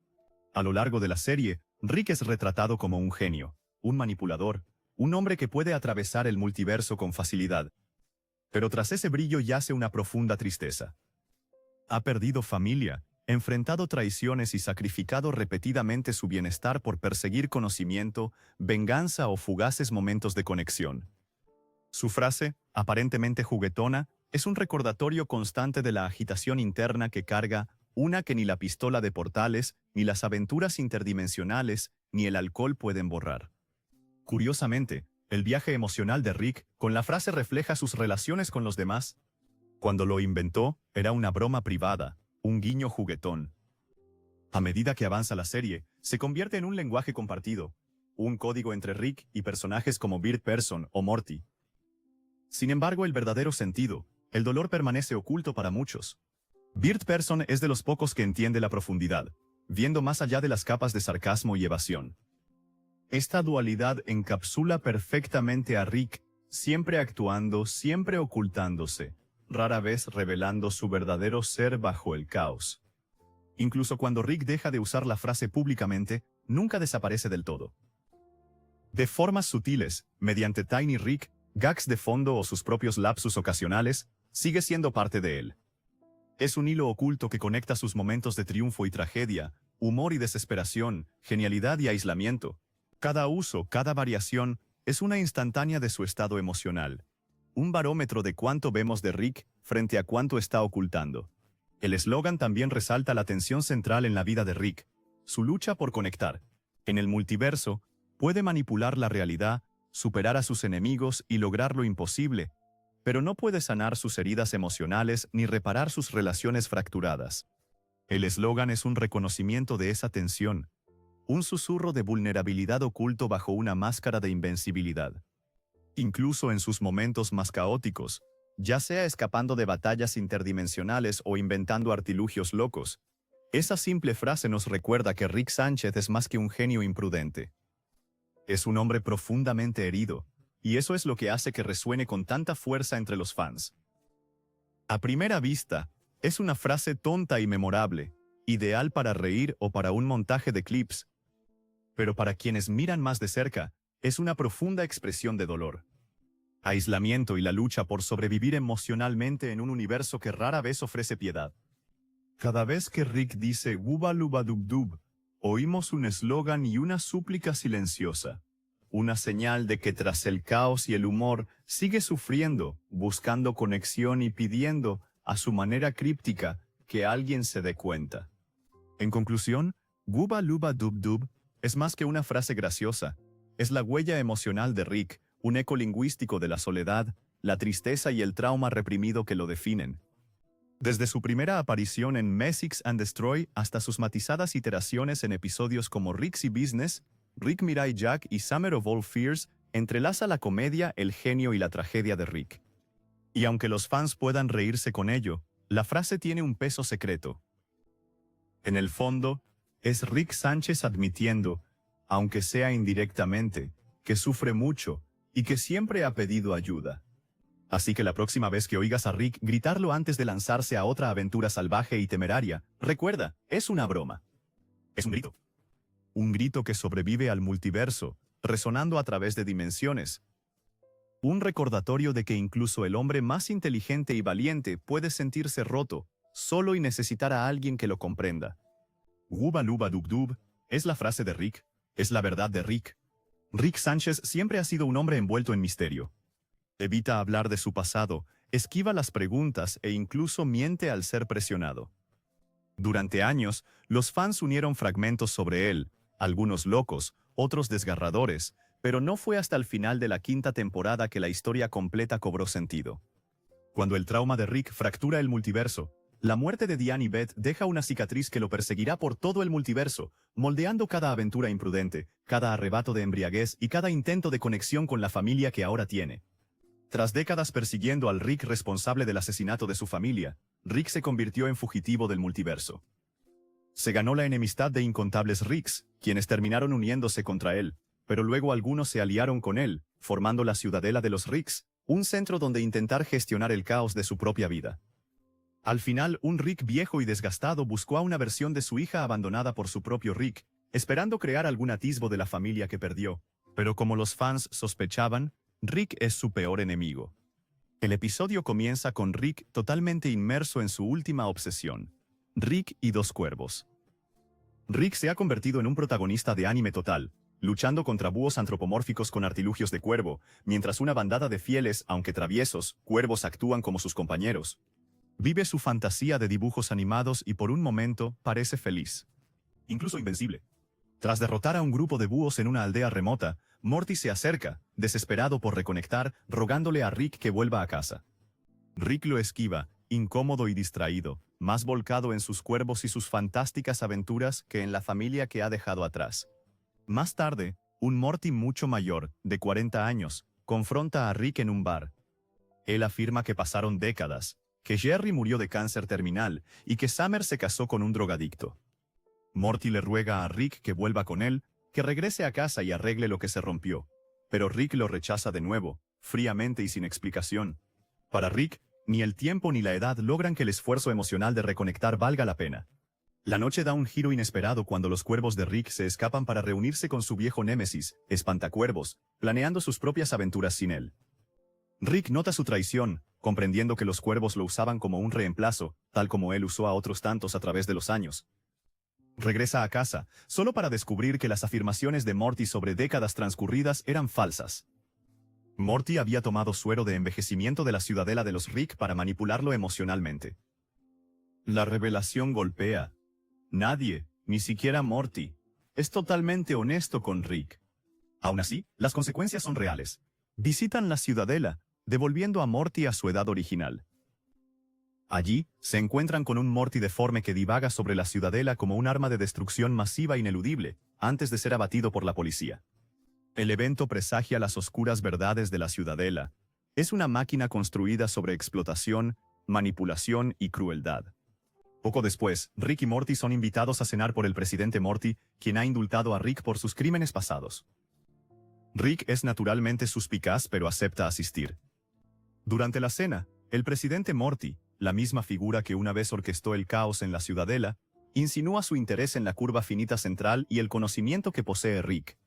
A: A lo largo de la serie, Rick es retratado como un genio, un manipulador, un hombre que puede atravesar el multiverso con facilidad. Pero tras ese brillo yace una profunda tristeza. Ha perdido familia, enfrentado traiciones y sacrificado repetidamente su bienestar por perseguir conocimiento, venganza o fugaces momentos de conexión. Su frase, aparentemente juguetona, es un recordatorio constante de la agitación interna que carga, una que ni la pistola de portales, ni las aventuras interdimensionales, ni el alcohol pueden borrar. Curiosamente, el viaje emocional de Rick con la frase refleja sus relaciones con los demás. Cuando lo inventó, era una broma privada, un guiño juguetón. A medida que avanza la serie, se convierte en un lenguaje compartido, un código entre Rick y personajes como Bert Person o Morty. Sin embargo, el verdadero sentido, el dolor permanece oculto para muchos. Bert Person es de los pocos que entiende la profundidad, viendo más allá de las capas de sarcasmo y evasión. Esta dualidad encapsula perfectamente a Rick, siempre actuando, siempre ocultándose, rara vez revelando su verdadero ser bajo el caos. Incluso cuando Rick deja de usar la frase públicamente, nunca desaparece del todo. De formas sutiles, mediante Tiny Rick, gags de fondo o sus propios lapsus ocasionales, sigue siendo parte de él. Es un hilo oculto que conecta sus momentos de triunfo y tragedia, humor y desesperación, genialidad y aislamiento. Cada uso, cada variación, es una instantánea de su estado emocional. Un barómetro de cuánto vemos de Rick frente a cuánto está ocultando. El eslogan también resalta la tensión central en la vida de Rick, su lucha por conectar. En el multiverso, puede manipular la realidad, superar a sus enemigos y lograr lo imposible, pero no puede sanar sus heridas emocionales ni reparar sus relaciones fracturadas. El eslogan es un reconocimiento de esa tensión, un susurro de vulnerabilidad oculto bajo una máscara de invencibilidad. Incluso en sus momentos más caóticos, ya sea escapando de batallas interdimensionales o inventando artilugios locos, esa simple frase nos recuerda que Rick Sánchez es más que un genio imprudente. Es un hombre profundamente herido, y eso es lo que hace que resuene con tanta fuerza entre los fans. A primera vista, es una frase tonta y memorable, ideal para reír o para un montaje de clips. Pero para quienes miran más de cerca, es una profunda expresión de dolor. Aislamiento y la lucha por sobrevivir emocionalmente en un universo que rara vez ofrece piedad. Cada vez que Rick dice "Wuba luba dub dub", oímos un eslogan y una súplica silenciosa. Una señal de que tras el caos y el humor sigue sufriendo, buscando conexión y pidiendo, a su manera críptica, que alguien se dé cuenta. En conclusión, "Wuba luba dub dub" es más que una frase graciosa. Es la huella emocional de Rick, un eco lingüístico de la soledad, la tristeza y el trauma reprimido que lo definen. Desde su primera aparición en Messix and Destroy hasta sus matizadas iteraciones en episodios como Rick's Business, Rick Mirai Jack y Summer of All Fears, entrelaza la comedia, el genio y la tragedia de Rick. Y aunque los fans puedan reírse con ello, la frase tiene un peso secreto. En el fondo, es Rick Sánchez admitiendo, aunque sea indirectamente, que sufre mucho y que siempre ha pedido ayuda. Así que la próxima vez que oigas a Rick gritarlo antes de lanzarse a otra aventura salvaje y temeraria, recuerda, es una broma. Es un grito. Un grito que sobrevive al multiverso, resonando a través de dimensiones. Un recordatorio de que incluso el hombre más inteligente y valiente puede sentirse roto, solo y necesitar a alguien que lo comprenda. Wuba luba dub dub es la frase de Rick, es la verdad de Rick. Rick Sánchez siempre ha sido un hombre envuelto en misterio. Evita hablar de su pasado, esquiva las preguntas e incluso miente al ser presionado. Durante años, los fans unieron fragmentos sobre él, algunos locos, otros desgarradores, pero no fue hasta el final de la quinta temporada que la historia completa cobró sentido. Cuando el trauma de Rick fractura el multiverso, la muerte de Diane y Beth deja una cicatriz que lo perseguirá por todo el multiverso, moldeando cada aventura imprudente, cada arrebato de embriaguez y cada intento de conexión con la familia que ahora tiene. Tras décadas persiguiendo al Rick responsable del asesinato de su familia, Rick se convirtió en fugitivo del multiverso. Se ganó la enemistad de incontables Ricks, quienes terminaron uniéndose contra él, pero luego algunos se aliaron con él, formando la Ciudadela de los Ricks, un centro donde intentar gestionar el caos de su propia vida. Al final, un Rick viejo y desgastado buscó a una versión de su hija abandonada por su propio Rick, esperando crear algún atisbo de la familia que perdió, pero como los fans sospechaban, Rick es su peor enemigo. El episodio comienza con Rick totalmente inmerso en su última obsesión: Rick y dos cuervos. Rick se ha convertido en un protagonista de anime total, luchando contra búhos antropomórficos con artilugios de cuervo, mientras una bandada de fieles, aunque traviesos, cuervos actúan como sus compañeros. Vive su fantasía de dibujos animados y por un momento parece feliz. Incluso invencible. Tras derrotar a un grupo de búhos en una aldea remota, Morty se acerca, desesperado por reconectar, rogándole a Rick que vuelva a casa. Rick lo esquiva, incómodo y distraído, más volcado en sus cuervos y sus fantásticas aventuras que en la familia que ha dejado atrás. Más tarde, un Morty mucho mayor, de 40 años, confronta a Rick en un bar. Él afirma que pasaron décadas, que Jerry murió de cáncer terminal y que Summer se casó con un drogadicto. Morty le ruega a Rick que vuelva con él, que regrese a casa y arregle lo que se rompió. Pero Rick lo rechaza de nuevo, fríamente y sin explicación. Para Rick, ni el tiempo ni la edad logran que el esfuerzo emocional de reconectar valga la pena. La noche da un giro inesperado cuando los cuervos de Rick se escapan para reunirse con su viejo némesis, Espantacuervos, planeando sus propias aventuras sin él. Rick nota su traición, comprendiendo que los cuervos lo usaban como un reemplazo, tal como él usó a otros tantos a través de los años. Regresa a casa, solo para descubrir que las afirmaciones de Morty sobre décadas transcurridas eran falsas. Morty había tomado suero de envejecimiento de la ciudadela de los Rick para manipularlo emocionalmente. La revelación golpea. Nadie, ni siquiera Morty, es totalmente honesto con Rick. Aún así, las consecuencias son reales. Visitan la ciudadela, devolviendo a Morty a su edad original. Allí, se encuentran con un Morty deforme que divaga sobre la ciudadela como un arma de destrucción masiva ineludible, antes de ser abatido por la policía. El evento presagia las oscuras verdades de la ciudadela. Es una máquina construida sobre explotación, manipulación y crueldad. Poco después, Rick y Morty son invitados a cenar por el presidente Morty, quien ha indultado a Rick por sus crímenes pasados. Rick es naturalmente suspicaz pero acepta asistir. Durante la cena, el presidente Morty, la misma figura que una vez orquestó el caos en la ciudadela, insinúa su interés en la curva finita central y el conocimiento que posee Rick.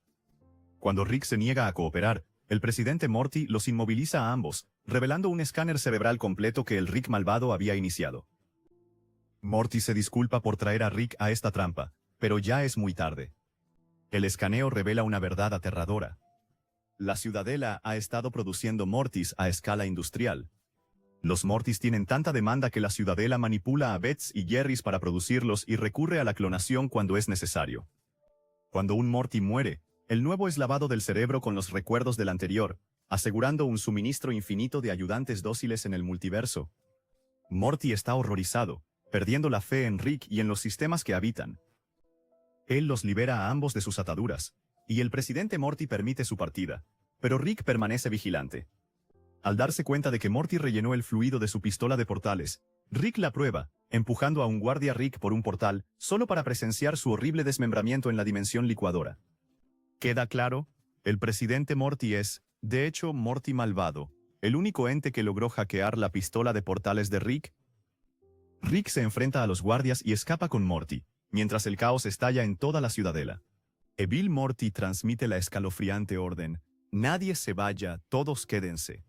A: Cuando Rick se niega a cooperar, el presidente Morty los inmoviliza a ambos, revelando un escáner cerebral completo que el Rick malvado había iniciado. Morty se disculpa por traer a Rick a esta trampa, pero ya es muy tarde. El escaneo revela una verdad aterradora. La ciudadela ha estado produciendo Mortys a escala industrial. Los Mortys tienen tanta demanda que la ciudadela manipula a Bets y Jerrys para producirlos y recurre a la clonación cuando es necesario. Cuando un Morty muere, el nuevo es lavado del cerebro con los recuerdos del anterior, asegurando un suministro infinito de ayudantes dóciles en el multiverso. Morty está horrorizado, perdiendo la fe en Rick y en los sistemas que habitan. Él los libera a ambos de sus ataduras, y el presidente Morty permite su partida, pero Rick permanece vigilante. Al darse cuenta de que Morty rellenó el fluido de su pistola de portales, Rick la prueba, empujando a un guardia Rick por un portal, solo para presenciar su horrible desmembramiento en la dimensión licuadora. ¿Queda claro? El presidente Morty es, de hecho, Morty malvado, el único ente que logró hackear la pistola de portales de Rick. Rick se enfrenta a los guardias y escapa con Morty, mientras el caos estalla en toda la ciudadela. Evil Morty transmite la escalofriante orden: nadie se vaya, todos quédense.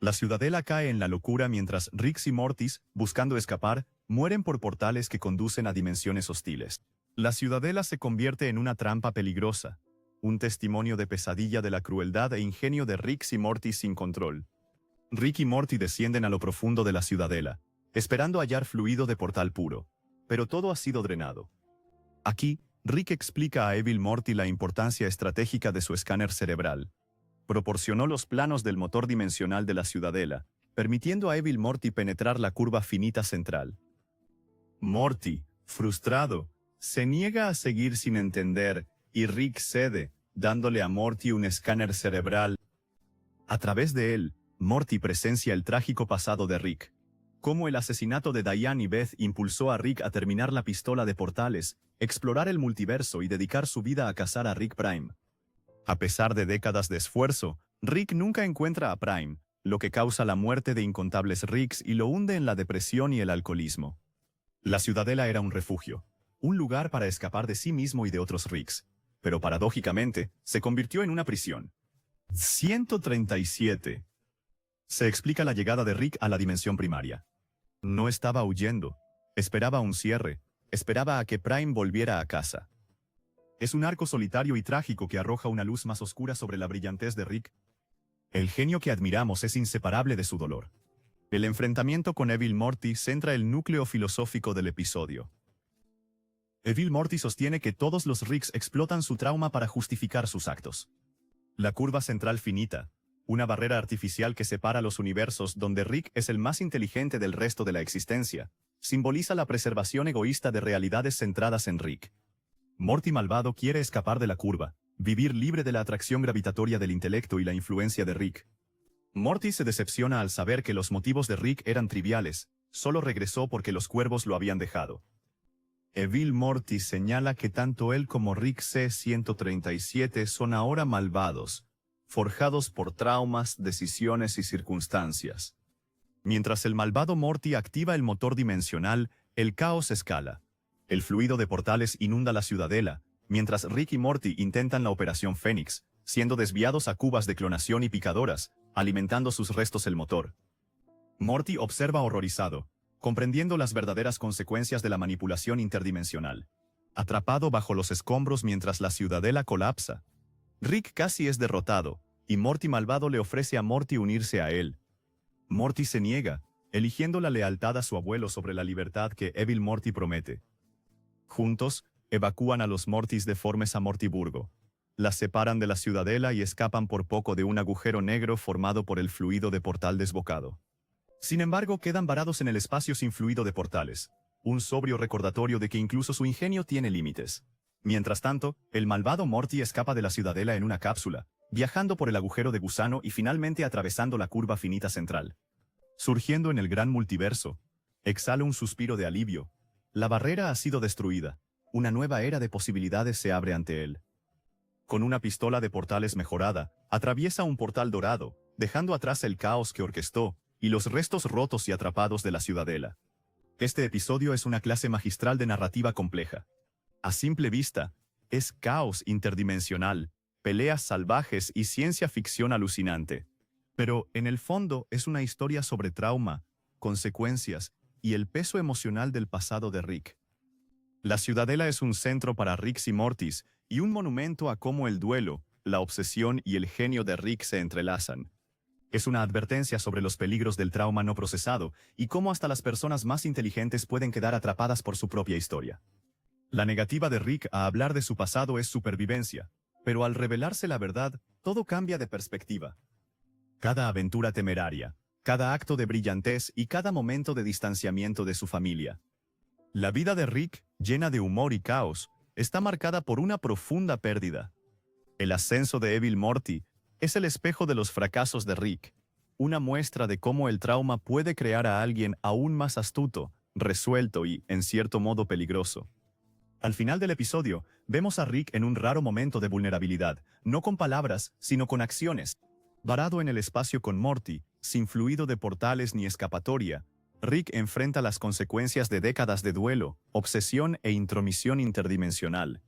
A: La ciudadela cae en la locura mientras Rick y Mortys, buscando escapar, mueren por portales que conducen a dimensiones hostiles. La ciudadela se convierte en una trampa peligrosa, un testimonio de pesadilla de la crueldad e ingenio de Rick y Morty sin control. Rick y Morty descienden a lo profundo de la ciudadela, esperando hallar fluido de portal puro, pero todo ha sido drenado. Aquí, Rick explica a Evil Morty la importancia estratégica de su escáner cerebral. Proporcionó los planos del motor dimensional de la ciudadela, permitiendo a Evil Morty penetrar la curva finita central. Morty, frustrado, se niega a seguir sin entender, y Rick cede, dándole a Morty un escáner cerebral. A través de él, Morty presencia el trágico pasado de Rick. Cómo el asesinato de Diane y Beth impulsó a Rick a terminar la pistola de portales, explorar el multiverso y dedicar su vida a cazar a Rick Prime. A pesar de décadas de esfuerzo, Rick nunca encuentra a Prime, lo que causa la muerte de incontables Ricks y lo hunde en la depresión y el alcoholismo. La ciudadela era un refugio, un lugar para escapar de sí mismo y de otros Ricks, pero paradójicamente, se convirtió en una prisión. 137. Se explica la llegada de Rick a la dimensión primaria. No estaba huyendo, esperaba un cierre, esperaba a que Prime volviera a casa. Es un arco solitario y trágico que arroja una luz más oscura sobre la brillantez de Rick. El genio que admiramos es inseparable de su dolor. El enfrentamiento con Evil Morty centra el núcleo filosófico del episodio. Evil Morty sostiene que todos los Ricks explotan su trauma para justificar sus actos. La curva central finita, una barrera artificial que separa los universos donde Rick es el más inteligente del resto de la existencia, simboliza la preservación egoísta de realidades centradas en Rick. Morty malvado quiere escapar de la curva, vivir libre de la atracción gravitatoria del intelecto y la influencia de Rick. Morty se decepciona al saber que los motivos de Rick eran triviales, solo regresó porque los cuervos lo habían dejado. Evil Morty señala que tanto él como Rick C-137 son ahora malvados, forjados por traumas, decisiones y circunstancias. Mientras el malvado Morty activa el motor dimensional, el caos escala. El fluido de portales inunda la ciudadela, mientras Rick y Morty intentan la Operación Fénix, siendo desviados a cubas de clonación y picadoras, alimentando sus restos el motor. Morty observa horrorizado, comprendiendo las verdaderas consecuencias de la manipulación interdimensional. Atrapado bajo los escombros mientras la ciudadela colapsa, Rick casi es derrotado, y Morty malvado le ofrece a Morty unirse a él. Morty se niega, eligiendo la lealtad a su abuelo sobre la libertad que Evil Morty promete. Juntos, evacúan a los Mortys deformes a Mortyburgo. Las separan de la ciudadela y escapan por poco de un agujero negro formado por el fluido de portal desbocado. Sin embargo, quedan varados en el espacio sin fluido de portales, un sobrio recordatorio de que incluso su ingenio tiene límites. Mientras tanto, el malvado Morty escapa de la ciudadela en una cápsula, viajando por el agujero de gusano y finalmente atravesando la curva finita central. Surgiendo en el gran multiverso, exhala un suspiro de alivio. La barrera ha sido destruida. Una nueva era de posibilidades se abre ante él. Con una pistola de portales mejorada, atraviesa un portal dorado, dejando atrás el caos que orquestó y los restos rotos y atrapados de la ciudadela. Este episodio es una clase magistral de narrativa compleja. A simple vista, es caos interdimensional, peleas salvajes y ciencia ficción alucinante. Pero, en el fondo, es una historia sobre trauma, consecuencias y el peso emocional del pasado de Rick. La ciudadela es un centro para Ricks y Mortys y un monumento a cómo el duelo, la obsesión y el genio de Rick se entrelazan. Es una advertencia sobre los peligros del trauma no procesado y cómo hasta las personas más inteligentes pueden quedar atrapadas por su propia historia. La negativa de Rick a hablar de su pasado es supervivencia, pero al revelarse la verdad, todo cambia de perspectiva. Cada aventura temeraria, cada acto de brillantez y cada momento de distanciamiento de su familia. La vida de Rick, llena de humor y caos, está marcada por una profunda pérdida. El ascenso de Evil Morty es el espejo de los fracasos de Rick, una muestra de cómo el trauma puede crear a alguien aún más astuto, resuelto y, en cierto modo, peligroso. Al final del episodio, vemos a Rick en un raro momento de vulnerabilidad, no con palabras, sino con acciones. Varado en el espacio con Morty, sin fluido de portales ni escapatoria, Rick enfrenta las consecuencias de décadas de duelo, obsesión e intromisión interdimensional.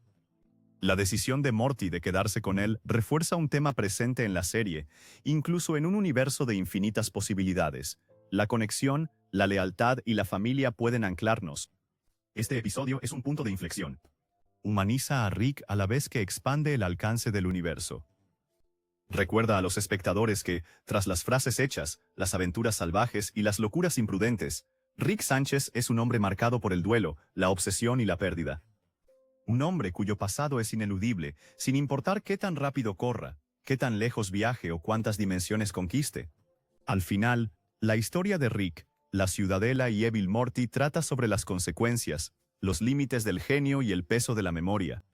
A: La decisión de Morty de quedarse con él refuerza un tema presente en la serie, incluso en un universo de infinitas posibilidades. La conexión, la lealtad y la familia pueden anclarnos. Este episodio es un punto de inflexión. Humaniza a Rick a la vez que expande el alcance del universo. Recuerda a los espectadores que, tras las frases hechas, las aventuras salvajes y las locuras imprudentes, Rick Sánchez es un hombre marcado por el duelo, la obsesión y la pérdida. Un hombre cuyo pasado es ineludible, sin importar qué tan rápido corra, qué tan lejos viaje o cuántas dimensiones conquiste. Al final, la historia de Rick, la ciudadela y Evil Morty trata sobre las consecuencias, los límites del genio y el peso de la memoria.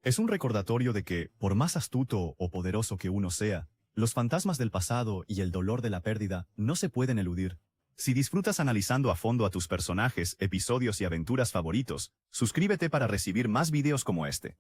A: Es un recordatorio de que, por más astuto o poderoso que uno sea, los fantasmas del pasado y el dolor de la pérdida no se pueden eludir. Si disfrutas analizando a fondo a tus personajes, episodios y aventuras favoritos, suscríbete para recibir más videos como este.